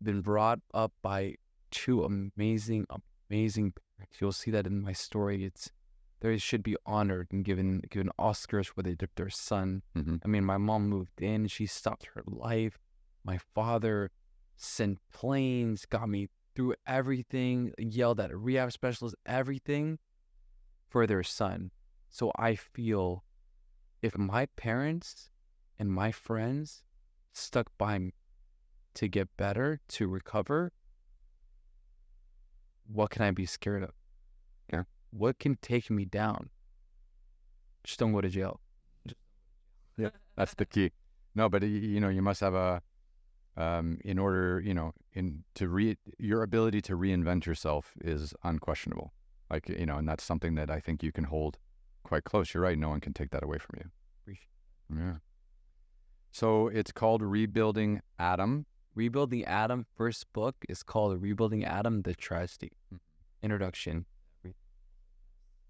been brought up by two amazing parents. You'll see that in my story. They should be honored and given Oscars for their son. Mm-hmm. I mean, my mom moved in. She stopped her life. My father sent planes, got me through everything, yelled at a rehab specialist, everything for their son. So I feel if my parents and my friends stuck by me to get better, to recover, what can I be scared of? Yeah. What can take me down? Just don't go to jail. Yeah, that's the key. No, but you must have a in order, your ability to reinvent yourself is unquestionable. Like, and that's something that I think you can hold quite close. You're right. No one can take that away from you. Yeah. So it's called Rebuilding Adam. Rebuilding Adam. First book is called Rebuilding Adam, the Tragedy. Introduction.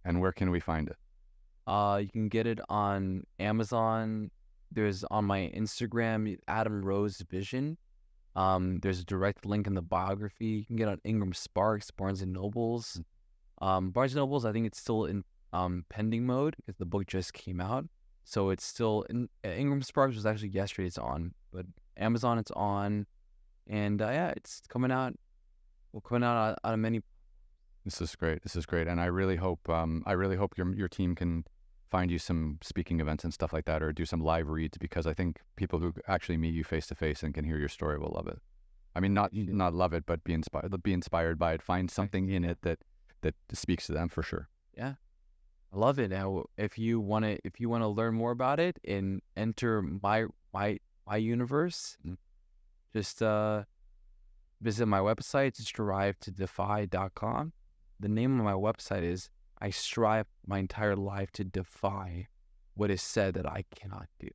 And where can we find it? You can get it on Amazon. There's on my Instagram, Adam Rose Vision. There's a direct link in the biography. You can get it on Ingram Sparks, Barnes and Nobles. Barnes and Nobles, I think it's still in pending mode because the book just came out. So it's still in Ingram Sparks was actually yesterday. It's on, but Amazon it's on, and it's coming out. Well, coming out on many. This is great. And I really hope your team can find you some speaking events and stuff like that, or do some live reads, because I think people who actually meet you face to face and can hear your story will love it. I mean, not love it, but be inspired by it. Find something in it that speaks to them for sure. Yeah, I love it. Now, if you want to learn more about it and enter my universe, just visit my website. It's strivetodefy.com. The name of my website is I strive my entire life to defy what is said that I cannot do.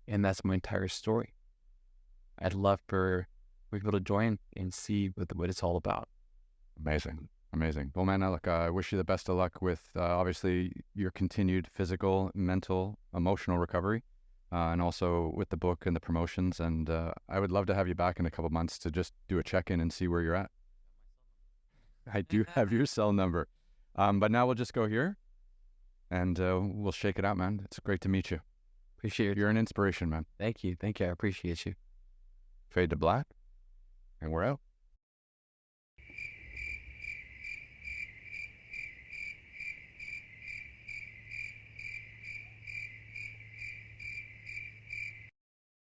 And that's my entire story. I'd love for people to join and see what it's all about. Amazing. Well, man, I wish you the best of luck with obviously your continued physical, mental, emotional recovery, and also with the book and the promotions. And I would love to have you back in a couple months to just do a check-in and see where you're at. I do have your cell number. But now we'll just go here and we'll shake it out, man. It's great to meet you. Appreciate it. You're an inspiration, man. Thank you. I appreciate you. Fade to black, and we're out.